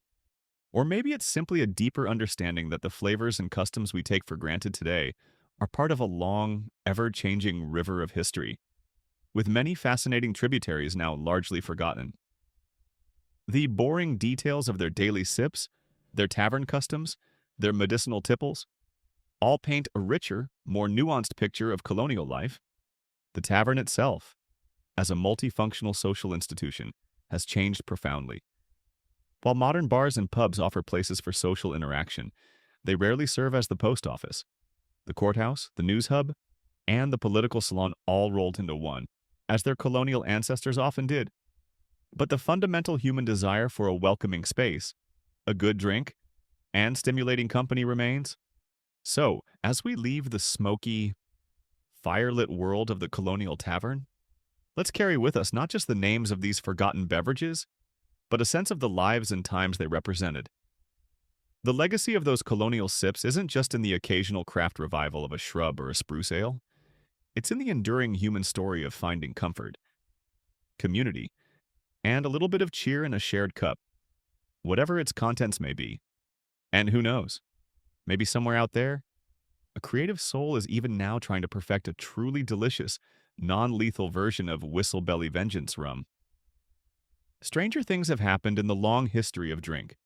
Or maybe it's simply a deeper understanding that the flavors and customs we take for granted today are part of a long, ever-changing river of history, with many fascinating tributaries now largely forgotten. The boring details of their daily sips, their tavern customs, their medicinal tipples, all paint a richer, more nuanced picture of colonial life. The tavern itself, as a multifunctional social institution, has changed profoundly. While modern bars and pubs offer places for social interaction, they rarely serve as the post office. The courthouse, the news hub, and the political salon all rolled into one, as their colonial ancestors often did. But the fundamental human desire for a welcoming space, a good drink, and stimulating company remains. So, as we leave the smoky, firelit world of the colonial tavern, let's carry with us not just the names of these forgotten beverages, but a sense of the lives and times they represented. The legacy of those colonial sips isn't just in the occasional craft revival of a shrub or a spruce ale. It's in the enduring human story of finding comfort, community, and a little bit of cheer in a shared cup, whatever its contents may be. And who knows, maybe somewhere out there, a creative soul is even now trying to perfect a truly delicious, non-lethal version of Whistle Belly Vengeance rum. Stranger things have happened in the long history of drink,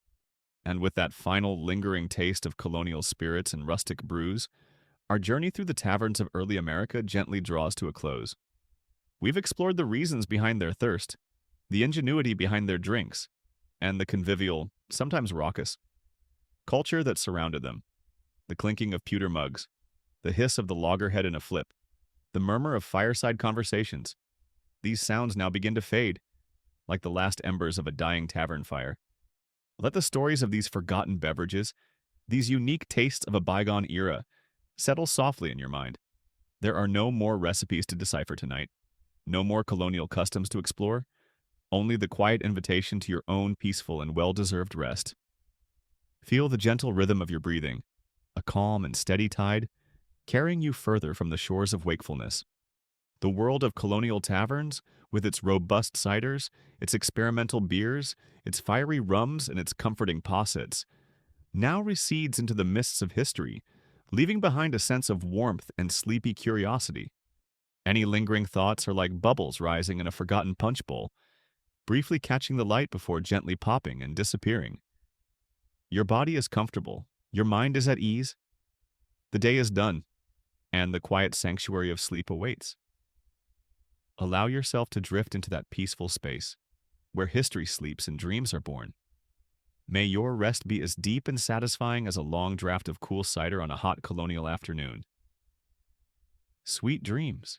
and with that final lingering taste of colonial spirits and rustic brews, our journey through the taverns of early America gently draws to a close. We've explored the reasons behind their thirst, the ingenuity behind their drinks, and the convivial, sometimes raucous, culture that surrounded them. The clinking of pewter mugs, the hiss of the loggerhead in a flip, the murmur of fireside conversations. These sounds now begin to fade, like the last embers of a dying tavern fire. Let the stories of these forgotten beverages, these unique tastes of a bygone era, settle softly in your mind. There are no more recipes to decipher tonight, no more colonial customs to explore, only the quiet invitation to your own peaceful and well-deserved rest. Feel the gentle rhythm of your breathing, a calm and steady tide, carrying you further from the shores of wakefulness. The world of colonial taverns, with its robust ciders, its experimental beers, its fiery rums, and its comforting possets, now recedes into the mists of history, leaving behind a sense of warmth and sleepy curiosity. Any lingering thoughts are like bubbles rising in a forgotten punch bowl, briefly catching the light before gently popping and disappearing. Your body is comfortable, your mind is at ease. The day is done, and the quiet sanctuary of sleep awaits. Allow yourself to drift into that peaceful space, where history sleeps and dreams are born. May your rest be as deep and satisfying as a long draught of cool cider on a hot colonial afternoon. Sweet dreams.